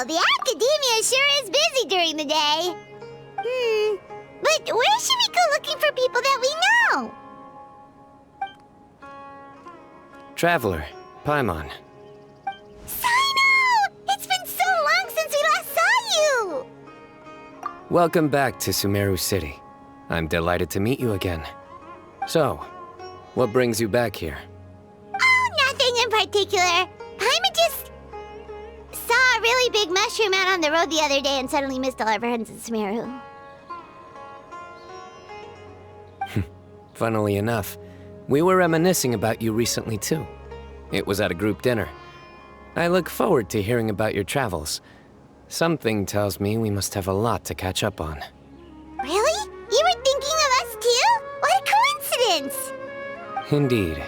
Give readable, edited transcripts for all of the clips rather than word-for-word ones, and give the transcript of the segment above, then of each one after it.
the academia sure is busy during the day. But where should we go looking for people that we know? Traveler, Paimon. Cyno! It's been so long since we last saw you! Welcome back to Sumeru City. I'm delighted to meet you again. So, what brings you back here? Oh, nothing in particular. Paimon just saw a really big mushroom out on the road the other day and suddenly missed all our friends in Sumeru. Funnily enough, we were reminiscing about you recently too. It was at a group dinner. I look forward to hearing about your travels. Something tells me we must have a lot to catch up on. Really? You were thinking of us too? What a coincidence! Indeed.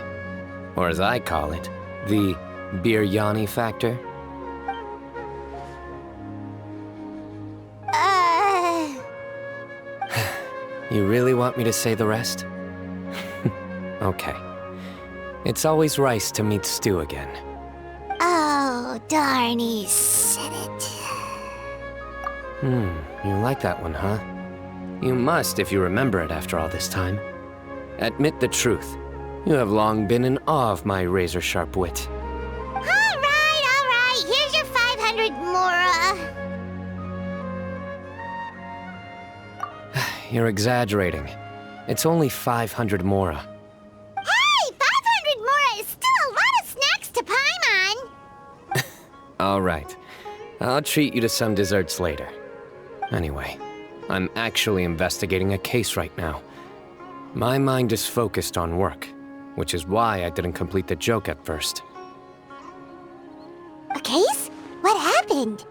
Or as I call it, the biryani factor. You really want me to say the rest? Okay. It's always rice to meet stew again. Oh, darn, he said it. You like that one, huh? You must if you remember it after all this time. Admit the truth. You have long been in awe of my razor-sharp wit. All right. Here's your 500 Mora. You're exaggerating. It's only 500 Mora. Hey, 500 Mora is still a lot of snacks to Paimon. All right. I'll treat you to some desserts later. Anyway, I'm actually investigating a case right now. My mind is focused on work, which is why I didn't complete the joke at first. A case? What happened?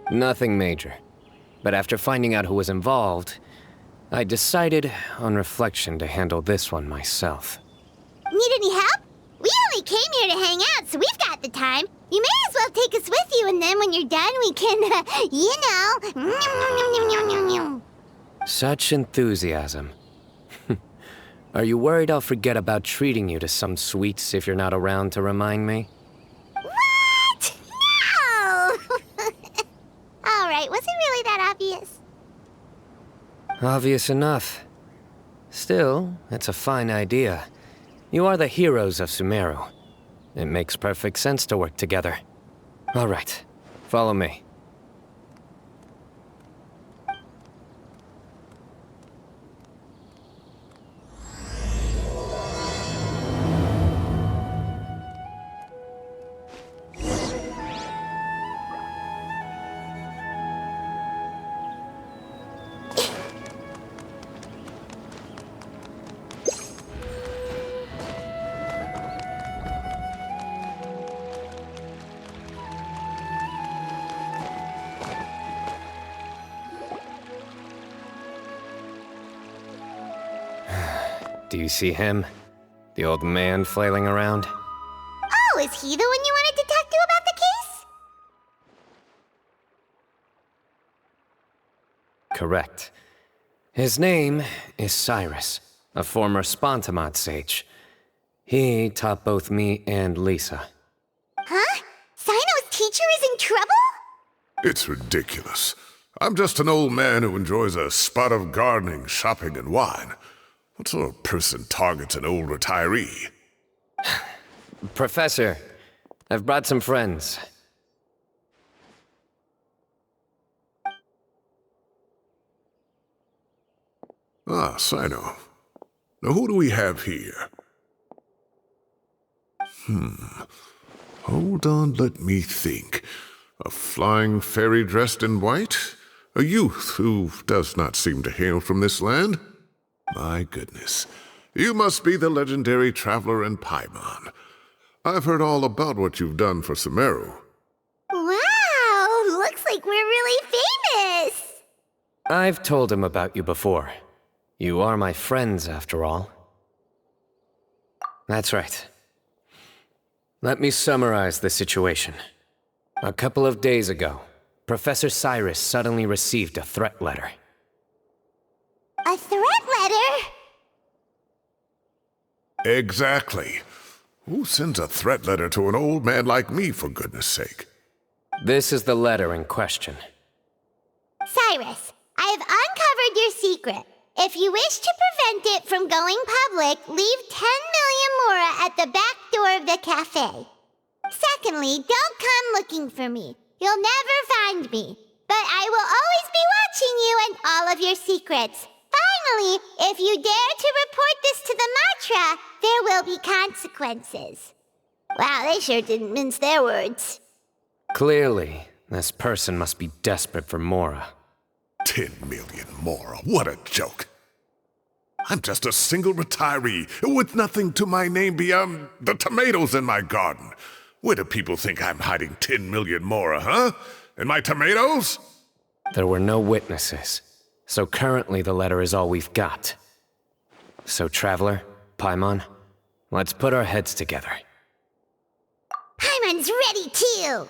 Nothing major. But after finding out who was involved, I decided, on reflection, to handle this one myself. Need any help? We only came here to hang out, so we've got the time. You may as well take us with you, and then when you're done, we can, you know... Such enthusiasm. Are you worried I'll forget about treating you to some sweets if you're not around to remind me? What? No! All right, was it really that obvious? Obvious enough. Still, it's a fine idea. You are the heroes of Sumeru. It makes perfect sense to work together. All right, follow me. Do you see him? The old man flailing around? Oh, is he the one you wanted to talk to about the case? Correct. His name is Cyrus, a former Spontamod sage. He taught both me and Lisa. Huh? Cyno's teacher is in trouble? It's ridiculous. I'm just an old man who enjoys a spot of gardening, shopping, and wine. What sort of person targets an old retiree? Professor, I've brought some friends. Ah, Cyno. Now who do we have here? Hold on, let me think. A flying fairy dressed in white? A youth who does not seem to hail from this land? My goodness. You must be the legendary traveler in Paimon. I've heard all about what you've done for Sumeru. Wow, looks like we're really famous. I've told him about you before. You are my friends, after all. That's right. Let me summarize the situation. A couple of days ago, Professor Cyrus suddenly received a threat letter. A threat letter? Exactly. Who sends a threat letter to an old man like me, for goodness sake? This is the letter in question. Cyrus, I have uncovered your secret. If you wish to prevent it from going public, leave 10 million mora at the back door of the cafe. Secondly, don't come looking for me. You'll never find me. But I will always be watching you and all of your secrets. Finally, if you dare to report this to the Matra, there will be consequences. Wow, they sure didn't mince their words. Clearly, this person must be desperate for Mora. 10 million more. What a joke. I'm just a single retiree with nothing to my name beyond the tomatoes in my garden. Where do people think I'm hiding 10 million more, huh? In my tomatoes? There were no witnesses, so currently the letter is all we've got. So, Traveler, Paimon, let's put our heads together. Paimon's ready too!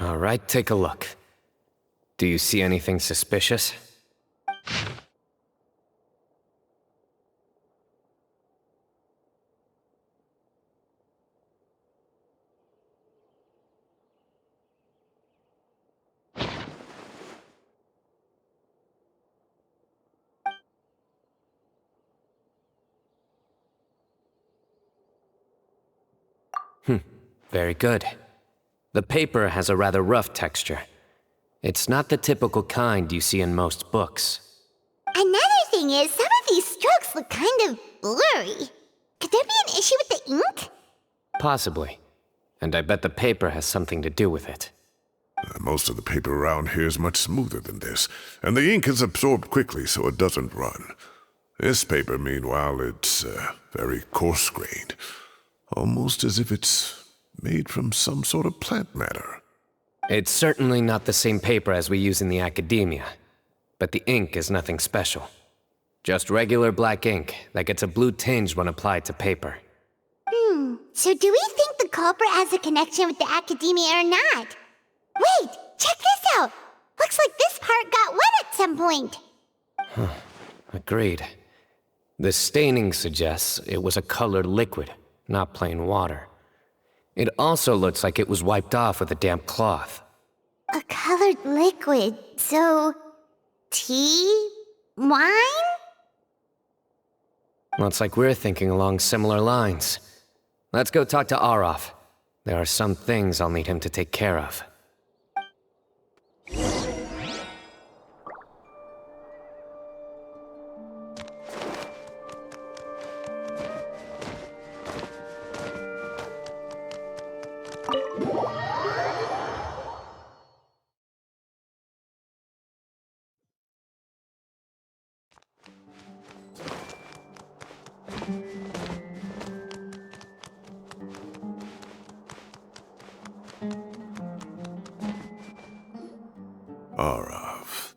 All right, take a look. Do you see anything suspicious? Very good. The paper has a rather rough texture. It's not the typical kind you see in most books. Another thing is, some of these strokes look kind of blurry. Could there be an issue with the ink? Possibly. And I bet the paper has something to do with it. Most of the paper around here is much smoother than this, and the ink is absorbed quickly so it doesn't run. This paper, meanwhile, it's very coarse-grained. Almost as if it's made from some sort of plant matter. It's certainly not the same paper as we use in the academia, but the ink is nothing special. Just regular black ink that gets a blue tinge when applied to paper. So do we think the culprit has a connection with the academia or not? Wait, check this out! Looks like this part got wet at some point. Agreed. The staining suggests it was a colored liquid, not plain water. It also looks like it was wiped off with a damp cloth. A colored liquid, so... tea? Wine? Looks like we're thinking along similar lines. Let's go talk to Arof. There are some things I'll need him to take care of. Arav.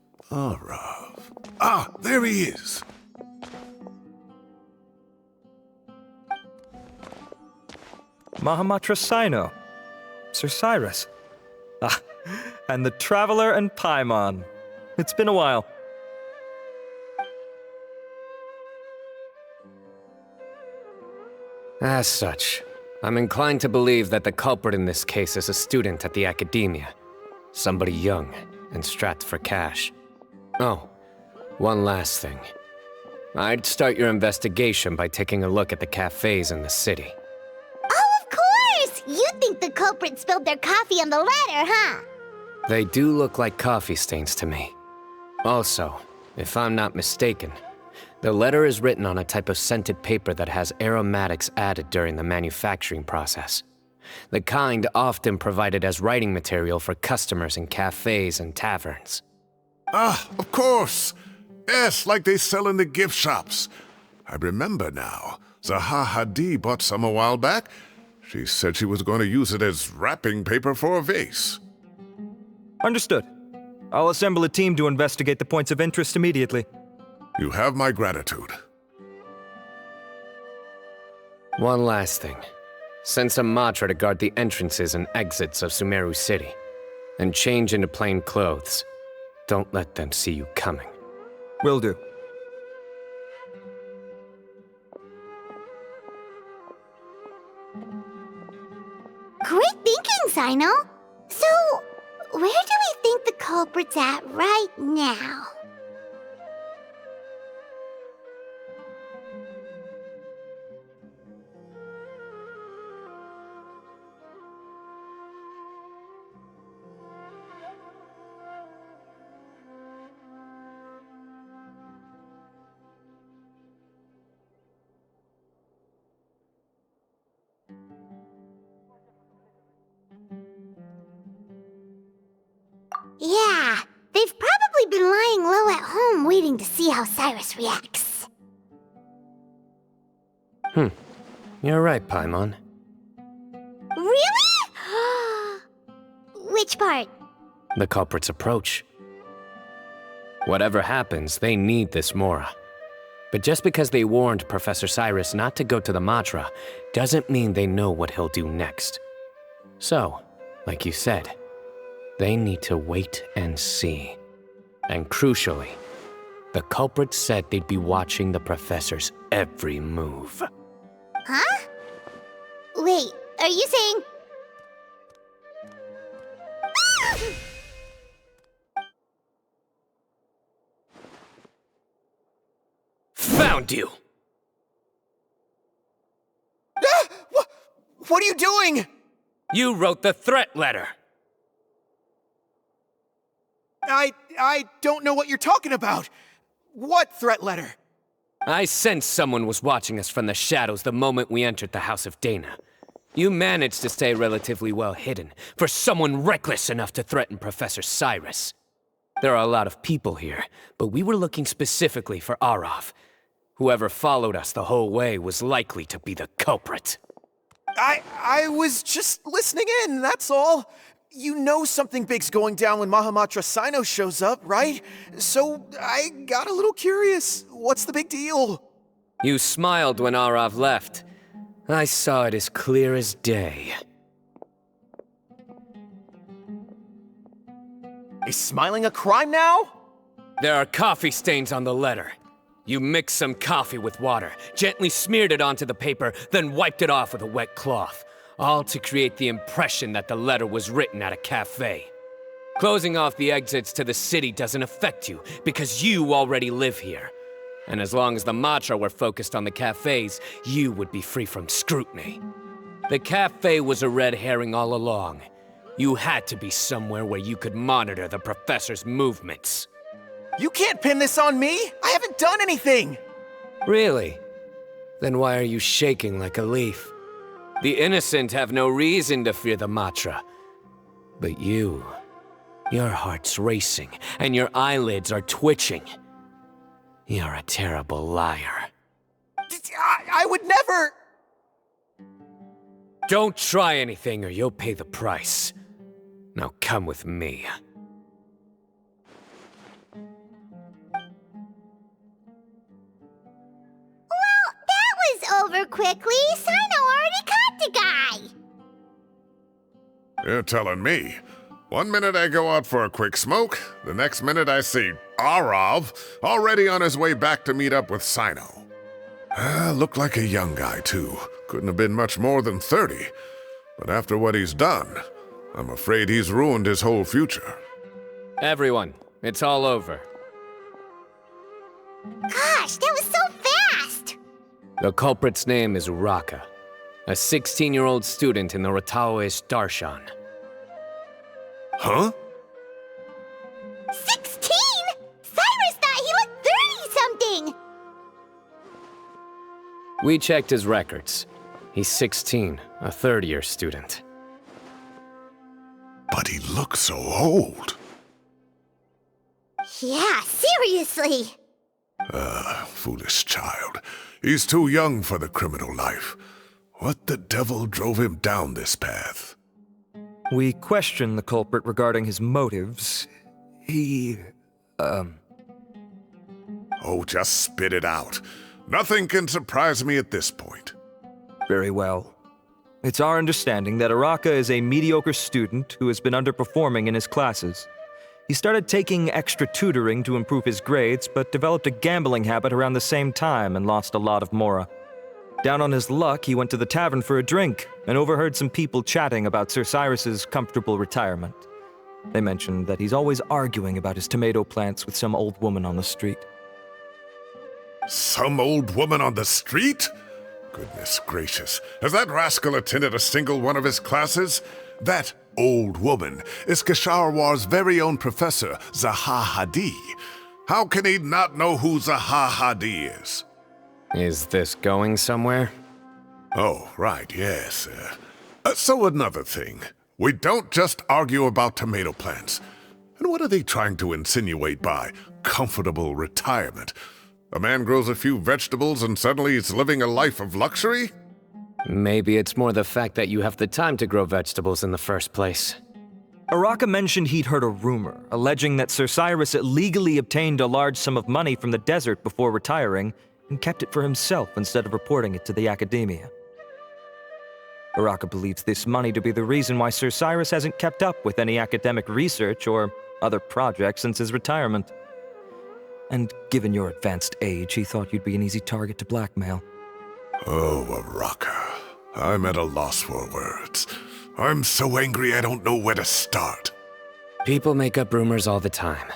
Ah, there he is. Mahamatra Cyno. Sir Cyrus. Ah, and the Traveler and Paimon. It's been a while. As such, I'm inclined to believe that the culprit in this case is a student at the academia. Somebody young and strapped for cash. Oh, one last thing. I'd start your investigation by taking a look at the cafes in the city. Oh, of course! You think the culprit spilled their coffee on the ladder, huh? They do look like coffee stains to me. Also, if I'm not mistaken, the letter is written on a type of scented paper that has aromatics added during the manufacturing process. The kind often provided as writing material for customers in cafes and taverns. Ah, of course. Yes, like they sell in the gift shops. I remember now. Zaha Hadid bought some a while back. She said she was going to use it as wrapping paper for a vase. Understood. I'll assemble a team to investigate the points of interest immediately. You have my gratitude. One last thing. Send some Matra to guard the entrances and exits of Sumeru City. And change into plain clothes. Don't let them see you coming. Will do. Great thinking, Cyno! So, where do we think the culprit's at right now? Yeah, they've probably been lying low at home waiting to see how Cyrus reacts. You're right, Paimon. Really? Which part? The culprit's approach. Whatever happens, they need this Mora. But just because they warned Professor Cyrus not to go to the Matra, doesn't mean they know what he'll do next. So, like you said, they need to wait and see. And crucially, the culprit said they'd be watching the Professor's every move. Huh? Wait, are you saying... Found you! What are you doing? You wrote the threat letter! I don't know what you're talking about. What threat letter? I sensed someone was watching us from the shadows the moment we entered the House of Dana. You managed to stay relatively well hidden for someone reckless enough to threaten Professor Cyrus. There are a lot of people here, but we were looking specifically for Arav. Whoever followed us the whole way was likely to be the culprit. I was just listening in, that's all. You know something big's going down when Mahamatra Cyno shows up, right? So I got a little curious. What's the big deal? You smiled when Arav left. I saw it as clear as day. Is smiling a crime now? There are coffee stains on the letter. You mixed some coffee with water, gently smeared it onto the paper, then wiped it off with a wet cloth. All to create the impression that the letter was written at a cafe. Closing off the exits to the city doesn't affect you, because you already live here. And as long as the Matra were focused on the cafes, you would be free from scrutiny. The cafe was a red herring all along. You had to be somewhere where you could monitor the Professor's movements. You can't pin this on me! I haven't done anything! Really? Then why are you shaking like a leaf? The innocent have no reason to fear the Matra. But you, your heart's racing, and your eyelids are twitching. You're a terrible liar. I would never... Don't try anything or you'll pay the price. Now come with me. Well, that was over quickly. Cyno already caught the guy. You're telling me. One minute I go out for a quick smoke, the next minute I see Arav already on his way back to meet up with Cyno. Looked like a young guy, too. Couldn't have been much more than 30. But after what he's done, I'm afraid he's ruined his whole future. Everyone, it's all over. Gosh, that was so fast. The culprit's name is Raka, a 16-year-old student in the Rataoist Darshan. Huh? 16? Cyrus thought he looked 30-something. We checked his records. He's 16, a third-year student. But he looks so old. Yeah, seriously. Foolish child. He's too young for the criminal life. What the devil drove him down this path? We questioned the culprit regarding his motives. Oh, just spit it out. Nothing can surprise me at this point. Very well. It's our understanding that Araka is a mediocre student who has been underperforming in his classes. He started taking extra tutoring to improve his grades, but developed a gambling habit around the same time and lost a lot of Mora. Down on his luck, he went to the tavern for a drink and overheard some people chatting about Sir Cyrus's comfortable retirement. They mentioned that he's always arguing about his tomato plants with some old woman on the street. Some old woman on the street? Goodness gracious. Has that rascal attended a single one of his classes? That old woman is Kasharwar's very own professor, Zaha Hadi. How can he not know who Zaha Hadi is? Is this going somewhere? Oh, right, yes. So another thing. We don't just argue about tomato plants. And what are they trying to insinuate by comfortable retirement? A man grows a few vegetables and suddenly he's living a life of luxury? Maybe it's more the fact that you have the time to grow vegetables in the first place. Araka mentioned he'd heard a rumor, alleging that Sir Cyrus illegally obtained a large sum of money from the desert before retiring and kept it for himself instead of reporting it to the academia. Araka believes this money to be the reason why Sir Cyrus hasn't kept up with any academic research or other projects since his retirement. And given your advanced age, he thought you'd be an easy target to blackmail. Oh, Araka. I'm at a loss for words. I'm so angry I don't know where to start. People make up rumors all the time.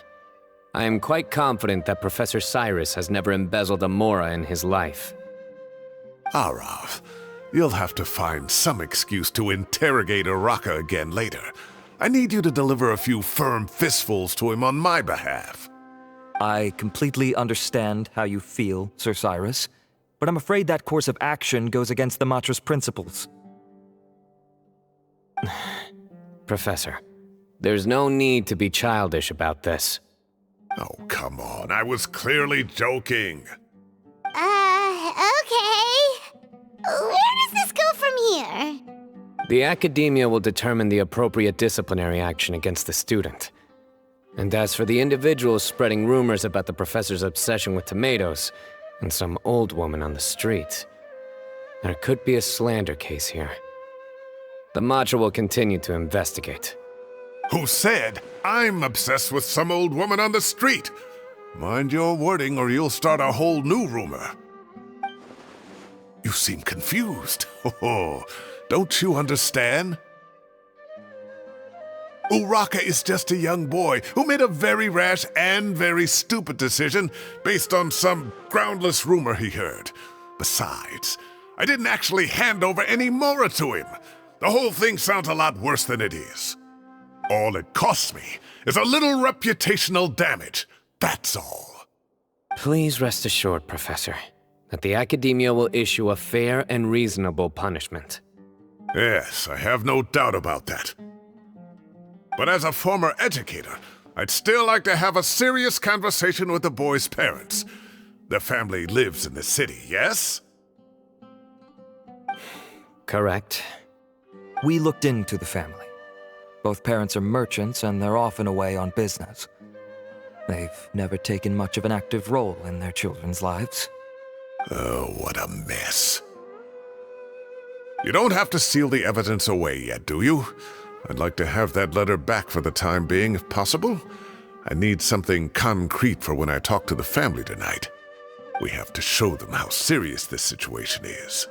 I am quite confident that Professor Cyrus has never embezzled a mora in his life. Arav, you'll have to find some excuse to interrogate Araka again later. I need you to deliver a few firm fistfuls to him on my behalf. I completely understand how you feel, Sir Cyrus, but I'm afraid that course of action goes against the Matra's principles. Professor, there's no need to be childish about this. Oh, come on. I was clearly joking. Okay. Where does this go from here? The academia will determine the appropriate disciplinary action against the student. And as for the individuals spreading rumors about the professor's obsession with tomatoes and some old woman on the street, there could be a slander case here. The Matra will continue to investigate. Who said I'm obsessed with some old woman on the street? Mind your wording or you'll start a whole new rumor. You seem confused. Oh, don't you understand? Uraka is just a young boy who made a very rash and very stupid decision based on some groundless rumor he heard. Besides, I didn't actually hand over any mora to him. The whole thing sounds a lot worse than it is. All it costs me is a little reputational damage. That's all. Please rest assured, Professor, that the academia will issue a fair and reasonable punishment. Yes, I have no doubt about that. But as a former educator, I'd still like to have a serious conversation with the boy's parents. Their family lives in the city, yes? Correct. We looked into the family. Both parents are merchants and they're often away on business. They've never taken much of an active role in their children's lives. Oh, what a mess. You don't have to seal the evidence away yet, do you? I'd like to have that letter back for the time being, if possible. I need something concrete for when I talk to the family tonight. We have to show them how serious this situation is.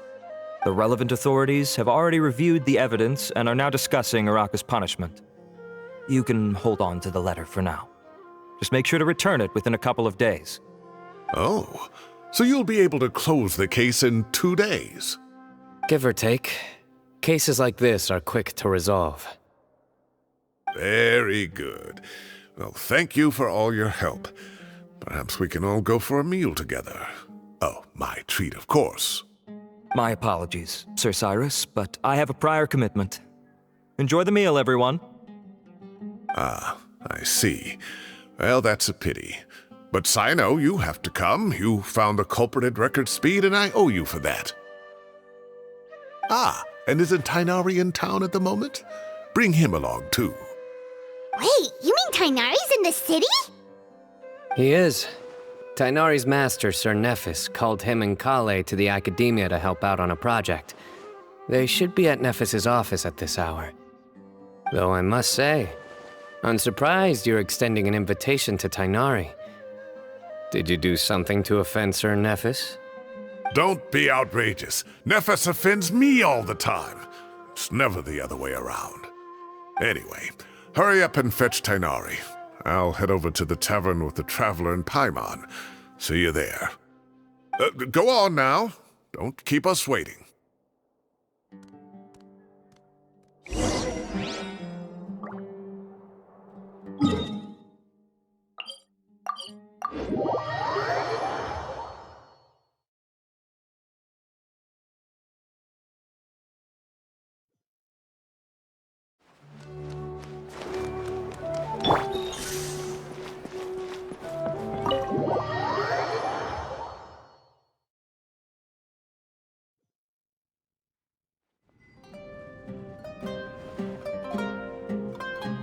The relevant authorities have already reviewed the evidence and are now discussing Araka's punishment. You can hold on to the letter for now. Just make sure to return it within a couple of days. Oh, so you'll be able to close the case in 2 days? Give or take. Cases like this are quick to resolve. Very good. Well, thank you for all your help. Perhaps we can all go for a meal together. Oh, my treat, of course. My apologies, Sir Cyrus, but I have a prior commitment. Enjoy the meal, everyone. Ah, I see. Well, that's a pity. But Cyno, you have to come. You found the culprit at record speed, and I owe you for that. Ah, and isn't Tighnari in town at the moment? Bring him along, too. Wait, you mean Tighnari's in the city? He is. Tighnari's master, Sir Nephis, called him and Kale to the academia to help out on a project. They should be at Nephis's office at this hour. Though I must say, I'm surprised you're extending an invitation to Tighnari. Did you do something to offend Sir Nephis? Don't be outrageous. Nephis offends me all the time. It's never the other way around. Anyway, Hurry up and fetch Tainari. I'll head over to the tavern with the Traveler and Paimon. See you there. Go on now. Don't keep us waiting.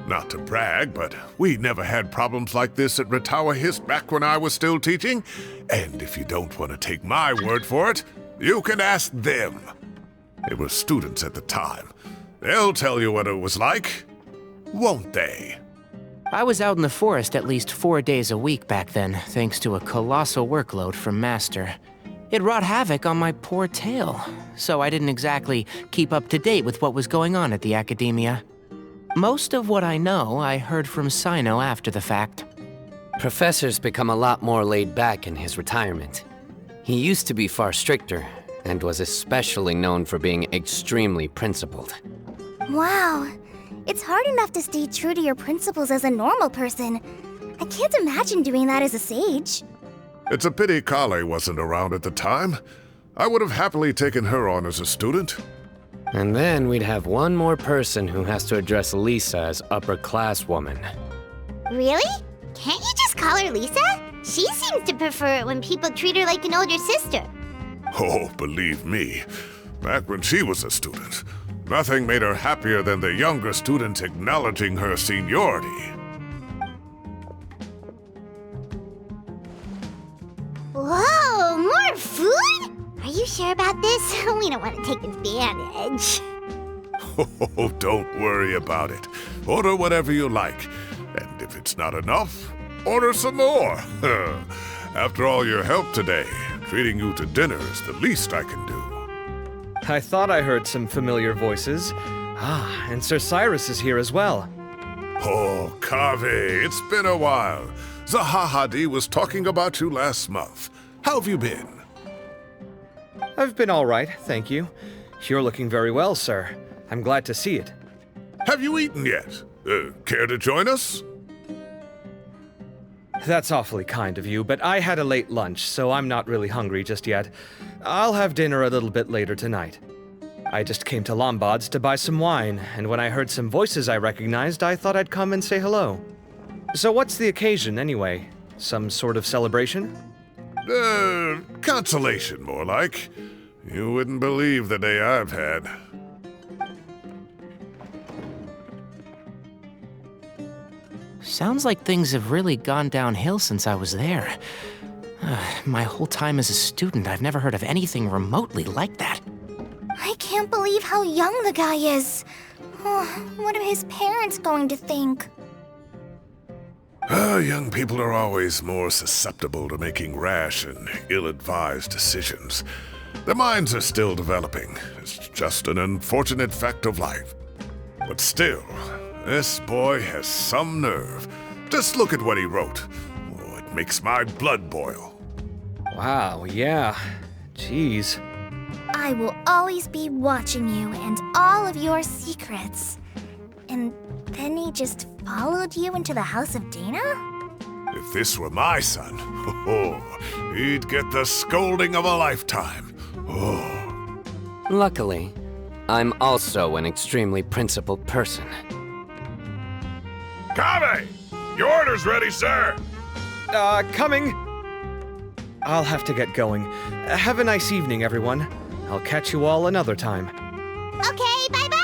Not to brag, but we never had problems like this at Ratawa Hiss back when I was still teaching. And if you don't want to take my word for it, you can ask them. They were students at the time. They'll tell you what it was like, won't they? I was out in the forest at least 4 days a week back then, thanks to a colossal workload from Master. It wrought havoc on my poor tail, so I didn't exactly keep up to date with what was going on at the Academia. Most of what I know, I heard from Cyno after the fact. Professor's become a lot more laid back in his retirement. He used to be far stricter, and was especially known for being extremely principled. Wow. It's hard enough to stay true to your principles as a normal person. I can't imagine doing that as a sage. It's a pity Kale wasn't around at the time. I would have happily taken her on as a student. And then we'd have one more person who has to address Lisa as upper-class woman. Really? Can't you just call her Lisa? She seems to prefer it when people treat her like an older sister. Oh, believe me, back when she was a student, nothing made her happier than the younger students acknowledging her seniority. Whoa, more food? Are you sure about this? We don't want to take advantage. Oh, don't worry about it. Order whatever you like. And if it's not enough, order some more. After all your help today, treating you to dinner is the least I can do. I thought I heard some familiar voices. Ah, and Sir Cyrus is here as well. Oh, Kave, it's been a while. Zahahadi was talking about you last month. How have you been? I've been all right, thank you. You're looking very well, sir. I'm glad to see it. Have you eaten yet? Care to join us? That's awfully kind of you, but I had a late lunch, so I'm not really hungry just yet. I'll have dinner a little bit later tonight. I just came to Lombard's to buy some wine, and when I heard some voices I recognized, I thought I'd come and say hello. So what's the occasion, anyway? Some sort of celebration? Consolation, more like. You wouldn't believe the day I've had. Sounds like things have really gone downhill since I was there. My whole time as a student, I've never heard of anything remotely like that. I can't believe how young the guy is. Oh, what are his parents going to think? Young people are always more susceptible to making rash and ill-advised decisions. Their minds are still developing. It's just an unfortunate fact of life. But still, this boy has some nerve. Just look at what he wrote. Oh, it makes my blood boil. Wow, yeah. Jeez. I will always be watching you and all of your secrets. And then he just followed you into the house of Dana? If this were my son, he'd get the scolding of a lifetime. Oh. Luckily, I'm also an extremely principled person. Kave! Your order's ready, sir! Coming! I'll have to get going. Have a nice evening, everyone. I'll catch you all another time. Okay, bye-bye!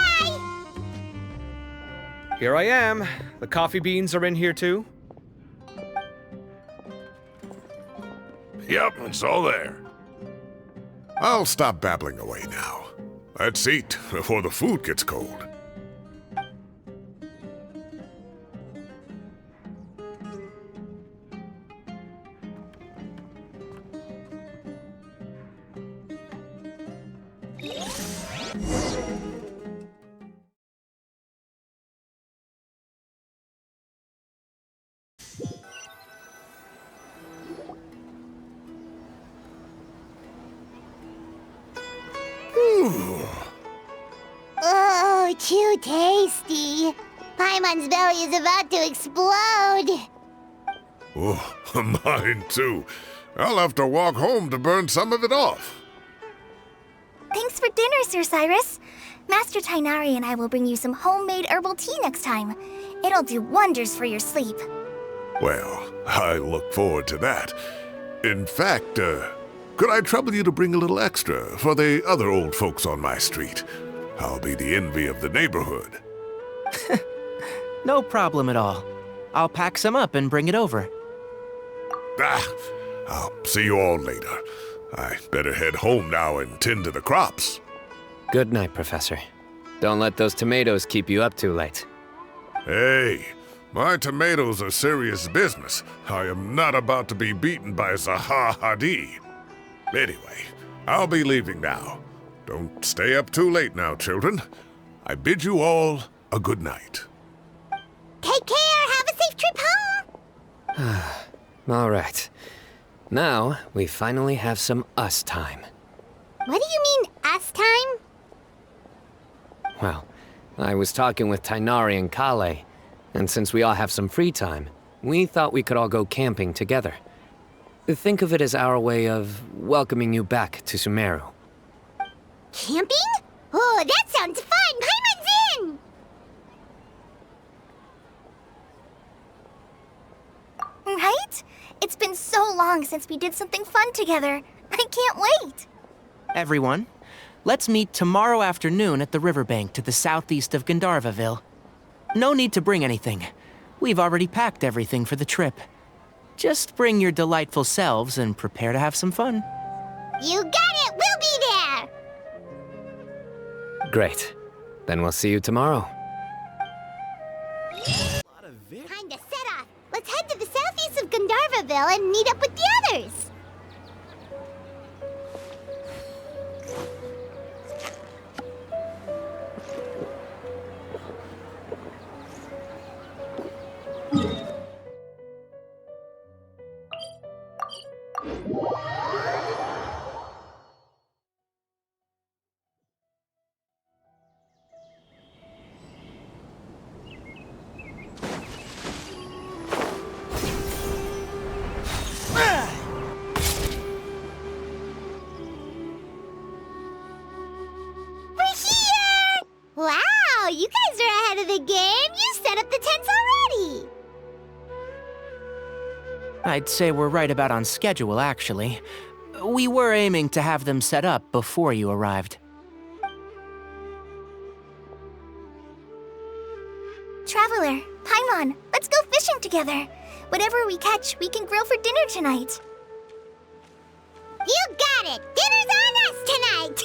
Here I am. The coffee beans are in here too. Yep, it's all there. I'll stop babbling away now. Let's eat before the food gets cold. Too tasty. Paimon's belly is about to explode. Oh, mine too. I'll have to walk home to burn some of it off. Thanks for dinner, Sir Cyrus. Master Tainari and I will bring you some homemade herbal tea next time. It'll do wonders for your sleep. Well, I look forward to that. In fact, could I trouble you to bring a little extra for the other old folks on my street? I'll be the envy of the neighborhood. No problem at all. I'll pack some up and bring it over. I'll see you all later. I better head home now and tend to the crops. Good night, Professor. Don't let those tomatoes keep you up too late. Hey, my tomatoes are serious business. I am not about to be beaten by Zaha Hadi. Anyway, I'll be leaving now. Don't stay up too late now, children. I bid you all a good night. Take care. Have a safe trip home. All right. Now, we finally have some us time. What do you mean, us time? Well, I was talking with Tainari and Kale, and since we all have some free time, we thought we could all go camping together. Think of it as our way of welcoming you back to Sumeru. Camping? Oh, that sounds fun. Paimon's in. Right? It's been so long since we did something fun together. I can't wait. Everyone, let's meet tomorrow afternoon at the riverbank to the southeast of Gandharvaville. No need to bring anything. We've already packed everything for the trip. Just bring your delightful selves and prepare to have some fun. You got it. We'll be there. Great. Then we'll see you tomorrow. Time to set off. Let's head to the southeast of Gandharvaville and meet up with the others. Wow, you guys are ahead of the game. You set up the tents already. I'd say we're right about on schedule, actually. We were aiming to have them set up before you arrived. Traveler, Paimon, let's go fishing together. Whatever we catch, we can grill for dinner tonight. You got it. Dinner's on us tonight.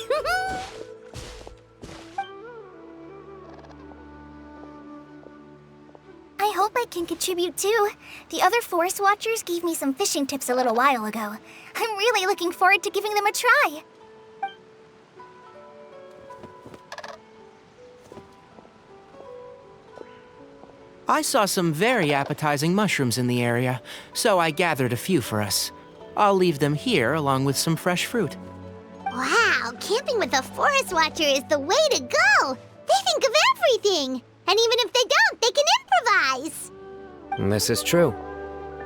I hope I can contribute too. The other forest watchers gave me some fishing tips a little while ago. I'm really looking forward to giving them a try. I saw some very appetizing mushrooms in the area, so I gathered a few for us. I'll leave them here along with some fresh fruit. Wow, camping with a forest watcher is the way to go. They think of everything. And even if they don't, they can improvise. This is true.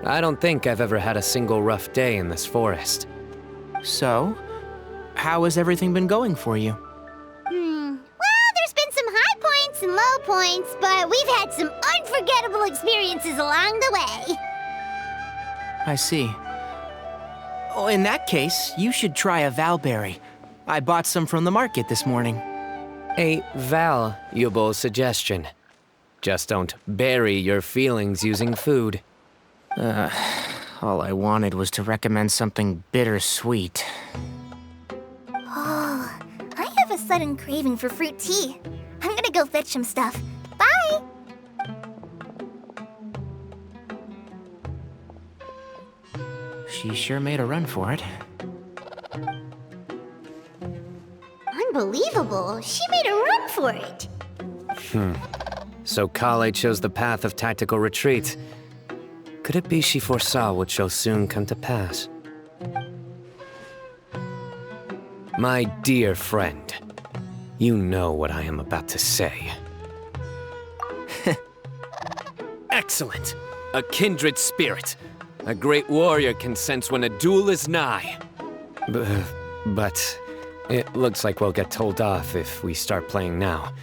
I don't think I've ever had a single rough day in this forest. So, how has everything been going for you? Well, there's been some high points and low points, but we've had some unforgettable experiences along the way. I see. Oh, in that case, you should try a valberry. I bought some from the market this morning. A valuable suggestion. Just don't bury your feelings using food. All I wanted was to recommend something bittersweet. Oh, I have a sudden craving for fruit tea. I'm gonna go fetch some stuff. Bye! She sure made a run for it. Unbelievable. She made a run for it. So Kale chose the path of tactical retreat. Could it be she foresaw what shall soon come to pass? My dear friend, you know what I am about to say. Excellent. A kindred spirit. A great warrior can sense when a duel is nigh. But it looks like we'll get told off if we start playing now.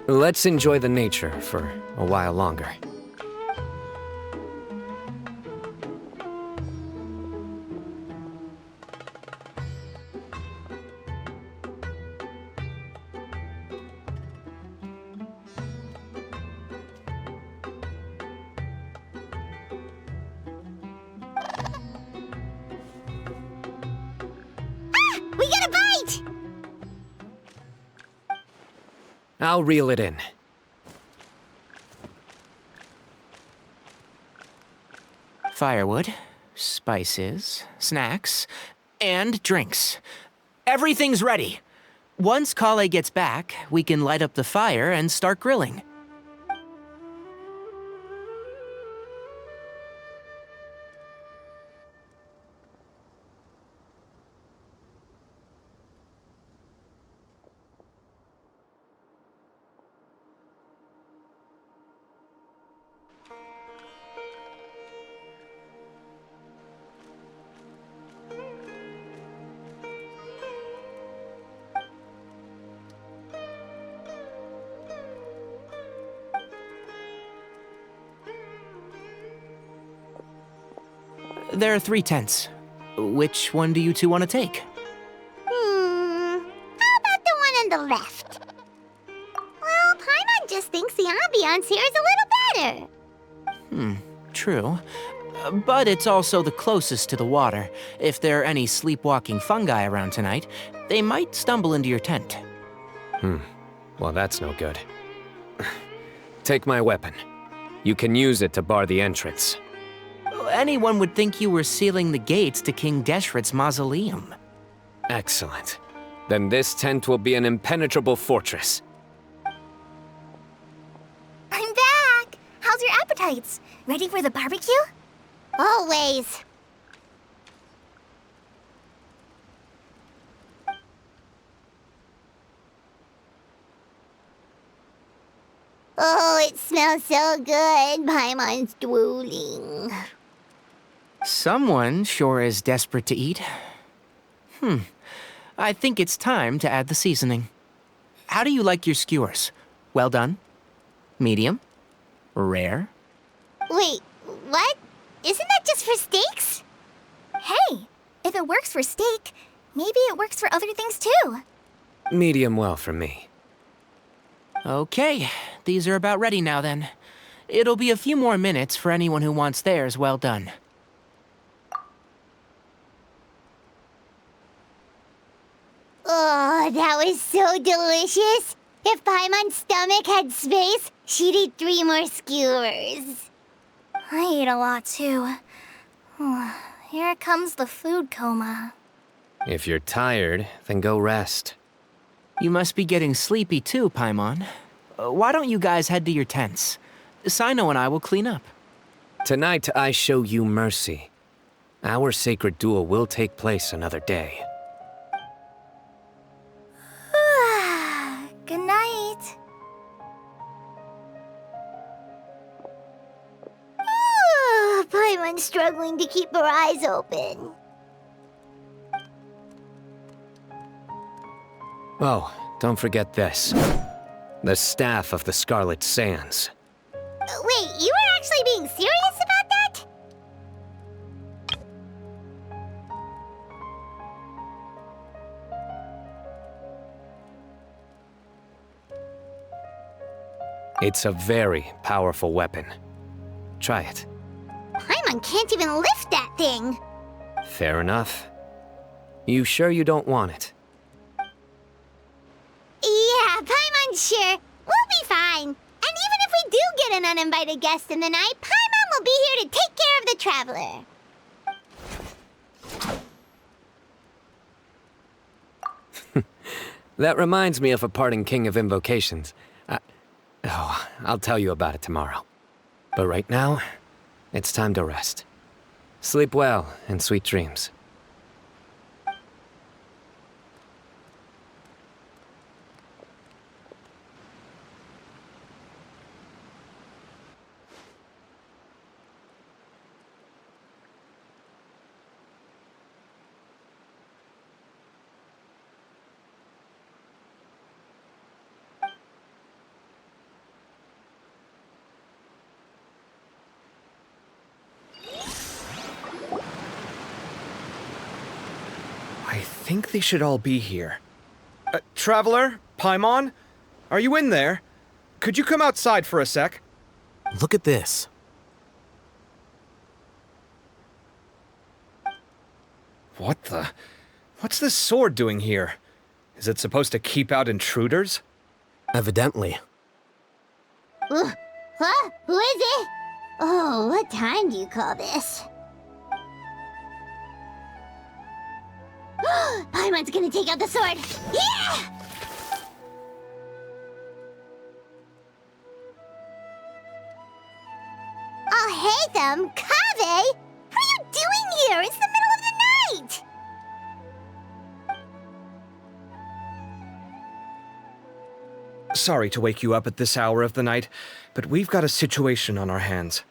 Let's enjoy the nature for a while longer. We got a bite! I'll reel it in. Firewood, spices, snacks, and drinks. Everything's ready. Once Kale gets back, we can light up the fire and start grilling. There are 3 tents. Which one do you two want to take? How about the one on the left? Well, Paimon just thinks the ambiance here is a little better. True. But it's also the closest to the water. If there are any sleepwalking fungi around tonight, they might stumble into your tent. Well, that's no good. Take my weapon. You can use it to bar the entrance. Anyone would think you were sealing the gates to King Deshret's mausoleum. Excellent. Then this tent will be an impenetrable fortress. I'm back! How's your appetites? Ready for the barbecue? Always. Oh, it smells so good. Paimon's drooling. Someone sure is desperate to eat. I think it's time to add the seasoning. How do you like your skewers? Well done? Medium? Rare? Wait, what? Isn't that just for steaks? Hey, if it works for steak, maybe it works for other things too. Medium well for me. Okay, these are about ready now then. It'll be a few more minutes for anyone who wants theirs well done. Oh, that was so delicious. If Paimon's stomach had space, she'd eat 3 more skewers. I ate a lot too. Here comes the food coma. If you're tired, then go rest. You must be getting sleepy too, Paimon. Why don't you guys head to your tents? Cyno and I will clean up. Tonight I show you mercy. Our sacred duel will take place another day. Good night. Paimon's struggling to keep her eyes open. Oh, don't forget this. The Staff of the Scarlet Sands. Wait, you were actually being serious about that? It's a very powerful weapon. Try it. Paimon can't even lift that thing. Fair enough. You sure you don't want it? Yeah, Paimon's sure. We'll be fine. And even if we do get an uninvited guest in the night, Paimon will be here to take care of the traveler. That reminds me of a parting king of invocations. I'll tell you about it tomorrow. But right now, it's time to rest. Sleep well and sweet dreams. I think they should all be here. Traveler? Paimon? Are you in there? Could you come outside for a sec? Look at this. What the? What's this sword doing here? Is it supposed to keep out intruders? Evidently. Huh? Who is it? Oh, what time do you call this? Paimon's gonna take out the sword. Yeah! Oh, hey them, Kaveh! What are you doing here? It's the middle of the night! Sorry to wake you up at this hour of the night, but we've got a situation on our hands.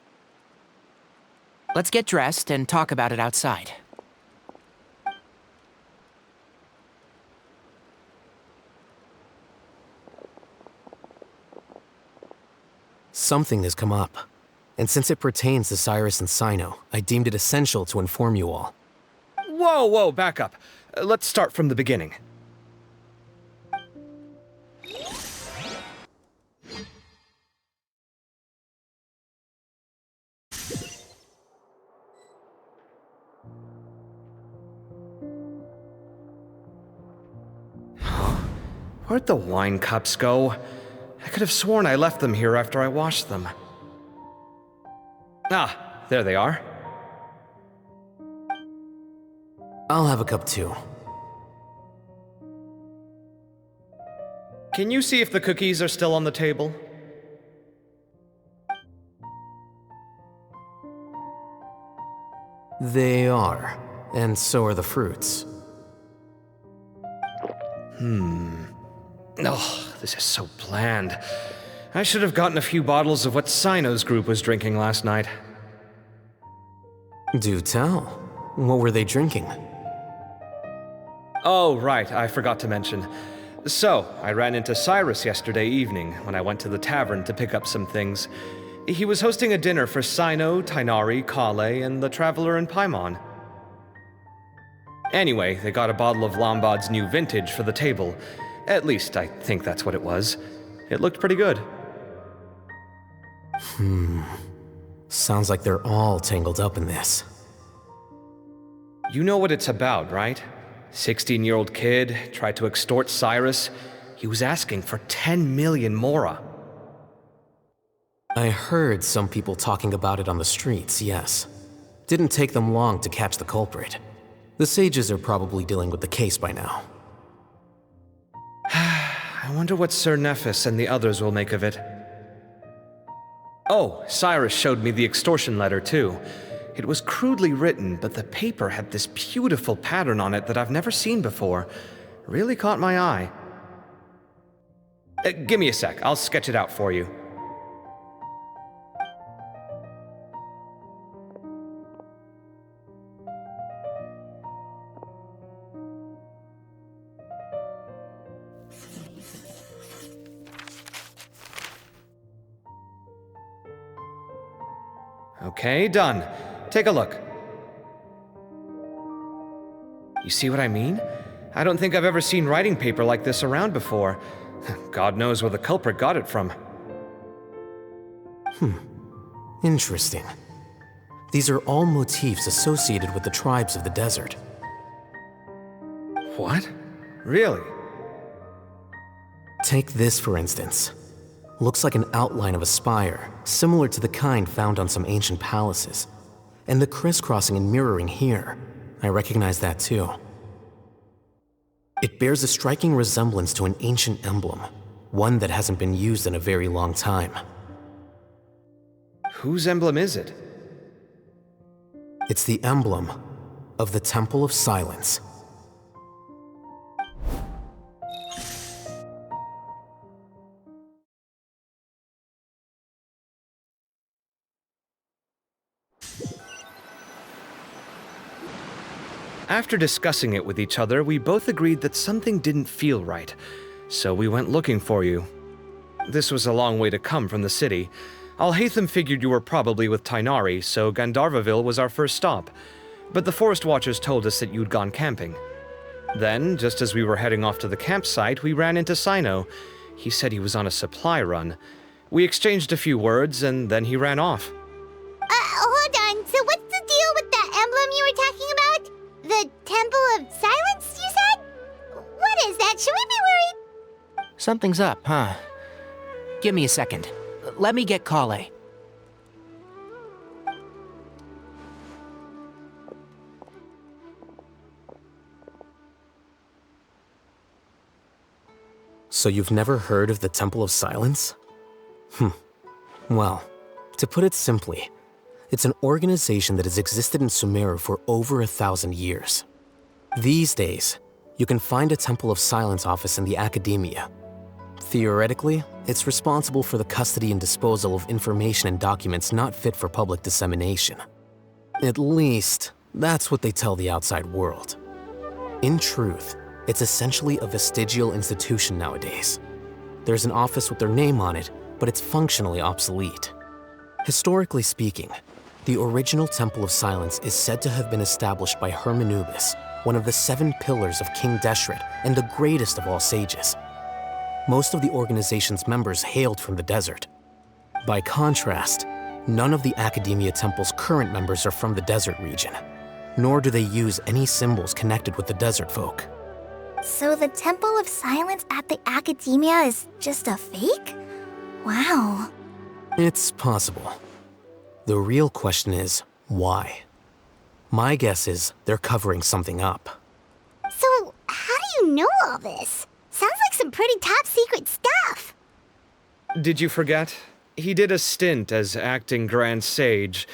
Let's get dressed and talk about it outside. Something has come up. And since it pertains to Cyrus and Cyno, I deemed it essential to inform you all. Whoa, back up. Let's start from the beginning. Where'd the wine cups go? I could have sworn I left them here after I washed them. Ah, there they are. I'll have a cup too. Can you see if the cookies are still on the table? They are, and so are the fruits. Oh, this is so bland. I should have gotten a few bottles of what Cyno's group was drinking last night. Do tell. What were they drinking? Oh, right, I forgot to mention. So, I ran into Cyrus yesterday evening when I went to the tavern to pick up some things. He was hosting a dinner for Cyno, Tighnari, Kale, and the Traveler and Paimon. Anyway, they got a bottle of Lombard's new vintage for the table. At least, I think that's what it was. It looked pretty good. Sounds like they're all tangled up in this. You know what it's about, right? 16-year-old kid tried to extort Cyrus. He was asking for 10 million mora. I heard some people talking about it on the streets, yes. Didn't take them long to catch the culprit. The sages are probably dealing with the case by now. I wonder what Sir Nephis and the others will make of it. Oh, Cyrus showed me the extortion letter, too. It was crudely written, but the paper had this beautiful pattern on it that I've never seen before. Really caught my eye. Give me a sec, I'll sketch it out for you. Okay, done. Take a look. You see what I mean? I don't think I've ever seen writing paper like this around before. God knows where the culprit got it from. Interesting. These are all motifs associated with the tribes of the desert. What? Really? Take this, for instance. Looks like an outline of a spire, similar to the kind found on some ancient palaces. And the crisscrossing and mirroring here, I recognize that too. It bears a striking resemblance to an ancient emblem, one that hasn't been used in a very long time. Whose emblem is it? It's the emblem of the Temple of Silence. After discussing it with each other, we both agreed that something didn't feel right, so we went looking for you. This was a long way to come from the city. Alhaitham figured you were probably with Tighnari, so Gandharvaville was our first stop. But the Forest Watchers told us that you'd gone camping. Then, just as we were heading off to the campsite, we ran into Cyno. He said he was on a supply run. We exchanged a few words, and then he ran off. Hold on. So what's the deal with that emblem you were talking about? The Temple of Silence, you said? What is that? Should we be worried? Something's up, huh? Give me a second. Let me get Kale. So you've never heard of the Temple of Silence? Well, to put it simply, it's an organization that has existed in Sumeru for over 1,000 years. These days, you can find a Temple of Silence office in the academia. Theoretically, it's responsible for the custody and disposal of information and documents not fit for public dissemination. At least, that's what they tell the outside world. In truth, it's essentially a vestigial institution nowadays. There's an office with their name on it, but it's functionally obsolete. Historically speaking, the original Temple of Silence is said to have been established by Hermanubis, one of the 7 pillars of King Deshret and the greatest of all sages. Most of the organization's members hailed from the desert. By contrast, none of the Academia Temple's current members are from the desert region, nor do they use any symbols connected with the desert folk. So the Temple of Silence at the Academia is just a fake? Wow. It's possible. The real question is, why? My guess is they're covering something up. So, how do you know all this? Sounds like some pretty top secret stuff. Did you forget? He did a stint as acting Grand Sage,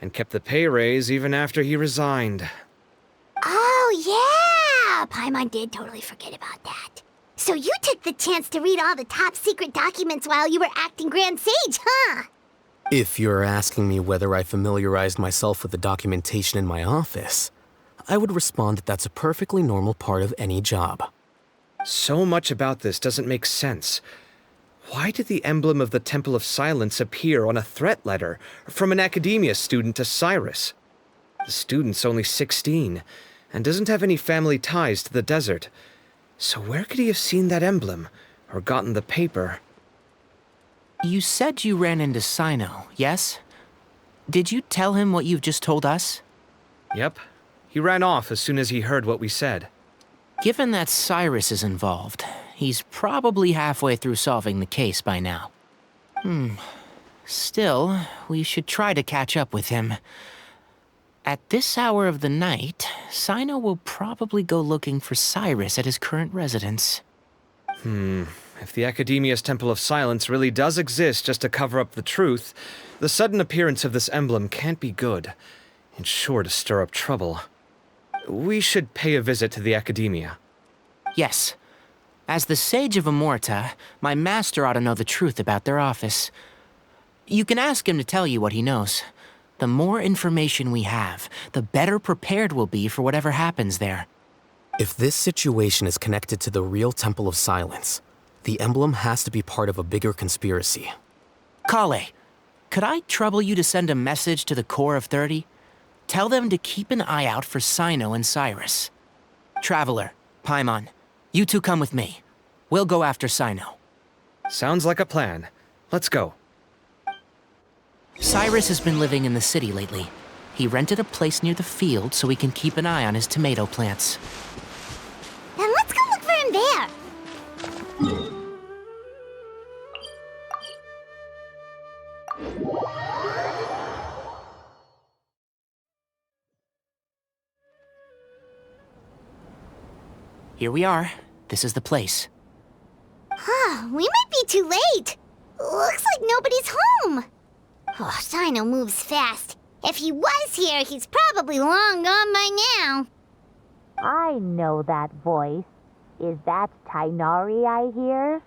and kept the pay raise even after he resigned. Oh, yeah! Paimon did totally forget about that. So you took the chance to read all the top secret documents while you were acting Grand Sage, huh? If you're asking me whether I familiarized myself with the documentation in my office, I would respond that that's a perfectly normal part of any job. So much about this doesn't make sense. Why did the emblem of the Temple of Silence appear on a threat letter from an academia student to Cyrus? The student's only 16, and doesn't have any family ties to the desert. So where could he have seen that emblem, or gotten the paper? You said you ran into Cyno, yes? Did you tell him what you've just told us? Yep. He ran off as soon as he heard what we said. Given that Cyrus is involved, he's probably halfway through solving the case by now. Still, we should try to catch up with him. At this hour of the night, Cyno will probably go looking for Cyrus at his current residence. If the Academia's Temple of Silence really does exist just to cover up the truth, the sudden appearance of this emblem can't be good. It's sure to stir up trouble. We should pay a visit to the Academia. Yes. As the Sage of Amorta, my master ought to know the truth about their office. You can ask him to tell you what he knows. The more information we have, the better prepared we'll be for whatever happens there. If this situation is connected to the real Temple of Silence, the emblem has to be part of a bigger conspiracy. Kale, could I trouble you to send a message to the Core of 30? Tell them to keep an eye out for Cyno and Cyrus. Traveler, Paimon, you two come with me. We'll go after Cyno. Sounds like a plan. Let's go. Cyrus has been living in the city lately. He rented a place near the field so he can keep an eye on his tomato plants. Then let's go look for him there. Here we are. This is the place. We might be too late. Looks like nobody's home. Oh, Cyno moves fast. If he was here, he's probably long gone by now. I know that voice. Is that Tainari I hear?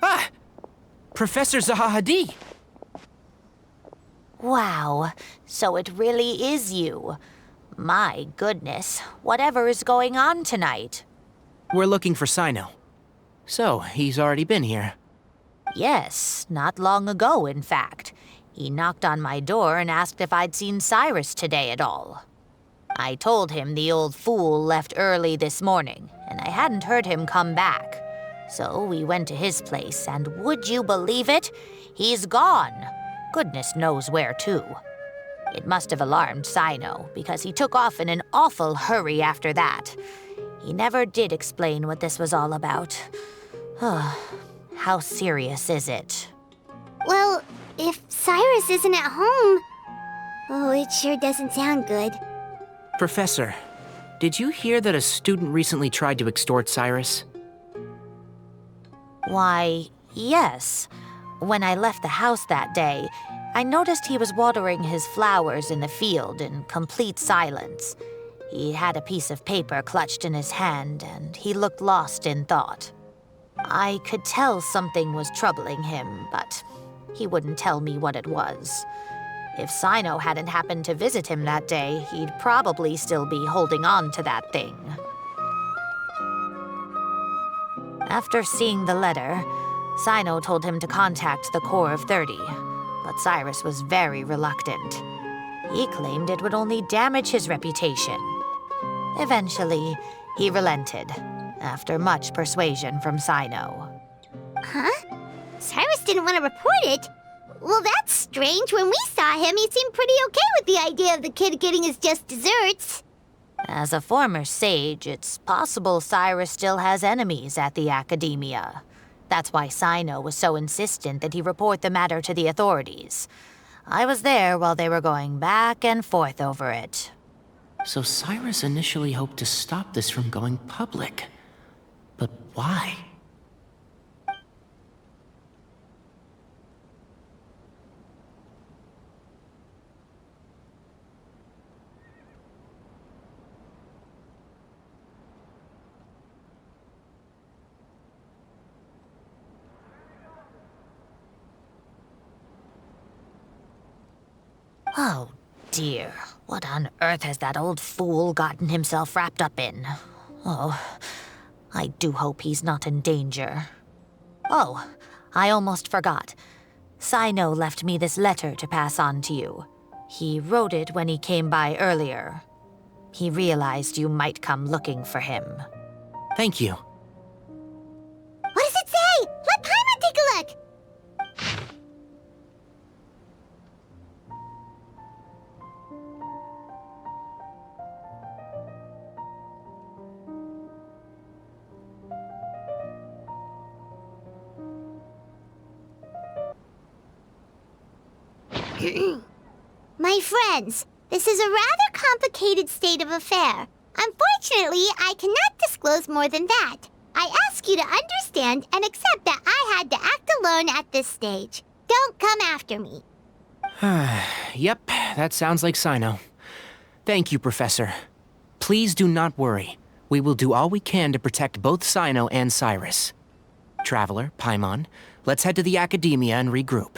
Ah! Professor Zahahadi! Wow, so it really is you. My goodness, whatever is going on tonight? We're looking for Cyno. So, he's already been here. Yes, not long ago, in fact. He knocked on my door and asked if I'd seen Cyrus today at all. I told him the old fool left early this morning, and I hadn't heard him come back. So we went to his place, and would you believe it? He's gone. Goodness knows where to. It must have alarmed Cyno, because he took off in an awful hurry after that. He never did explain what this was all about. How serious is it? Well, if Cyrus isn't at home... Oh, it sure doesn't sound good. Professor, did you hear that a student recently tried to extort Cyrus? Why, yes. When I left the house that day, I noticed he was watering his flowers in the field in complete silence. He had a piece of paper clutched in his hand, and he looked lost in thought. I could tell something was troubling him, but he wouldn't tell me what it was. If Cyno hadn't happened to visit him that day, he'd probably still be holding on to that thing. After seeing the letter, Cyno told him to contact the Corps of 30, but Cyrus was very reluctant. He claimed it would only damage his reputation. Eventually, he relented, after much persuasion from Cyno. Huh? Cyrus didn't want to report it? Well, that's strange. When we saw him, he seemed pretty okay with the idea of the kid getting his just desserts. As a former sage, it's possible Cyrus still has enemies at the academia. That's why Cyno was so insistent that he report the matter to the authorities. I was there while they were going back and forth over it. So Cyrus initially hoped to stop this from going public. But why? Oh, dear. What on earth has that old fool gotten himself wrapped up in? Oh, I do hope he's not in danger. Oh, I almost forgot. Cyno left me this letter to pass on to you. He wrote it when he came by earlier. He realized you might come looking for him. Thank you. What does it say? Let Paimon take a look. My friends, this is a rather complicated state of affair. Unfortunately, I cannot disclose more than that. I ask you to understand and accept that I had to act alone at this stage. Don't come after me. Yep, that sounds like Cyno. Thank you, Professor. Please do not worry. We will do all we can to protect both Cyno and Cyrus. Traveler, Paimon, let's head to the academia and regroup.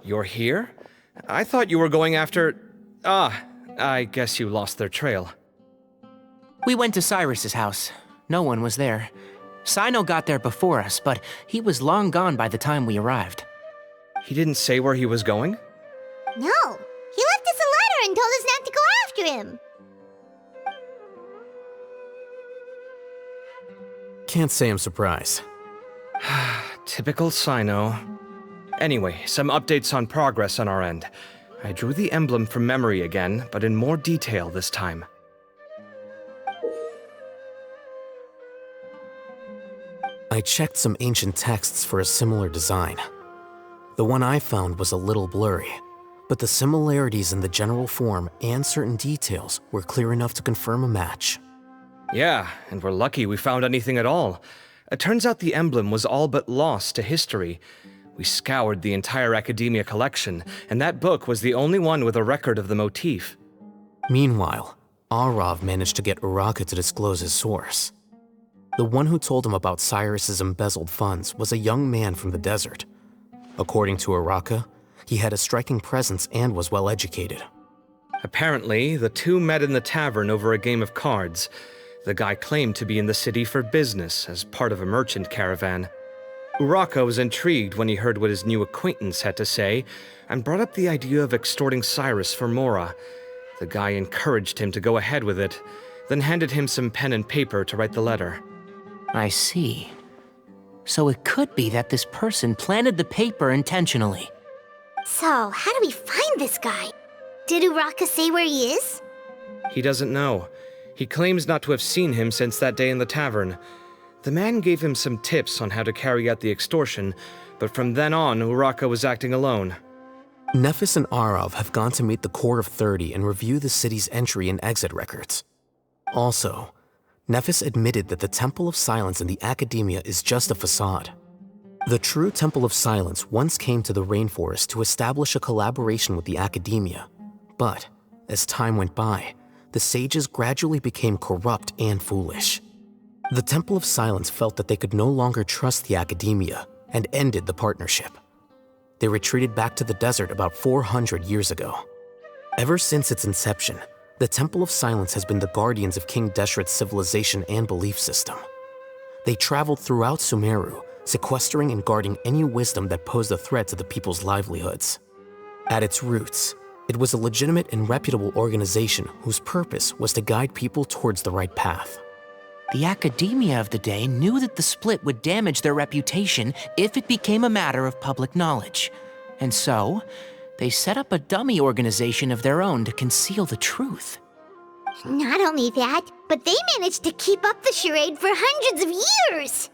You're here? I thought you were going after... Ah, I guess you lost their trail. We went to Cyrus's house. No one was there. Cyno got there before us, but he was long gone by the time we arrived. He didn't say where he was going? No, he left us a letter and told us not to go after him. Can't say I'm surprised. Typical Cyno. Anyway, some updates on progress on our end. I drew the emblem from memory again, but in more detail this time. I checked some ancient texts for a similar design. The one I found was a little blurry, but the similarities in the general form and certain details were clear enough to confirm a match. Yeah, and we're lucky we found anything at all. It turns out the emblem was all but lost to history. We scoured the entire Academia collection, and that book was the only one with a record of the motif. Meanwhile, Arav managed to get Uraka to disclose his source. The one who told him about Cyrus's embezzled funds was a young man from the desert. According to Uraka, he had a striking presence and was well educated. Apparently, the two met in the tavern over a game of cards. The guy claimed to be in the city for business as part of a merchant caravan. Uraka was intrigued when he heard what his new acquaintance had to say and brought up the idea of extorting Cyrus for Mora. The guy encouraged him to go ahead with it, then handed him some pen and paper to write the letter. I see. So it could be that this person planted the paper intentionally. So, how do we find this guy? Did Uraka say where he is? He doesn't know. He claims not to have seen him since that day in the tavern. The man gave him some tips on how to carry out the extortion, but from then on, Uraka was acting alone. Nephis and Arav have gone to meet the Core of 30 and review the city's entry and exit records. Also, Nephis admitted that the Temple of Silence in the Academia is just a facade. The true Temple of Silence once came to the rainforest to establish a collaboration with the Academia, but as time went by, the sages gradually became corrupt and foolish. The Temple of Silence felt that they could no longer trust the Academia and ended the partnership. They retreated back to the desert about 400 years ago. Ever since its inception, the Temple of Silence has been the guardians of King Deshret's civilization and belief system. They traveled throughout Sumeru, sequestering and guarding any wisdom that posed a threat to the people's livelihoods. At its roots, it was a legitimate and reputable organization whose purpose was to guide people towards the right path. The Academia of the day knew that the split would damage their reputation if it became a matter of public knowledge. And so, they set up a dummy organization of their own to conceal the truth. Not only that, but they managed to keep up the charade for hundreds of years!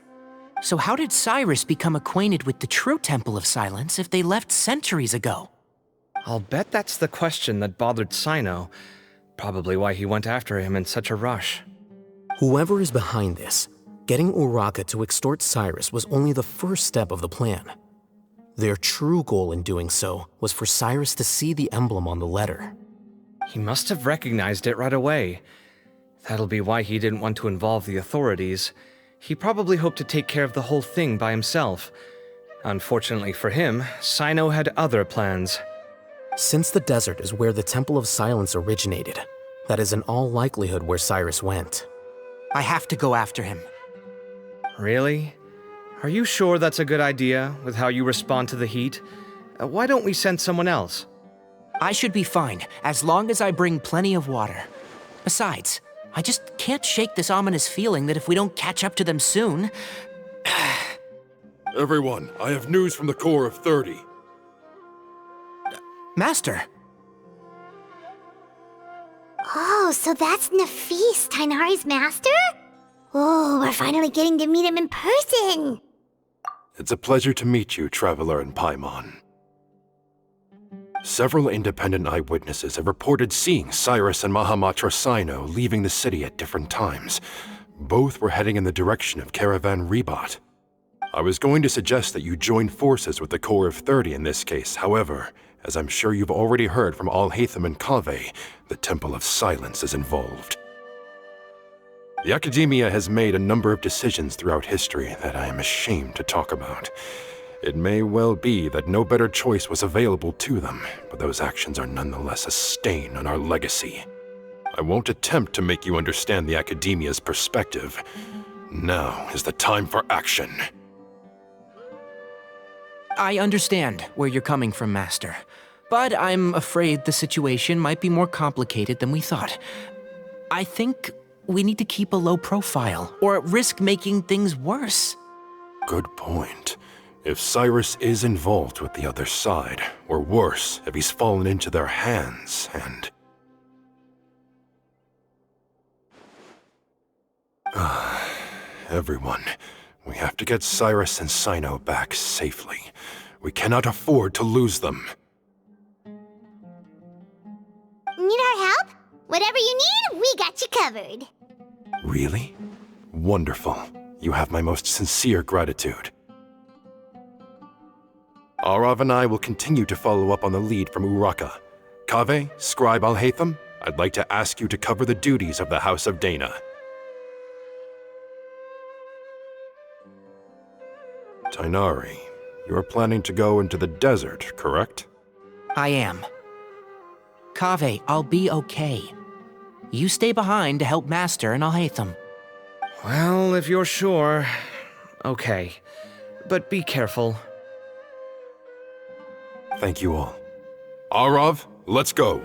So how did Cyrus become acquainted with the true Temple of Silence if they left centuries ago? I'll bet that's the question that bothered Cyno. Probably why he went after him in such a rush. Whoever is behind this, getting Uraka to extort Cyrus was only the first step of the plan. Their true goal in doing so was for Cyrus to see the emblem on the letter. He must have recognized it right away. That'll be why he didn't want to involve the authorities. He probably hoped to take care of the whole thing by himself. Unfortunately for him, Cyno had other plans. Since the desert is where the Temple of Silence originated, that is in all likelihood where Cyrus went. I have to go after him. Really? Are you sure that's a good idea, with how you respond to the heat? Why don't we send someone else? I should be fine, as long as I bring plenty of water. Besides, I just can't shake this ominous feeling that if we don't catch up to them soon... Everyone, I have news from the Core of 30. Master! Oh, so that's Nafis, Tainari's master? Oh, we're finally getting to meet him in person! It's a pleasure to meet you, Traveler in Paimon. Several independent eyewitnesses have reported seeing Cyrus and Mahamatra Cyno leaving the city at different times. Both were heading in the direction of Caravan Rebot. I was going to suggest that you join forces with the Core of 30 in this case. However, as I'm sure you've already heard from Al-Haytham and Kaveh, the Temple of Silence is involved. The Academia has made a number of decisions throughout history that I am ashamed to talk about. It may well be that no better choice was available to them, but those actions are nonetheless a stain on our legacy. I won't attempt to make you understand the Academia's perspective. Now is the time for action. I understand where you're coming from, Master. But I'm afraid the situation might be more complicated than we thought. I think we need to keep a low profile, or risk making things worse. Good point. If Cyrus is involved with the other side, or worse, if he's fallen into their hands, and... Everyone, we have to get Cyrus and Cyno back safely. We cannot afford to lose them. Need our help? Whatever you need, we got you covered. Really? Wonderful. You have my most sincere gratitude. Arav and I will continue to follow up on the lead from Uraka. Kaveh, Scribe Al-Haytham, I'd like to ask you to cover the duties of the House of Dana. Tighnari, you're planning to go into the desert, correct? I am. Kaveh, I'll be okay. You stay behind to help Master and Al-Haytham. Well, if you're sure. Okay. But be careful. Thank you all. Arav, let's go.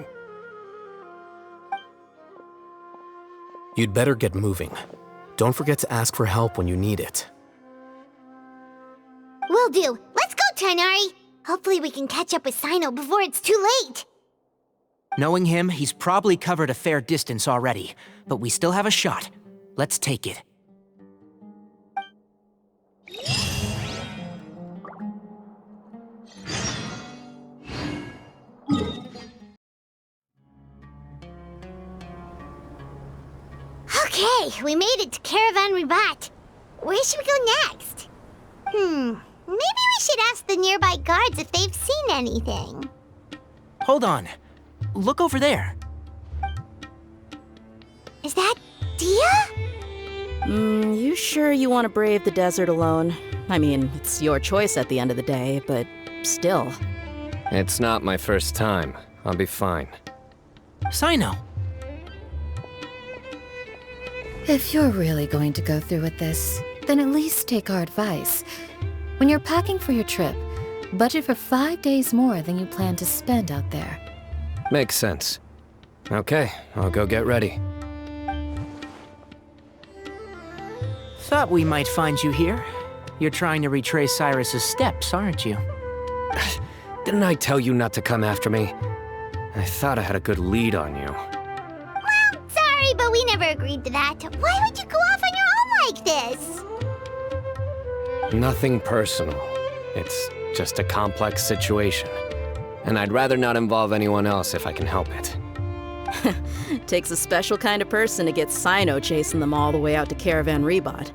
You'd better get moving. Don't forget to ask for help when you need it. Will do. Let's go, Tighnari. Hopefully we can catch up with Cyno before it's too late. Knowing him, he's probably covered a fair distance already, but we still have a shot. Let's take it. Okay, we made it to Caravan Ribat. Where should we go next? Maybe we should ask the nearby guards if they've seen anything. Hold on. Look over there. Is that Dia? You sure you want to brave the desert alone? I mean, it's your choice at the end of the day, but still. It's not my first time. I'll be fine. Cyno. If you're really going to go through with this, then at least take our advice. When you're packing for your trip, budget for 5 days more than you plan to spend out there. Makes sense. Okay, I'll go get ready. Thought we might find you here. You're trying to retrace Cyrus's steps, aren't you? Didn't I tell you not to come after me? I thought I had a good lead on you. Well, sorry, but we never agreed to that. Why would you go off on your own like this? Nothing personal. It's just a complex situation. And I'd rather not involve anyone else if I can help it. Takes a special kind of person to get Cyno chasing them all the way out to Caravan Ribat.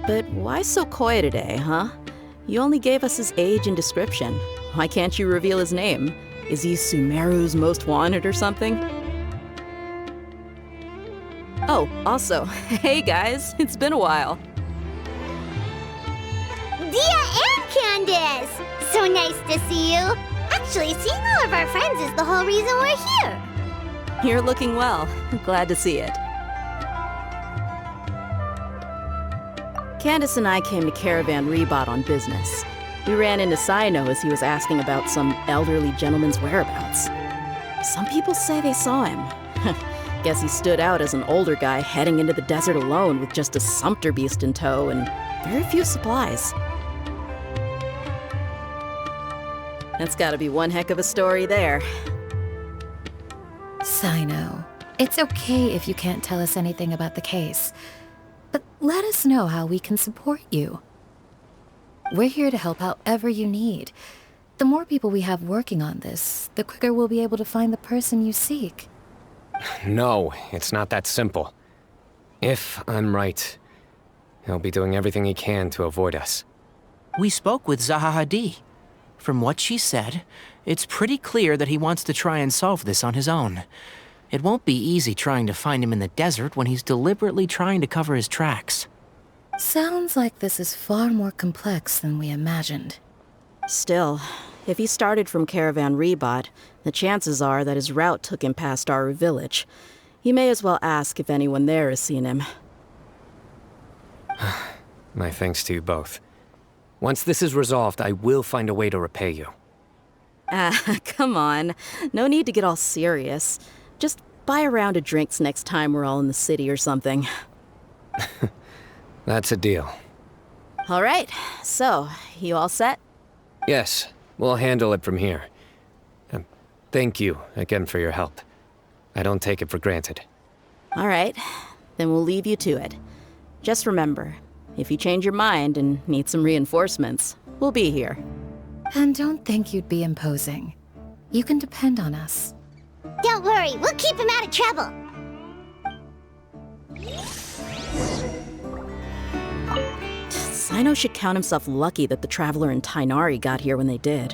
But why so coy today, huh? You only gave us his age and description. Why can't you reveal his name? Is he Sumeru's most wanted or something? Oh, also, hey guys, it's been a while. Dia and Candace! So nice to see you. Actually, seeing all of our friends is the whole reason we're here. You're looking well. Glad to see it. Candace and I came to Caravan Ribat on business. We ran into Cyno as he was asking about some elderly gentleman's whereabouts. Some people say they saw him. Guess he stood out as an older guy heading into the desert alone with just a sumpter beast in tow and very few supplies. That's gotta be one heck of a story there. Cyno, it's okay if you can't tell us anything about the case, but let us know how we can support you. We're here to help however you need. The more people we have working on this, the quicker we'll be able to find the person you seek. No, it's not that simple. If I'm right, he'll be doing everything he can to avoid us. We spoke with Zaha Hadid. From what she said, it's pretty clear that he wants to try and solve this on his own. It won't be easy trying to find him in the desert when he's deliberately trying to cover his tracks. Sounds like this is far more complex than we imagined. Still, if he started from Caravan Rebot, the chances are that his route took him past Aru village. You may as well ask if anyone there has seen him. My thanks to you both. Once this is resolved, I will find a way to repay you. Come on. No need to get all serious. Just buy a round of drinks next time we're all in the city or something. That's a deal. All right, so, you all set? Yes, we'll handle it from here. Thank you again for your help. I don't take it for granted. All right, then we'll leave you to it. Just remember, if you change your mind and need some reinforcements, we'll be here. And don't think you'd be imposing. You can depend on us. Don't worry, we'll keep him out of trouble. Cyno should count himself lucky that the Traveler and Tighnari got here when they did.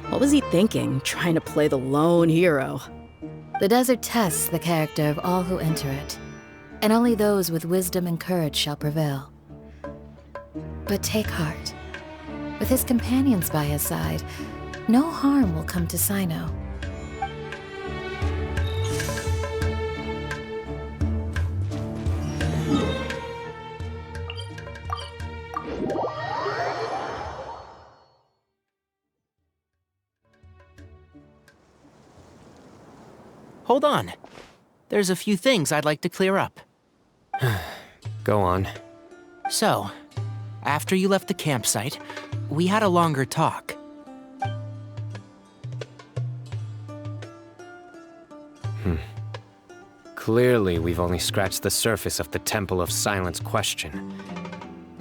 What was he thinking, trying to play the lone hero? The desert tests the character of all who enter it, and only those with wisdom and courage shall prevail. But take heart. With his companions by his side, no harm will come to Cyno. Hold on. There's a few things I'd like to clear up. Go on. So, after you left the campsite, we had a longer talk. Clearly, we've only scratched the surface of the Temple of Silence question.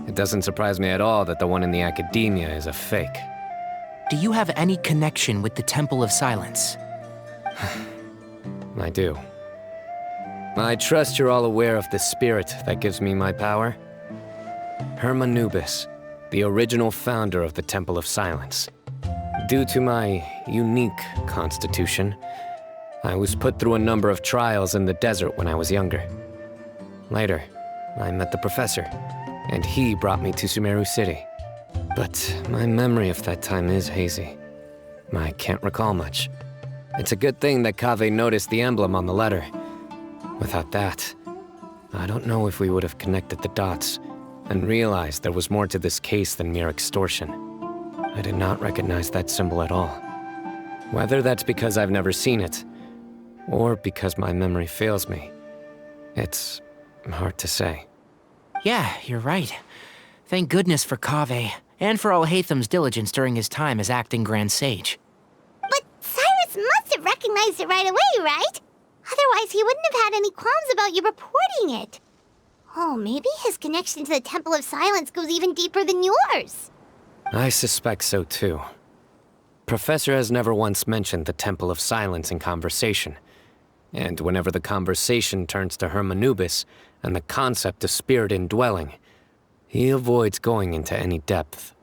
It doesn't surprise me at all that the one in the academia is a fake. Do you have any connection with the Temple of Silence? I do. I trust you're all aware of the spirit that gives me my power. Hermanubis, the original founder of the Temple of Silence. Due to my unique constitution, I was put through a number of trials in the desert when I was younger. Later, I met the professor, and he brought me to Sumeru City. But my memory of that time is hazy. I can't recall much. It's a good thing that Kaveh noticed the emblem on the letter. Without that, I don't know if we would have connected the dots and realized there was more to this case than mere extortion. I did not recognize that symbol at all. Whether that's because I've never seen it, or because my memory fails me, it's hard to say. Yeah, you're right. Thank goodness for Kaveh, and for Alhaitham's diligence during his time as acting Grand Sage. But Cyrus must have recognized it right away, right? Otherwise, he wouldn't have had any qualms about you reporting it. Oh, maybe his connection to the Temple of Silence goes even deeper than yours. I suspect so too. Professor has never once mentioned the Temple of Silence in conversation. And whenever the conversation turns to Hermanubis and the concept of spirit indwelling, he avoids going into any depth.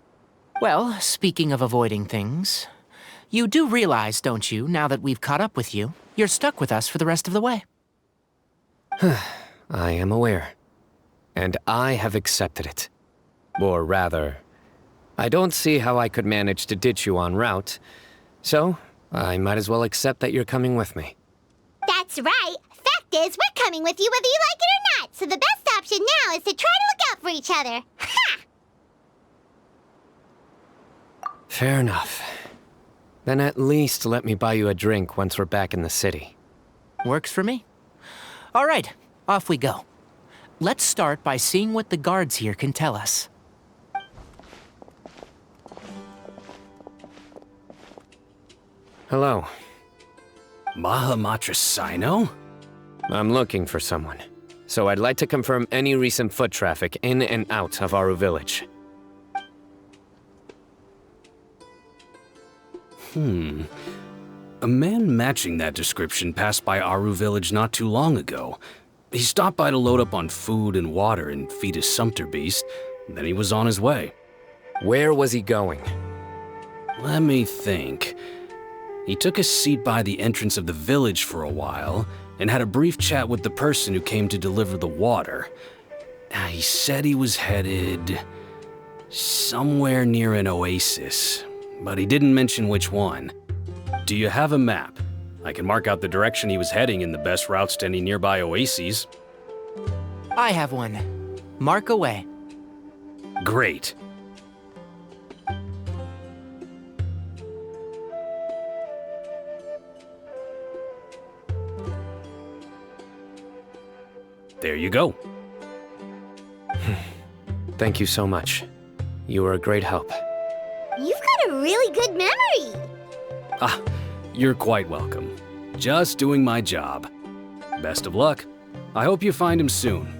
Well, speaking of avoiding things, you do realize, don't you, now that we've caught up with you, you're stuck with us for the rest of the way. I am aware. And I have accepted it. Or rather, I don't see how I could manage to ditch you en route, so I might as well accept that you're coming with me. That's right. Fact is, we're coming with you whether you like it or not, so the best option now is to try to look out for each other. Ha! Fair enough. Then at least let me buy you a drink once we're back in the city. Works for me. All right, off we go. Let's start by seeing what the guards here can tell us. Hello. Mahamatra Cyno? I'm looking for someone, so I'd like to confirm any recent foot traffic in and out of Aru village. A man matching that description passed by Aru village not too long ago. He stopped by to load up on food and water and feed his sumpter beast, then he was on his way. Where was he going? Let me think. He took a seat by the entrance of the village for a while, and had a brief chat with the person who came to deliver the water. He said he was headed somewhere near an oasis, but he didn't mention which one. Do you have a map? I can mark out the direction he was heading and the best routes to any nearby oases. I have one. Mark away. Great. There you go. Thank you so much. You were a great help. You've got a really good memory. Ah, you're quite welcome. Just doing my job. Best of luck. I hope you find him soon.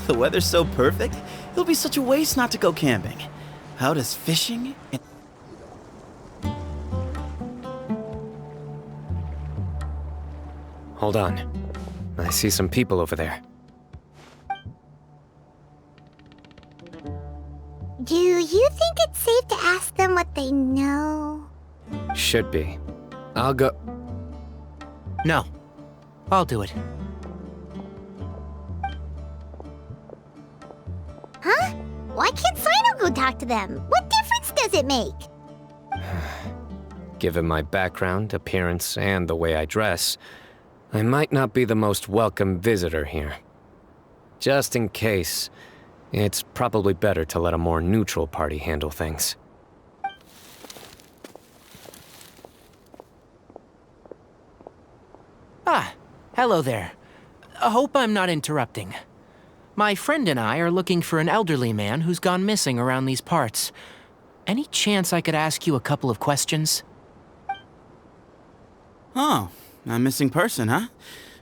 The weather's so perfect, it'll be such a waste not to go camping. How does fishing and... Hold on. I see some people over there. Do you think it's safe to ask them what they know? Should be. I'll go. No. I'll do it. Huh? Why can't Cyno go talk to them? What difference does it make? Given my background, appearance, and the way I dress, I might not be the most welcome visitor here. Just in case, it's probably better to let a more neutral party handle things. Ah, hello there. I hope I'm not interrupting. My friend and I are looking for an elderly man who's gone missing around these parts. Any chance I could ask you a couple of questions? Oh, a missing person, huh?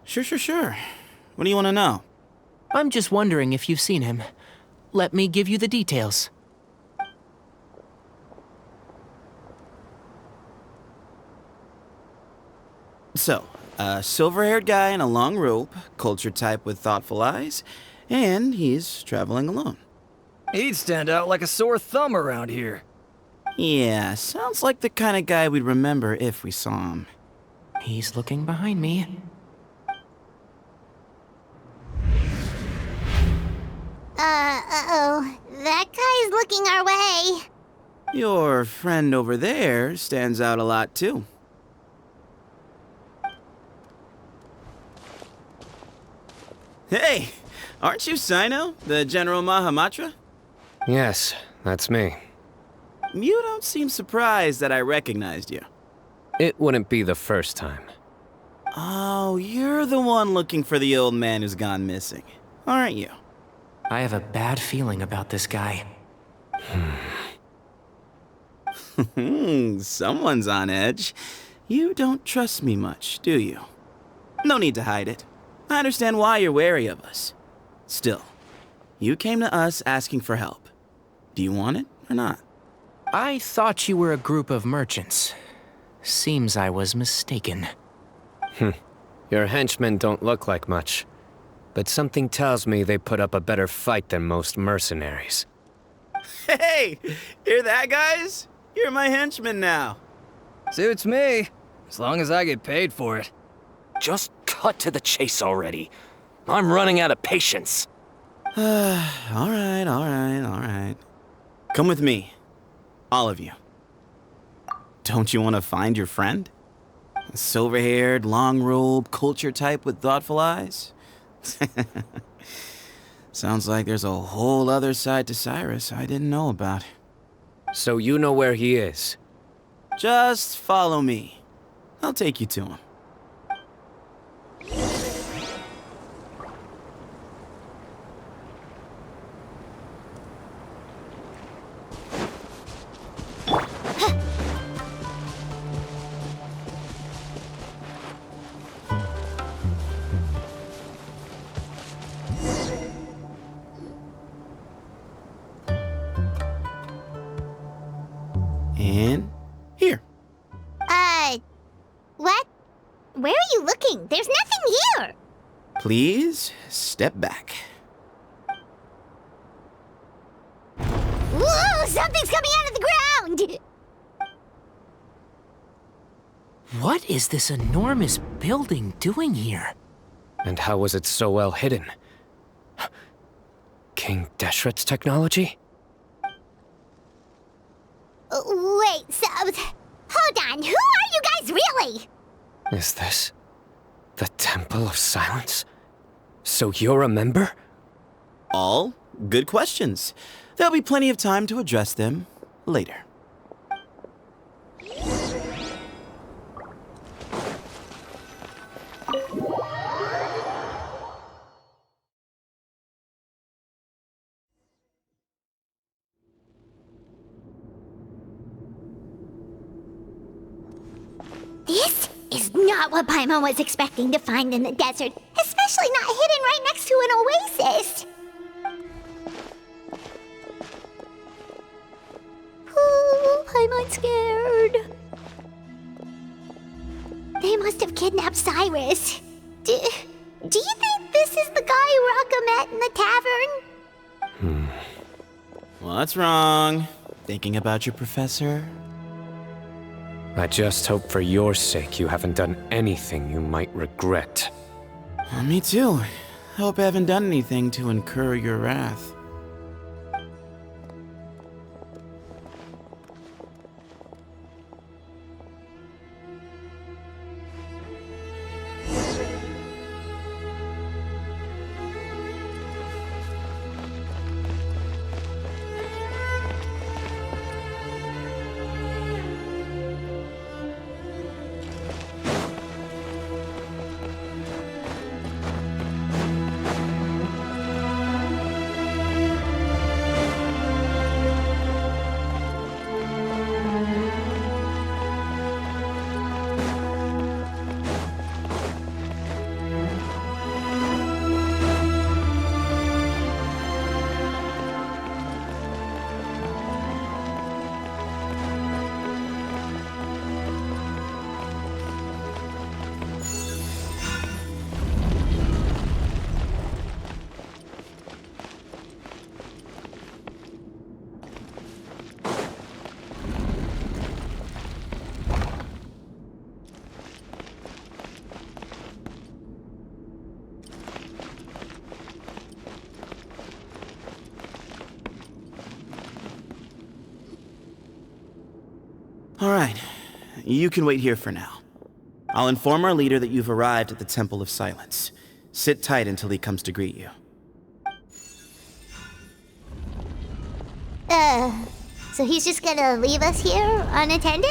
Sure. What do you want to know? I'm just wondering if you've seen him. Let me give you the details. So, a silver-haired guy in a long robe, culture type with thoughtful eyes, and he's traveling alone. He'd stand out like a sore thumb around here. Yeah, sounds like the kind of guy we'd remember if we saw him. He's looking behind me. Uh-oh. That guy's looking our way. Your friend over there stands out a lot, too. Hey! Aren't you Cyno, the General Mahamatra? Yes, that's me. You don't seem surprised that I recognized you. It wouldn't be the first time. Oh, you're the one looking for the old man who's gone missing, aren't you? I have a bad feeling about this guy. Someone's on edge. You don't trust me much, do you? No need to hide it. I understand why you're wary of us. Still, you came to us asking for help. Do you want it or not? I thought you were a group of merchants. Seems I was mistaken. Your henchmen don't look like much, but something tells me they put up a better fight than most mercenaries. Hey! Hear that, guys? You're my henchmen now. Suits me, as long as I get paid for it. Just cut to the chase already. I'm running out of patience. All right. Come with me. All of you. Don't you want to find your friend? A silver-haired, long-robe, culture type with thoughtful eyes? Sounds like there's a whole other side to Cyrus I didn't know about. So you know where he is? Just follow me. I'll take you to him. What? Where are you looking? There's nothing here! Please step back. Whoa! Something's coming out of the ground! What is this enormous building doing here? And how was it so well hidden? King Deshret's technology? Wait, so... Hold on, who are you guys really? Is this the Temple of Silence? So you're a member? All good questions. There'll be plenty of time to address them later. This is not what Paimon was expecting to find in the desert, especially not hidden right next to an oasis. Ooh, Paimon's scared. They must have kidnapped Cyrus. Do you think this is the guy Raka met in the tavern? What's wrong? Thinking about your professor? I just hope for your sake you haven't done anything you might regret. Me too. Hope I haven't done anything to incur your wrath. All right, you can wait here for now. I'll inform our leader that you've arrived at the Temple of Silence. Sit tight until he comes to greet you. So he's just gonna leave us here unattended?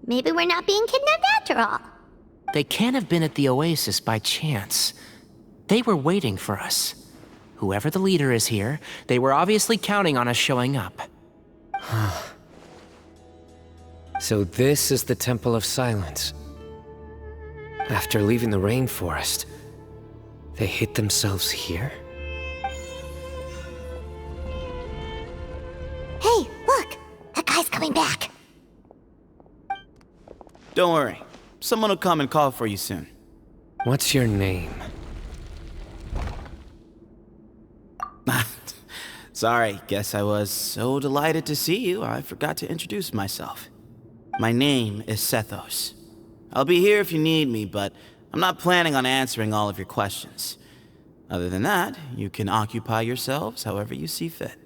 Maybe we're not being kidnapped after all. They can't have been at the oasis by chance. They were waiting for us. Whoever the leader is here, they were obviously counting on us showing up. So this is the Temple of Silence. After leaving the rainforest, they hid themselves here? Hey, look! That guy's coming back. Don't worry. Someone will come and call for you soon. What's your name? Sorry, guess I was so delighted to see you, I forgot to introduce myself. My name is Sethos. I'll be here if you need me, but I'm not planning on answering all of your questions. Other than that, you can occupy yourselves however you see fit.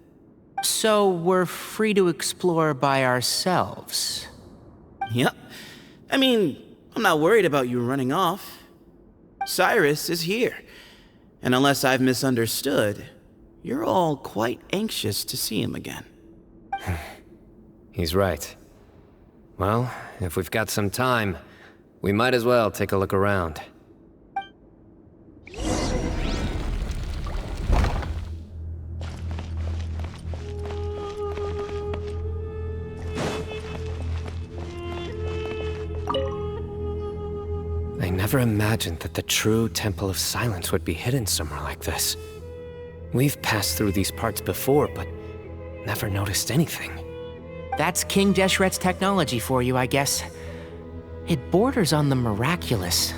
So we're free to explore by ourselves? Yep. I mean, I'm not worried about you running off. Cyrus is here. And unless I've misunderstood, you're all quite anxious to see him again. He's right. Well, if we've got some time, we might as well take a look around. I never imagined that the true Temple of Silence would be hidden somewhere like this. We've passed through these parts before, but never noticed anything. That's King Deshret's technology for you, I guess. It borders on the miraculous.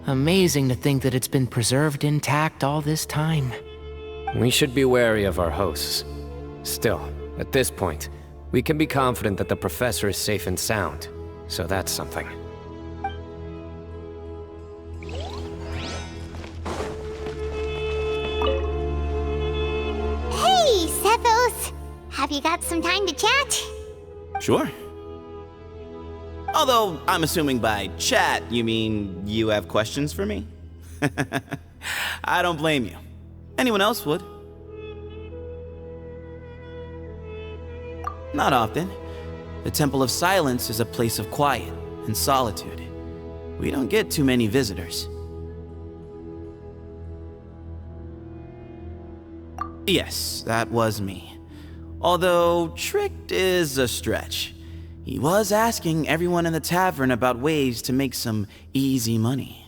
Amazing to think that it's been preserved intact all this time. We should be wary of our hosts. Still, at this point, we can be confident that the professor is safe and sound, so that's something. Hey, Sethos! Have you got some time to chat? Sure. Although, I'm assuming by chat, you mean you have questions for me? I don't blame you. Anyone else would. Not often. The Temple of Silence is a place of quiet and solitude. We don't get too many visitors. Yes, that was me. Although, tricked is a stretch. He was asking everyone in the tavern about ways to make some easy money.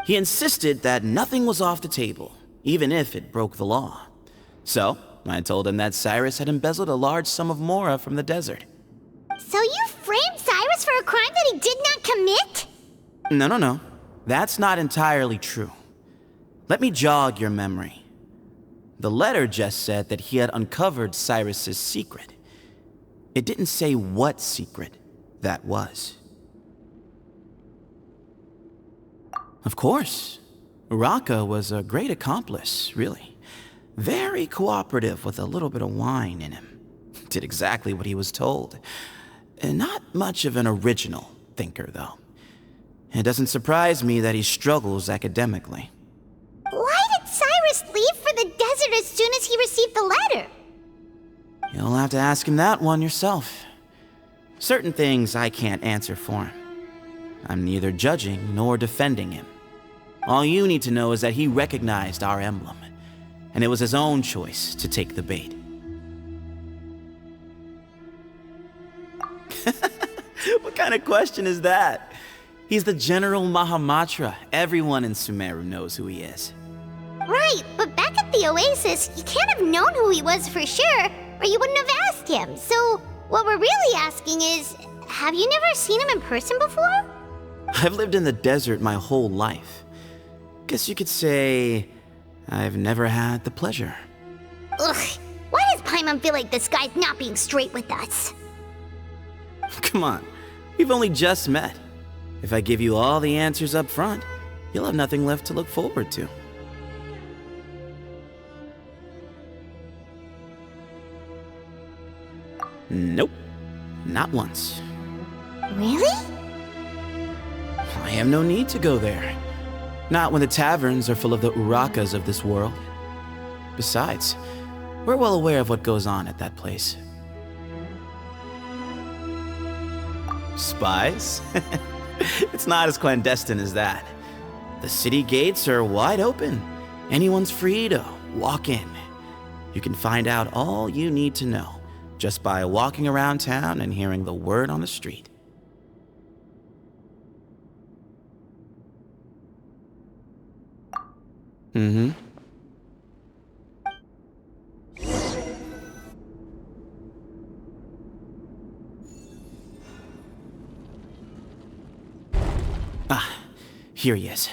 He insisted that nothing was off the table, even if it broke the law. So, I told him that Cyrus had embezzled a large sum of mora from the desert. So you framed Cyrus for a crime that he did not commit? No. That's not entirely true. Let me jog your memory. The letter just said that he had uncovered Cyrus's secret. It didn't say what secret that was. Of course, Uraka was a great accomplice, really. Very cooperative with a little bit of wine in him. Did exactly what he was told. And not much of an original thinker, though. It doesn't surprise me that he struggles academically. Why did Cyrus leave for the desert as soon as he received the letter? You'll have to ask him that one yourself. Certain things I can't answer for him. I'm neither judging nor defending him. All you need to know is that he recognized our emblem, and it was his own choice to take the bait. What kind of question is that? He's the General Mahamatra. Everyone in Sumeru knows who he is. Right, but back at the Oasis, you can't have known who he was for sure, or you wouldn't have asked him. So, what we're really asking is, have you never seen him in person before? I've lived in the desert my whole life. Guess you could say I've never had the pleasure. Ugh, why does Paimon feel like this guy's not being straight with us? Come on, we've only just met. If I give you all the answers up front, you'll have nothing left to look forward to. Nope, not once. Really? I have no need to go there. Not when the taverns are full of the Urakas of this world. Besides, we're well aware of what goes on at that place. Spies? It's not as clandestine as that. The city gates are wide open. Anyone's free to walk in. You can find out all you need to know just by walking around town and hearing the word on the street. Mm-hmm. Ah, here he is.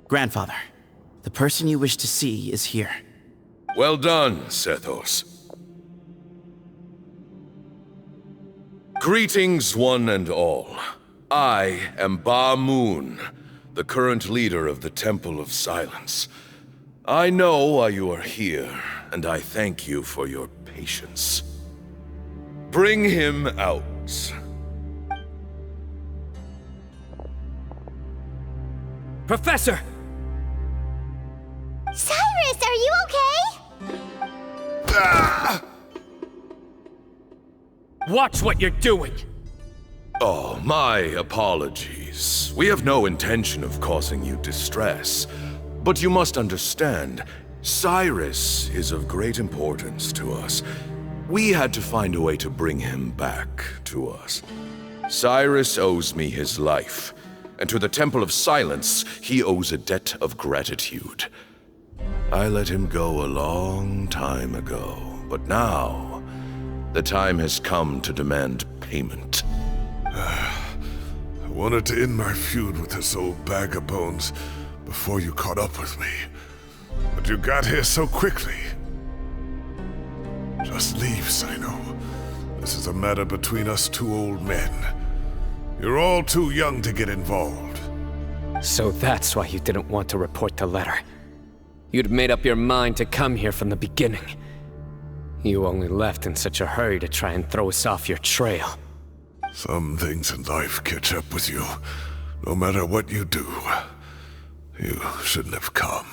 Grandfather, the person you wish to see is here. Well done, Sethos. Greetings, one and all. I am Ba Moon, the current leader of the Temple of Silence. I know why you are here, and I thank you for your patience. Bring him out. Professor! Cyrus, are you okay? Watch what you're doing! Oh, my apologies. We have no intention of causing you distress. But you must understand, Cyrus is of great importance to us. We had to find a way to bring him back to us. Cyrus owes me his life, and to the Temple of Silence, he owes a debt of gratitude. I let him go a long time ago, but now, the time has come to demand payment. I wanted to end my feud with this old bag of bones before you caught up with me. But you got here so quickly. Just leave, Cyno. This is a matter between us two old men. You're all too young to get involved. So that's why you didn't want to report the letter. You'd made up your mind to come here from the beginning. You only left in such a hurry to try and throw us off your trail. Some things in life catch up with you, no matter what you do. You shouldn't have come.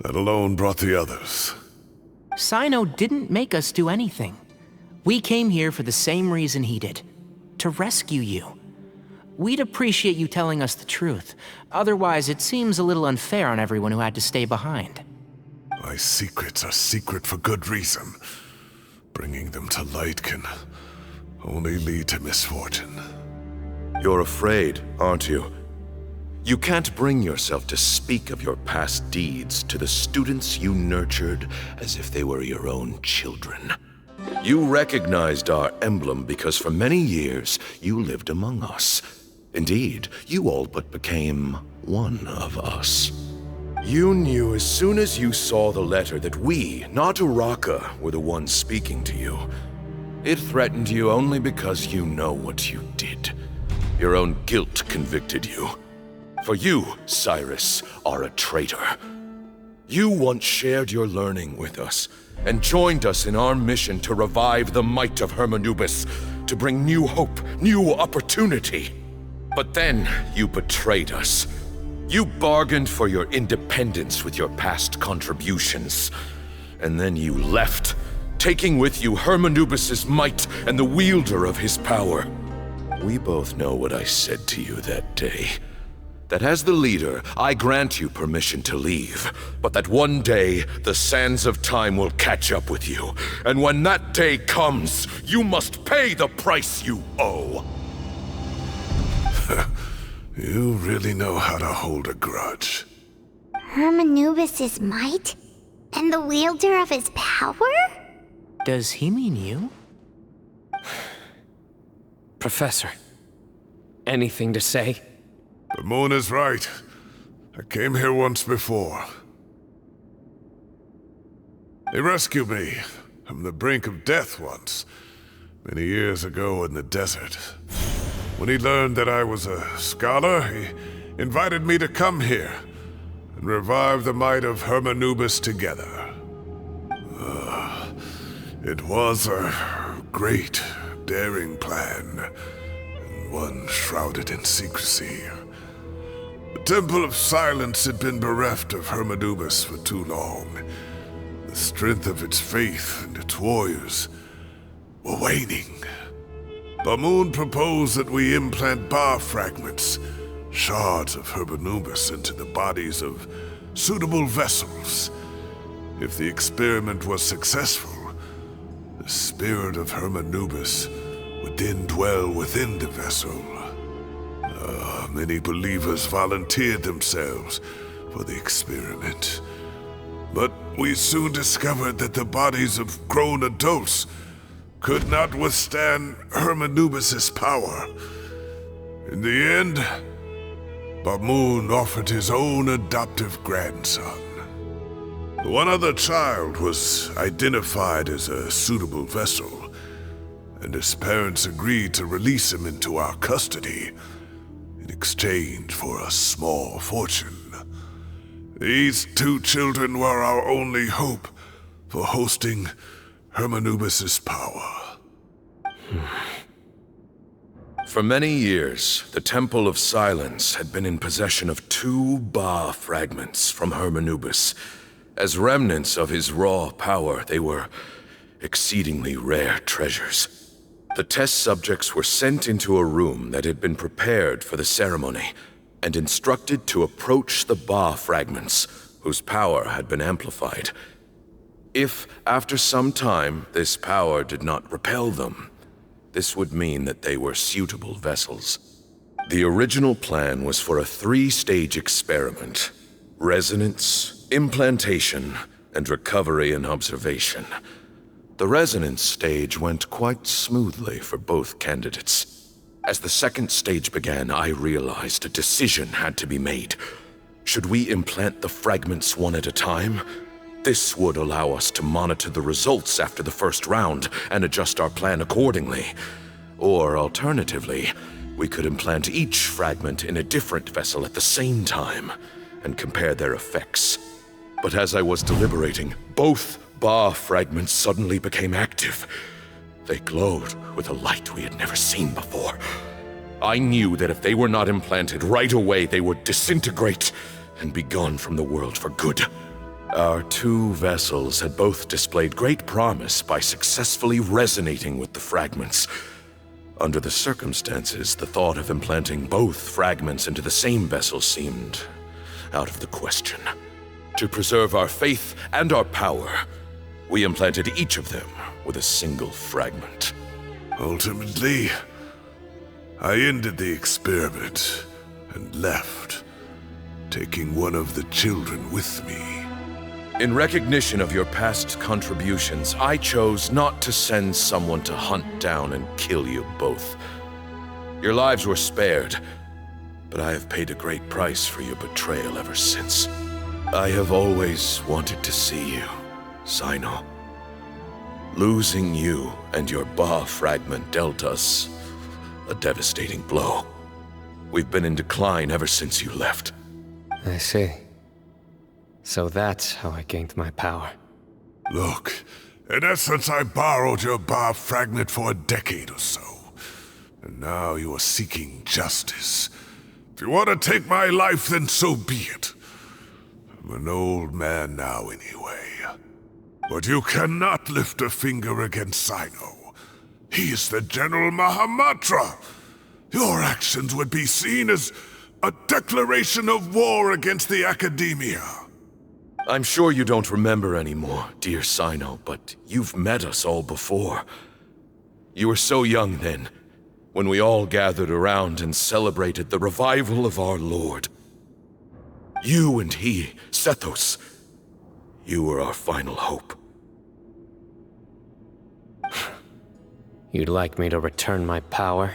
That alone brought the others. Cyno didn't make us do anything. We came here for the same reason he did. To rescue you. We'd appreciate you telling us the truth. Otherwise, it seems a little unfair on everyone who had to stay behind. My secrets are secret for good reason. Bringing them to light can only lead to misfortune. You're afraid, aren't you? You can't bring yourself to speak of your past deeds to the students you nurtured as if they were your own children. You recognized our emblem because for many years you lived among us. Indeed, you all but became one of us. You knew as soon as you saw the letter that we, not Uraka, were the ones speaking to you. It threatened you only because you know what you did. Your own guilt convicted you. For you, Cyrus, are a traitor. You once shared your learning with us, and joined us in our mission to revive the might of Hermanubis, to bring new hope, new opportunity. But then you betrayed us. You bargained for your independence with your past contributions. And then you left, taking with you Hermanubis' might and the wielder of his power. We both know what I said to you that day. That as the leader, I grant you permission to leave, but that one day, the sands of time will catch up with you. And when that day comes, you must pay the price you owe. You really know how to hold a grudge. Hermanubis' might? And the wielder of his power? Does he mean you? Professor, anything to say? The moon is right. I came here once before. He rescued me from the brink of death once, many years ago in the desert. When he learned that I was a scholar, he invited me to come here and revive the might of Hermanubis together. It was a great, daring plan, and one shrouded in secrecy. The Temple of Silence had been bereft of Hermanubis for too long. The strength of its faith and its warriors were waning. Bamoon proposed that we implant bar fragments, shards of Hermanubis, into the bodies of suitable vessels. If the experiment was successful, the spirit of Hermanubis would then dwell within the vessel. Many believers volunteered themselves for the experiment. But we soon discovered that the bodies of grown adults could not withstand Hermanubis' power. In the end, Bamoon offered his own adoptive grandson. One other child was identified as a suitable vessel, and his parents agreed to release him into our custody in exchange for a small fortune. These two children were our only hope for hosting Hermanubis' power. For many years, the Temple of Silence had been in possession of 2 Ba fragments from Hermanubis. As remnants of his raw power, they were exceedingly rare treasures. The test subjects were sent into a room that had been prepared for the ceremony and instructed to approach the Ba fragments, whose power had been amplified. If, after some time, this power did not repel them, this would mean that they were suitable vessels. The original plan was for a 3-stage experiment: resonance, implantation, and recovery and observation. The resonance stage went quite smoothly for both candidates. As the second stage began, I realized a decision had to be made. Should we implant the fragments one at a time? This would allow us to monitor the results after the first round and adjust our plan accordingly. Or alternatively, we could implant each fragment in a different vessel at the same time and compare their effects. But as I was deliberating, both Ba fragments suddenly became active. They glowed with a light we had never seen before. I knew that if they were not implanted right away, they would disintegrate and be gone from the world for good. Our 2 vessels had both displayed great promise by successfully resonating with the fragments. Under the circumstances, the thought of implanting both fragments into the same vessel seemed out of the question. To preserve our faith and our power, we implanted each of them with a single fragment. Ultimately, I ended the experiment and left, taking one of the children with me. In recognition of your past contributions, I chose not to send someone to hunt down and kill you both. Your lives were spared, but I have paid a great price for your betrayal ever since. I have always wanted to see you, Cyno. Losing you and your Ba fragment dealt us a devastating blow. We've been in decline ever since you left. I see. So that's how I gained my power. Look, in essence, I borrowed your Ba fragment for a decade or so. And now you are seeking justice. If you want to take my life, then so be it. I'm an old man now anyway. But you cannot lift a finger against Cyno. He is the General Mahamatra. Your actions would be seen as a declaration of war against the Academia. I'm sure you don't remember anymore, dear Cyno, but you've met us all before. You were so young then, when we all gathered around and celebrated the revival of our Lord. You and he, Sethos, you were our final hope. You'd like me to return my power?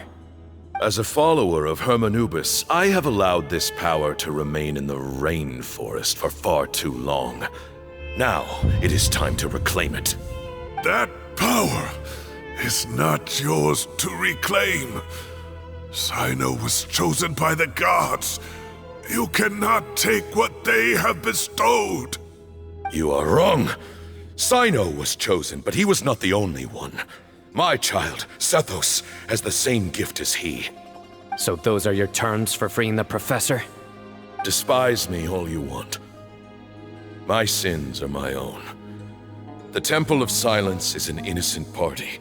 As a follower of Hermanubis, I have allowed this power to remain in the rainforest for far too long. Now, it is time to reclaim it. That power is not yours to reclaim. Cyno was chosen by the gods. You cannot take what they have bestowed. You are wrong. Cyno was chosen, but he was not the only one. My child, Sethos, has the same gift as he. So those are your terms for freeing the professor? Despise me all you want. My sins are my own. The Temple of Silence is an innocent party.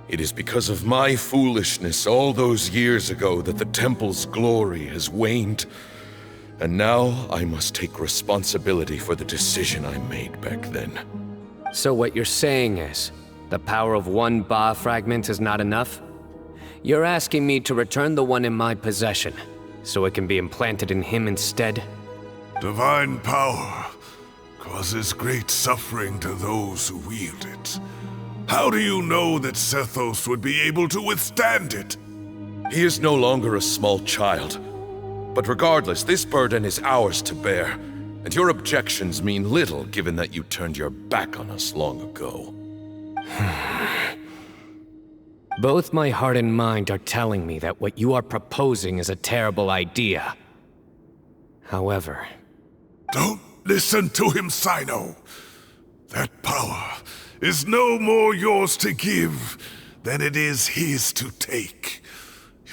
It is because of my foolishness all those years ago that the Temple's glory has waned. And now I must take responsibility for the decision I made back then. So what you're saying is, the power of one Ba fragment is not enough? You're asking me to return the one in my possession, so it can be implanted in him instead? Divine power causes great suffering to those who wield it. How do you know that Sethos would be able to withstand it? He is no longer a small child. But regardless, this burden is ours to bear, and your objections mean little given that you turned your back on us long ago. Both my heart and mind are telling me that what you are proposing is a terrible idea. However... Don't listen to him, Cyno. That power is no more yours to give than it is his to take.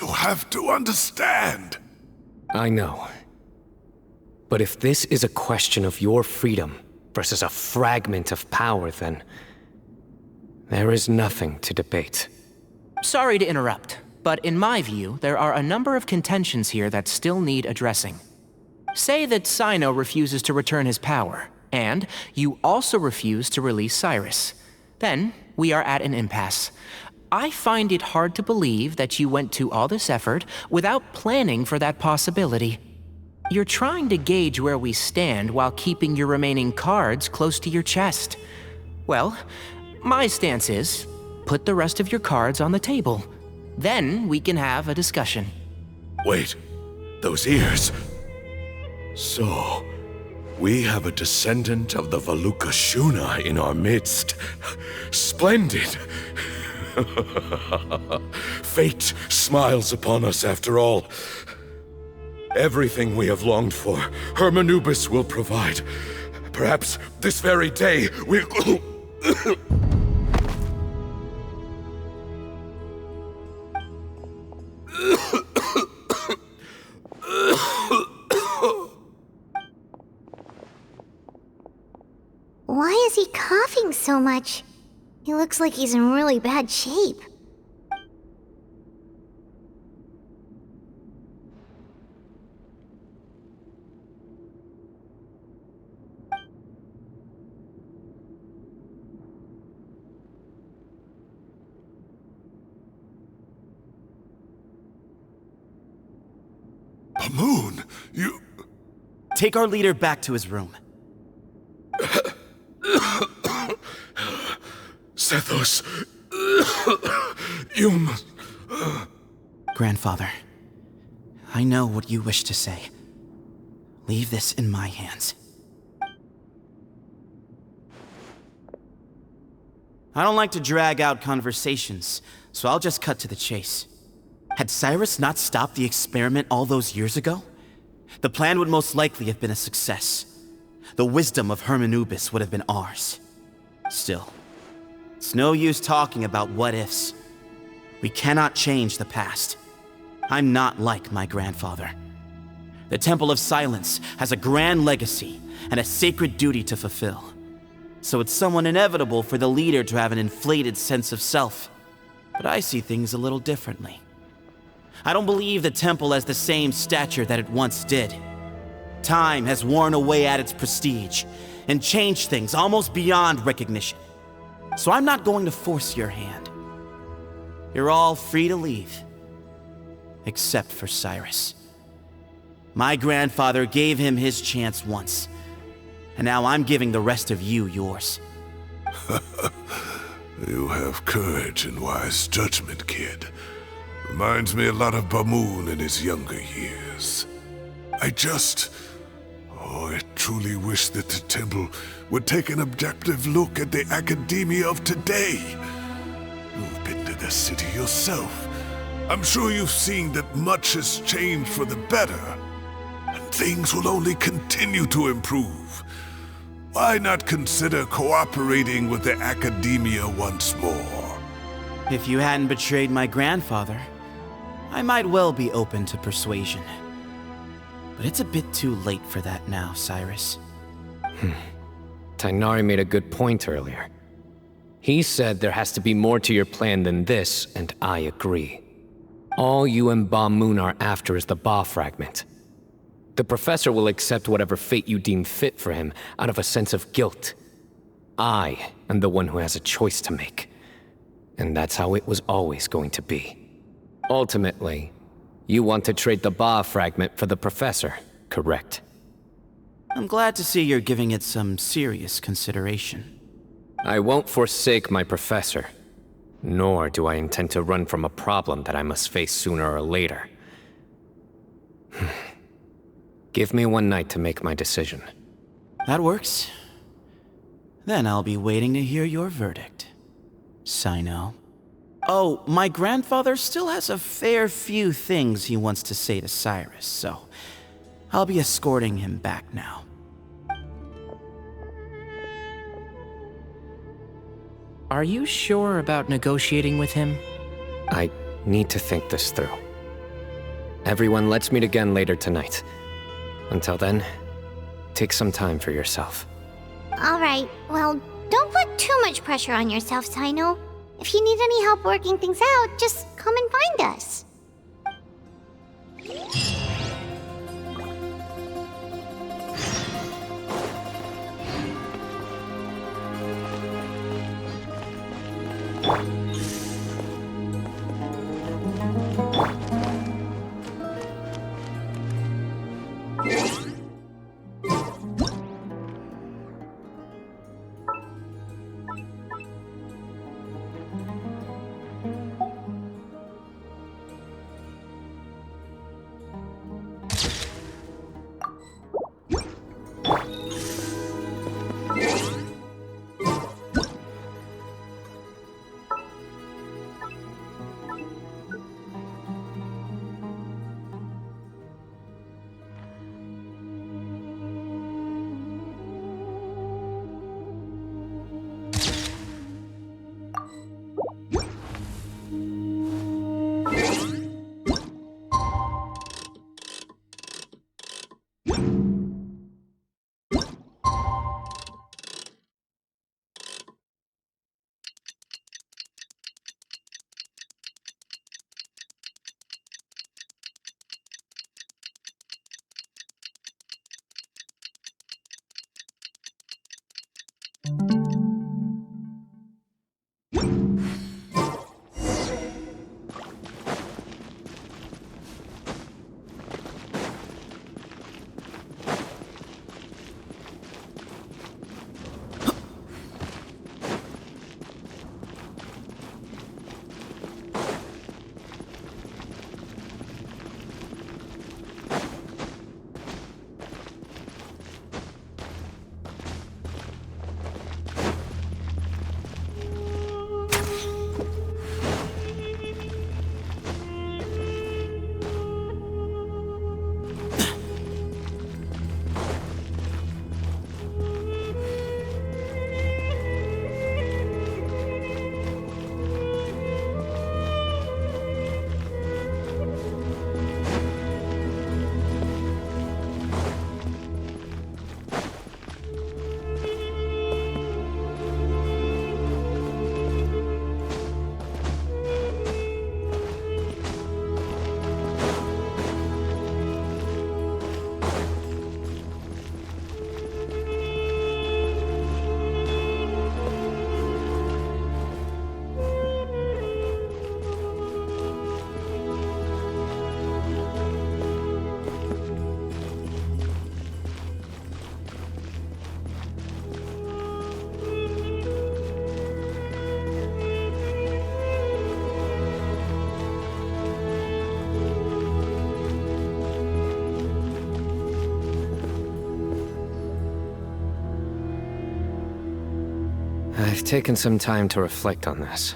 You have to understand. I know. But if this is a question of your freedom versus a fragment of power, then... there is nothing to debate. Sorry to interrupt, but in my view, there are a number of contentions here that still need addressing. Say that Cyno refuses to return his power, and you also refuse to release Cyrus. Then, we are at an impasse. I find it hard to believe that you went to all this effort without planning for that possibility. You're trying to gauge where we stand while keeping your remaining cards close to your chest. Well, my stance is, put the rest of your cards on the table. Then we can have a discussion. Wait, those ears. So, we have a descendant of the Valuka Shuna in our midst. Splendid! Fate smiles upon us after all. Everything we have longed for, Hermanubis will provide. Perhaps this very day we'll... Why is he coughing so much? He looks like he's in really bad shape. Moon, you... Take our leader back to his room. Sethos, you must... Grandfather, I know what you wish to say. Leave this in my hands. I don't like to drag out conversations, so I'll just cut to the chase. Had Cyrus not stopped the experiment all those years ago, the plan would most likely have been a success. The wisdom of Hermanubis would have been ours. Still, it's no use talking about what-ifs. We cannot change the past. I'm not like my grandfather. The Temple of Silence has a grand legacy and a sacred duty to fulfill. So it's somewhat inevitable for the leader to have an inflated sense of self. But I see things a little differently. I don't believe the temple has the same stature that it once did. Time has worn away at its prestige and changed things almost beyond recognition. So I'm not going to force your hand. You're all free to leave. Except for Cyrus. My grandfather gave him his chance once, and now I'm giving the rest of you yours. You have courage and wise judgment, kid. Reminds me a lot of Bamoon in his younger years. I truly wish that the temple would take an objective look at the academia of today. You've been to the city yourself. I'm sure you've seen that much has changed for the better, and things will only continue to improve. Why not consider cooperating with the academia once more? If you hadn't betrayed my grandfather, I might well be open to persuasion. But it's a bit too late for that now, Cyrus. Tighnari made a good point earlier. He said there has to be more to your plan than this, and I agree. All you and Ba Moon are after is the Ba fragment. The professor will accept whatever fate you deem fit for him out of a sense of guilt. I am the one who has a choice to make. And that's how it was always going to be. Ultimately, you want to trade the Ba fragment for the professor, correct? I'm glad to see you're giving it some serious consideration. I won't forsake my professor, nor do I intend to run from a problem that I must face sooner or later. Give me one night to make my decision. That works. Then I'll be waiting to hear your verdict, Cyno. Oh, my grandfather still has a fair few things he wants to say to Cyrus, so I'll be escorting him back now. Are you sure about negotiating with him? I need to think this through. Everyone, let's meet again later tonight. Until then, take some time for yourself. Alright, well, don't put too much pressure on yourself, Cyno. If you need any help working things out, just come and find us. I've taken some time to reflect on this.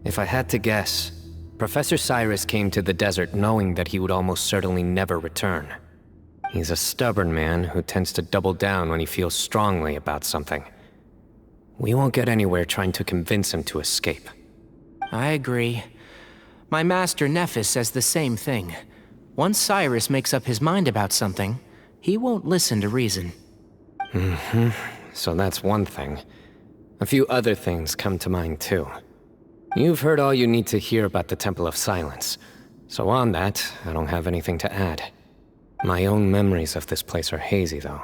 If I had to guess, Professor Cyrus came to the desert knowing that he would almost certainly never return. He's a stubborn man who tends to double down when he feels strongly about something. We won't get anywhere trying to convince him to escape. I agree. My master Nephis says the same thing. Once Cyrus makes up his mind about something, he won't listen to reason. So that's one thing. A few other things come to mind too. You've heard all you need to hear about the Temple of Silence, so on that, I don't have anything to add. My own memories of this place are hazy, though.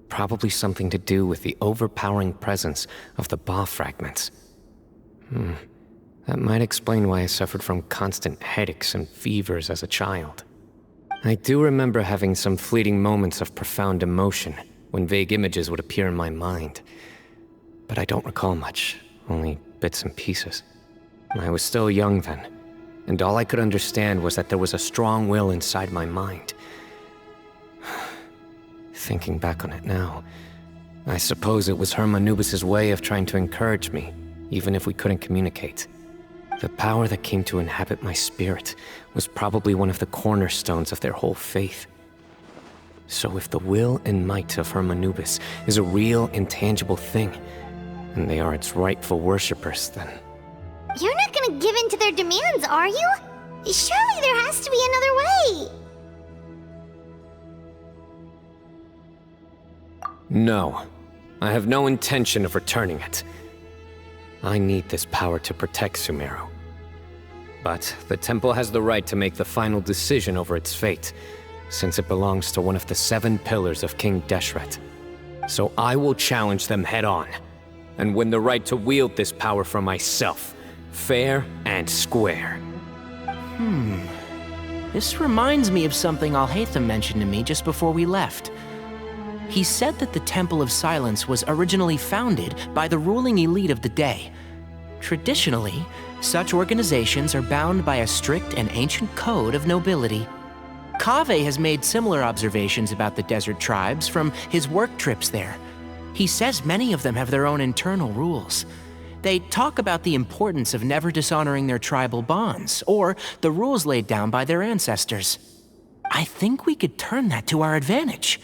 Probably something to do with the overpowering presence of the Ba fragments. That might explain why I suffered from constant headaches and fevers as a child. I do remember having some fleeting moments of profound emotion when vague images would appear in my mind. But I don't recall much, only bits and pieces. I was still young then, and all I could understand was that there was a strong will inside my mind. Thinking back on it now, I suppose it was Hermanubis' way of trying to encourage me, even if we couldn't communicate. The power that came to inhabit my spirit was probably one of the cornerstones of their whole faith. So if the will and might of Hermanubis is a real, intangible thing, and they are its rightful worshippers, then... You're not gonna give in to their demands, are you? Surely there has to be another way! No. I have no intention of returning it. I need this power to protect Sumeru. But the temple has the right to make the final decision over its fate, since it belongs to one of the 7 pillars of King Deshret. So I will challenge them head-on, and win the right to wield this power for myself, fair and square. This reminds me of something Alhaitham mentioned to me just before we left. He said that the Temple of Silence was originally founded by the ruling elite of the day. Traditionally, such organizations are bound by a strict and ancient code of nobility. Kaveh has made similar observations about the desert tribes from his work trips there. He says many of them have their own internal rules. They talk about the importance of never dishonoring their tribal bonds, or the rules laid down by their ancestors. I think we could turn that to our advantage.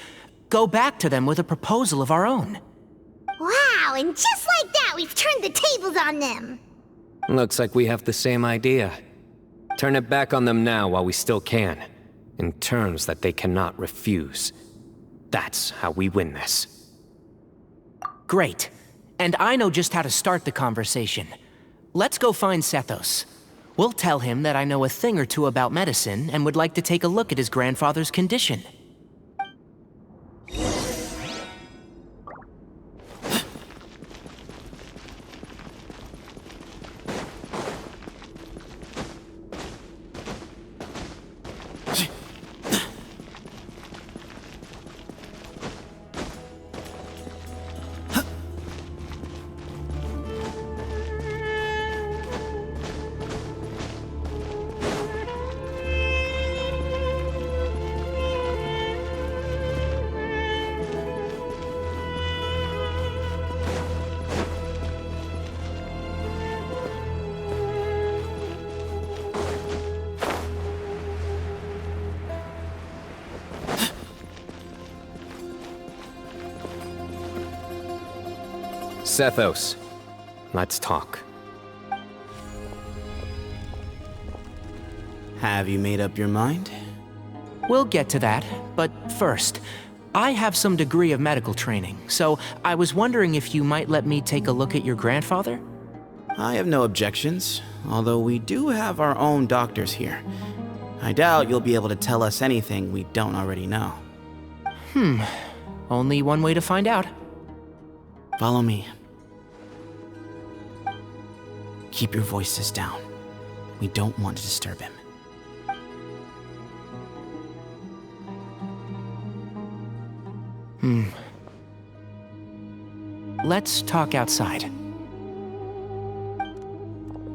Go back to them with a proposal of our own. Wow, and just like that, we've turned the tables on them. Looks like we have the same idea. Turn it back on them now while we still can, in terms that they cannot refuse. That's how we win this. Great. And I know just how to start the conversation. Let's go find Sethos. We'll tell him that I know a thing or two about medicine and would like to take a look at his grandfather's condition. Sethos, let's talk. Have you made up your mind? We'll get to that, but first, I have some degree of medical training, so I was wondering if you might let me take a look at your grandfather? I have no objections, although we do have our own doctors here. I doubt you'll be able to tell us anything we don't already know. Only one way to find out. Follow me. Keep your voices down. We don't want to disturb him. Let's talk outside.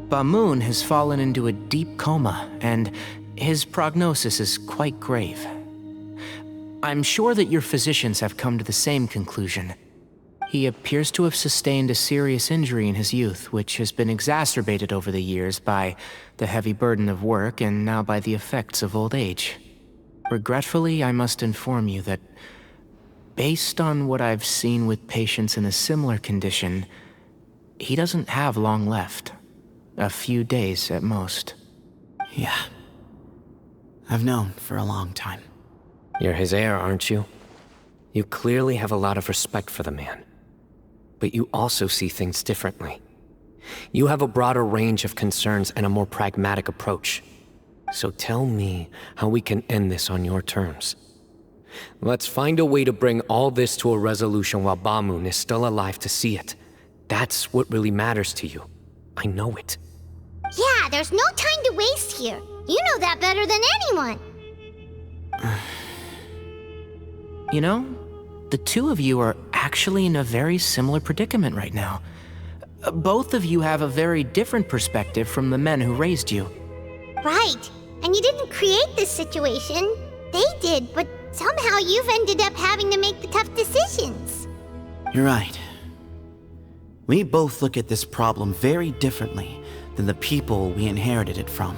Bamoon has fallen into a deep coma, and his prognosis is quite grave. I'm sure that your physicians have come to the same conclusion. He appears to have sustained a serious injury in his youth, which has been exacerbated over the years by the heavy burden of work and now by the effects of old age. Regretfully, I must inform you that, based on what I've seen with patients in a similar condition, he doesn't have long left. A few days at most. Yeah. I've known for a long time. You're his heir, aren't you? You clearly have a lot of respect for the man. But you also see things differently. You have a broader range of concerns and a more pragmatic approach. So tell me how we can end this on your terms. Let's find a way to bring all this to a resolution while Bamoon is still alive to see it. That's what really matters to you. I know it. Yeah, there's no time to waste here. You know that better than anyone. You know, the two of you are actually in a very similar predicament right now. Both of you have a very different perspective from the men who raised you. Right. And you didn't create this situation. They did, but somehow you've ended up having to make the tough decisions. You're right. We both look at this problem very differently than the people we inherited it from.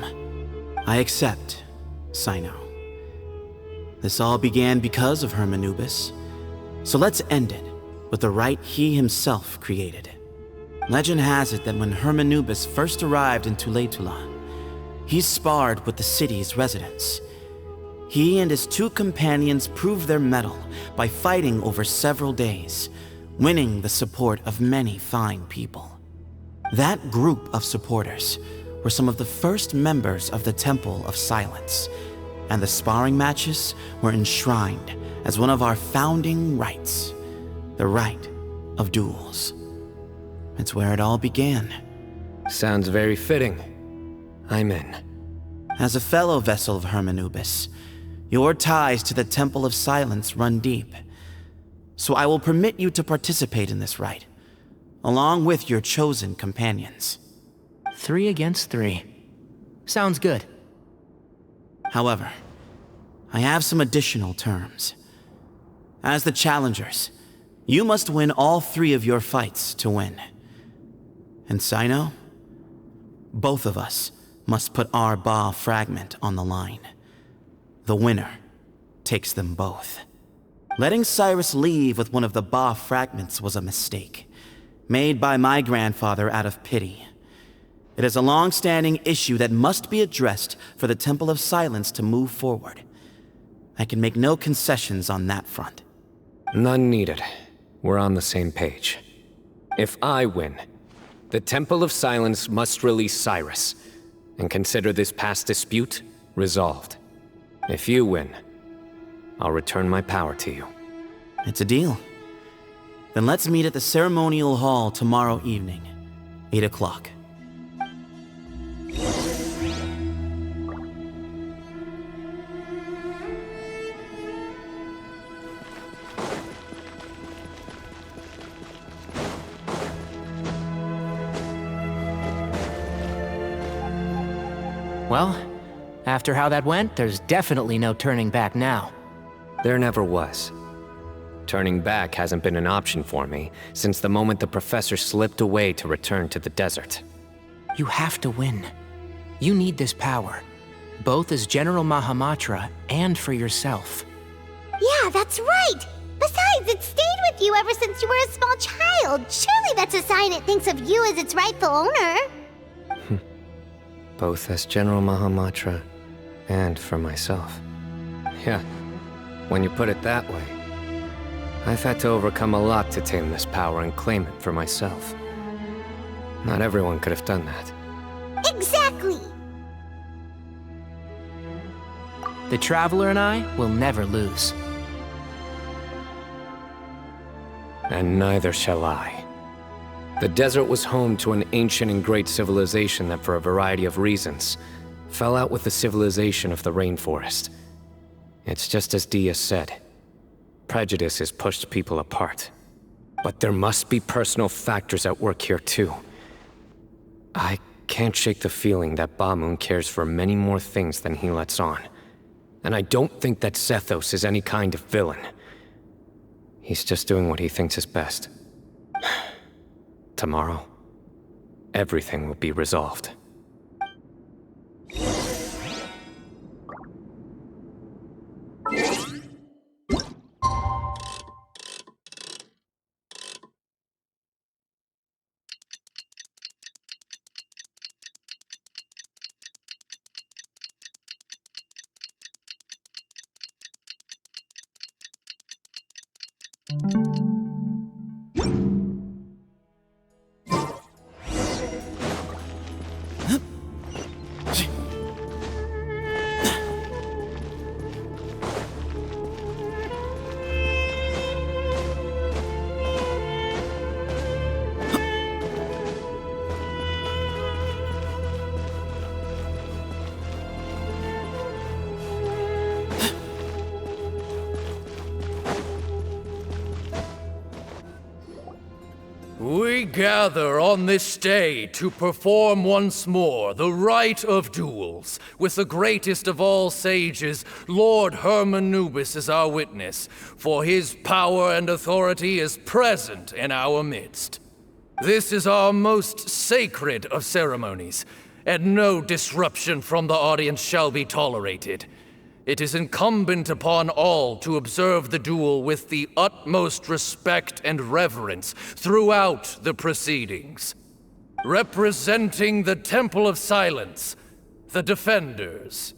I accept, Cyno. This all began because of Hermanubis. So let's end it with the rite he himself created. Legend has it that when Hermanubis first arrived in Tuletula, he sparred with the city's residents. He and his two companions proved their mettle by fighting over several days, winning the support of many fine people. That group of supporters were some of the first members of the Temple of Silence, and the sparring matches were enshrined as one of our founding rights, the right of duels. It's where it all began. Sounds very fitting. I'm in. As a fellow vessel of Hermanubis, your ties to the Temple of Silence run deep. So I will permit you to participate in this rite, along with your chosen companions. 3 against 3. Sounds good. However, I have some additional terms. As the challengers, you must win all 3 of your fights to win. And Cyno, both of us must put our Ba fragment on the line. The winner takes them both. Letting Cyrus leave with one of the Ba fragments was a mistake, made by my grandfather out of pity. It is a long-standing issue that must be addressed for the Temple of Silence to move forward. I can make no concessions on that front. None needed. We're on the same page. If I win, the Temple of Silence must release Cyrus, and consider this past dispute resolved. If you win, I'll return my power to you. It's a deal. Then let's meet at the ceremonial hall tomorrow evening, 8 o'clock. Well, after how that went, there's definitely no turning back now. There never was. Turning back hasn't been an option for me since the moment the professor slipped away to return to the desert. You have to win. You need this power, both as General Mahamatra and for yourself. Yeah, that's right! Besides, it stayed with you ever since you were a small child. Surely that's a sign it thinks of you as its rightful owner. Both as General Mahamatra and for myself. Yeah, when you put it that way. I've had to overcome a lot to tame this power and claim it for myself. Not everyone could have done that. Exactly! The Traveler and I will never lose. And neither shall I. The desert was home to an ancient and great civilization that, for a variety of reasons, fell out with the civilization of the rainforest. It's just as Dia said. Prejudice has pushed people apart. But there must be personal factors at work here too. I can't shake the feeling that Ba-Moon cares for many more things than he lets on. And I don't think that Zethos is any kind of villain. He's just doing what he thinks is best. Tomorrow, everything will be resolved. We gather on this day to perform once more the rite of duels, with the greatest of all sages, Lord Hermanubis, as our witness, for his power and authority is present in our midst. This is our most sacred of ceremonies, and no disruption from the audience shall be tolerated. It is incumbent upon all to observe the duel with the utmost respect and reverence throughout the proceedings. Representing the Temple of Silence, the Defenders.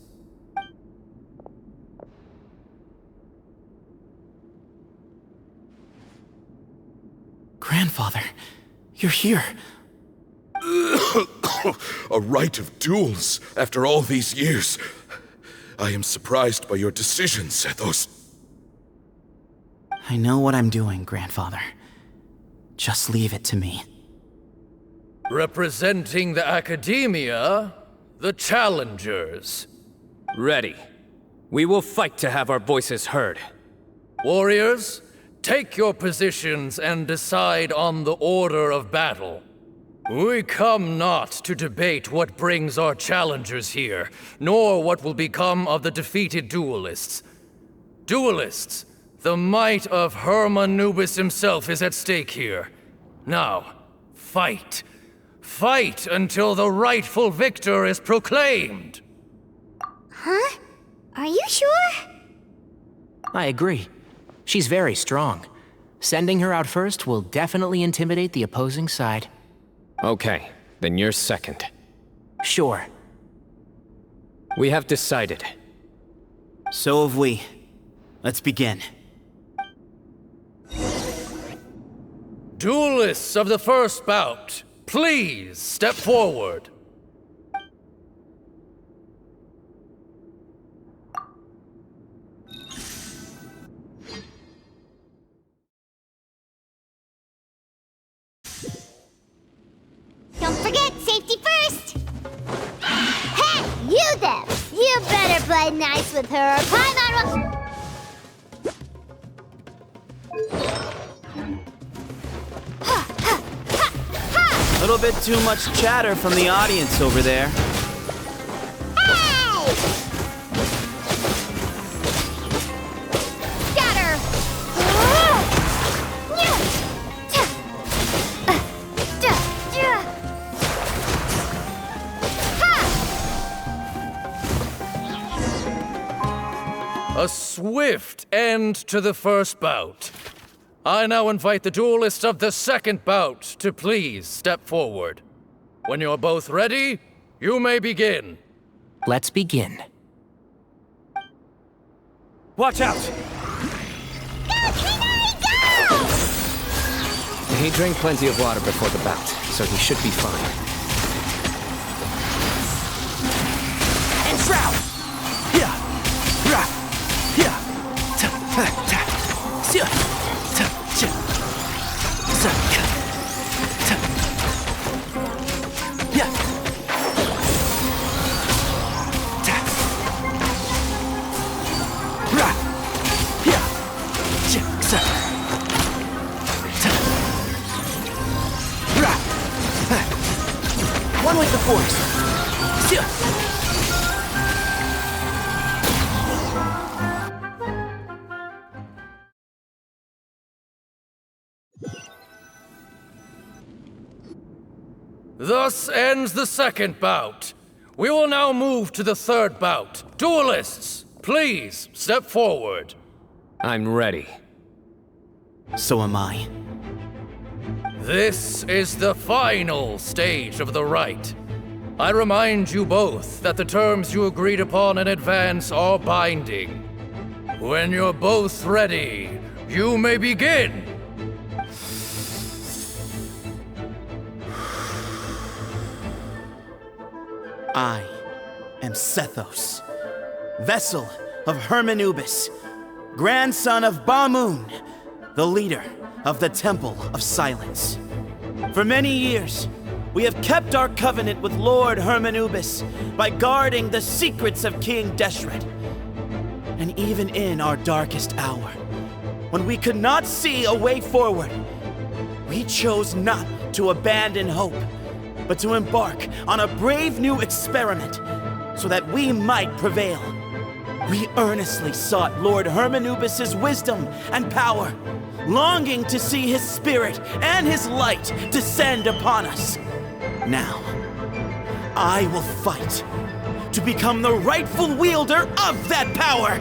Grandfather, you're here. A rite of duels after all these years. I am surprised by your decision, Sethos. I know what I'm doing, Grandfather. Just leave it to me. Representing the Academia, the Challengers. Ready. We will fight to have our voices heard. Warriors, take your positions and decide on the order of battle. We come not to debate what brings our challengers here, nor what will become of the defeated duelists. Duelists, the might of Hermanubis himself is at stake here. Now, fight. Fight until the rightful victor is proclaimed. Huh? Are you sure? I agree. She's very strong. Sending her out first will definitely intimidate the opposing side. Okay, then you're second. Sure. We have decided. So have we. Let's begin. Duelists of the first bout, please step forward. Don't forget, safety first! Hey, you there! You better play nice with her or Paimon will... A little bit too much chatter from the audience over there. Hey! Scatter! A swift end to the first bout. I now invite the duelists of the second bout to please step forward. When you're both ready, you may begin. Let's begin. Watch out! He drank plenty of water before the bout, so he should be fine. And shroud! Yeah! Ra! Yeah! Ta! Ta! Ta! Sia! Ta! Cha! Sa! Ka! Ta! Yeah! Ta! Ra! Yeah! Cha! Sa! Ta! Ra! Ha! One with the force! Sia! Thus ends the second bout. We will now move to the third bout. Duelists, please step forward. I'm ready. So am I. This is the final stage of the rite. I remind you both that the terms you agreed upon in advance are binding. When you're both ready, you may begin. I am Sethos, vessel of Hermanubis, grandson of Bamoon, the leader of the Temple of Silence. For many years, we have kept our covenant with Lord Hermanubis by guarding the secrets of King Deshret. And even in our darkest hour, when we could not see a way forward, we chose not to abandon hope, but to embark on a brave new experiment so that we might prevail. We earnestly sought Lord Hermanubis' wisdom and power, longing to see his spirit and his light descend upon us. Now, I will fight to become the rightful wielder of that power!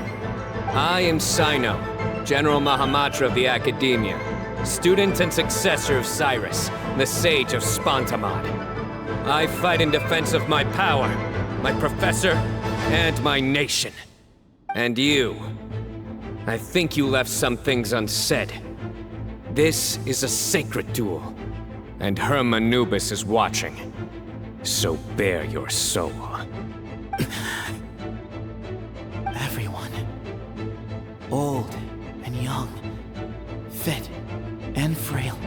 I am Cyno, General Mahamatra of the Academia, student and successor of Cyrus, the Sage of Spantamad. I fight in defense of my power, my professor, and my nation. And you. I think you left some things unsaid. This is a sacred duel, and Hermanubis is watching. So bare your soul. Everyone, old and young, fit and frail,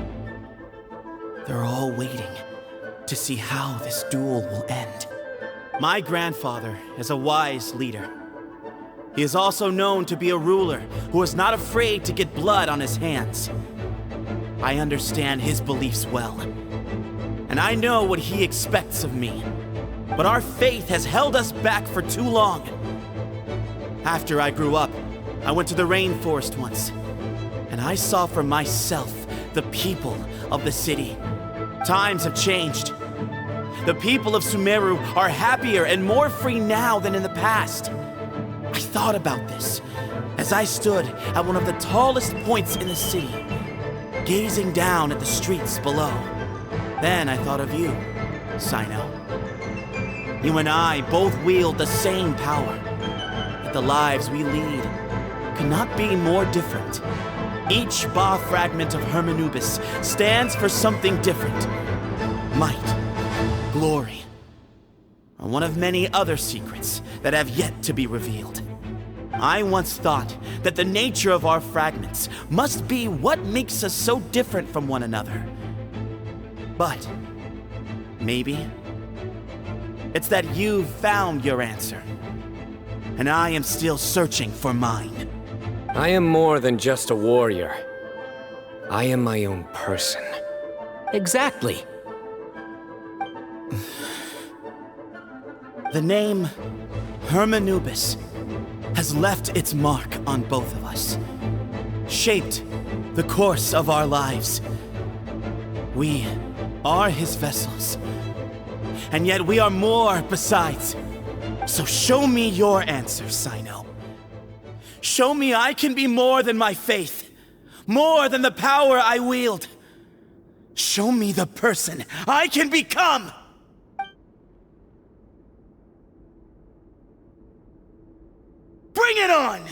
they're all waiting to see how this duel will end. My grandfather is a wise leader. He is also known to be a ruler who is not afraid to get blood on his hands. I understand his beliefs well, and I know what he expects of me. But our faith has held us back for too long. After I grew up, I went to the rainforest once, and I saw for myself the people of the city. Times have changed. The people of Sumeru are happier and more free now than in the past. I thought about this as I stood at one of the tallest points in the city, gazing down at the streets below. Then I thought of you, Cyno. You and I both wield the same power, yet the lives we lead could not be more different. Each Ba fragment of Hermanubis stands for something different. Might, glory, or one of many other secrets that have yet to be revealed. I once thought that the nature of our fragments must be what makes us so different from one another. But maybe it's that you've found your answer, and I am still searching for mine. I am more than just a warrior. I am my own person. Exactly. The name Hermanubis has left its mark on both of us, shaped the course of our lives. We are his vessels, and yet we are more besides. So show me your answer, Cyno. Show me I can be more than my faith, more than the power I wield. Show me the person I can become! Bring it on!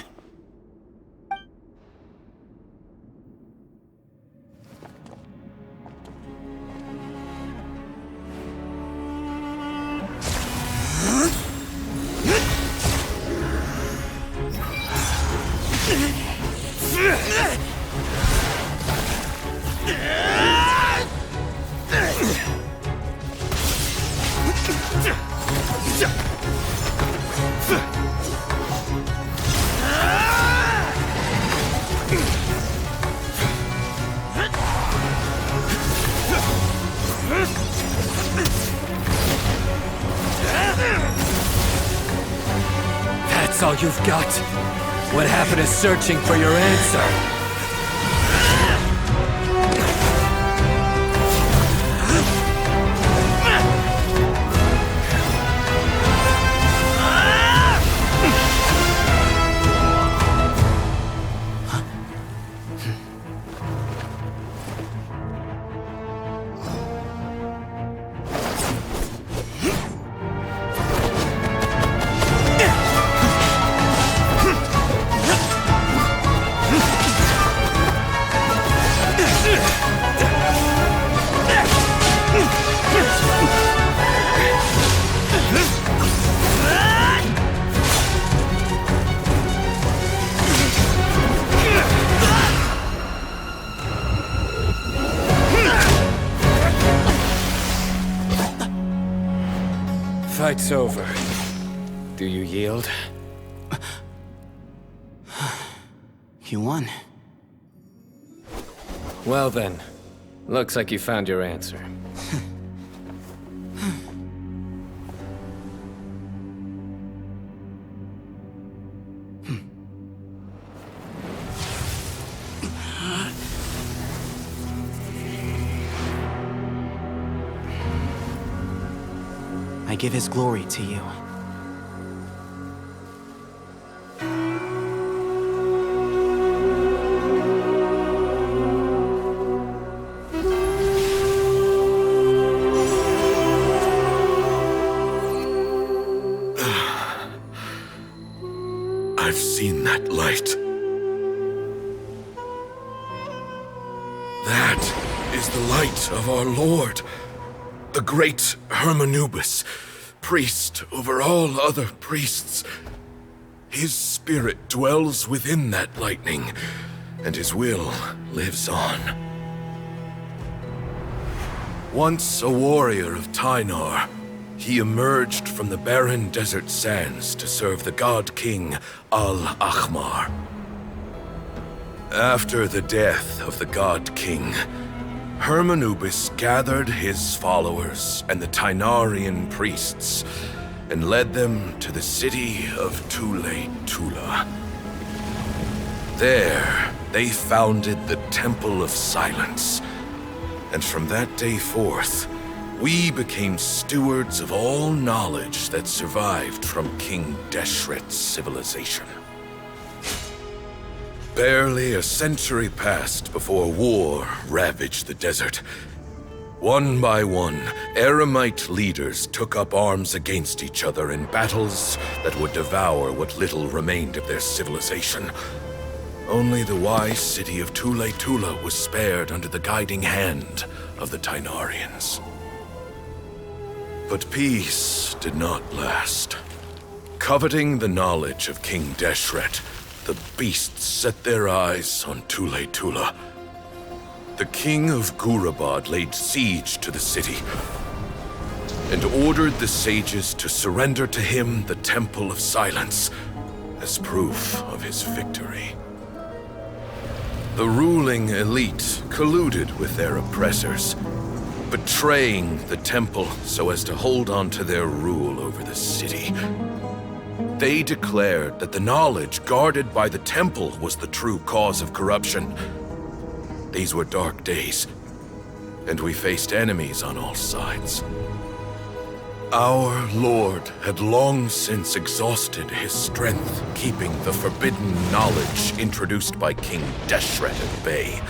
That's all you've got? What happened to searching for your answer? Fight's over. Do you yield? You won. Well then, looks like you found your answer. I give his glory to you. I've seen that light. That is the light of our Lord. The great Hermanubis, priest over all other priests. His spirit dwells within that lightning, and his will lives on. Once a warrior of Tynar, he emerged from the barren desert sands to serve the god king Al-Ahmar. After the death of the god king, Hermanubis gathered his followers and the Tynarian priests and led them to the city of Tule-Tula. There, they founded the Temple of Silence, and from that day forth, we became stewards of all knowledge that survived from King Deshret's civilization. Barely a century passed before war ravaged the desert. One by one, Eremite leaders took up arms against each other in battles that would devour what little remained of their civilization. Only the wise city of Tule-Tula was spared under the guiding hand of the Tynarians. But peace did not last. Coveting the knowledge of King Deshret, the beasts set their eyes on Tule-Tula. The king of Gurabad laid siege to the city and ordered the sages to surrender to him the Temple of Silence as proof of his victory. The ruling elite colluded with their oppressors, betraying the temple so as to hold on to their rule over the city. They declared that the knowledge guarded by the temple was the true cause of corruption. These were dark days, and we faced enemies on all sides. Our lord had long since exhausted his strength, keeping the forbidden knowledge introduced by King Deshret at bay.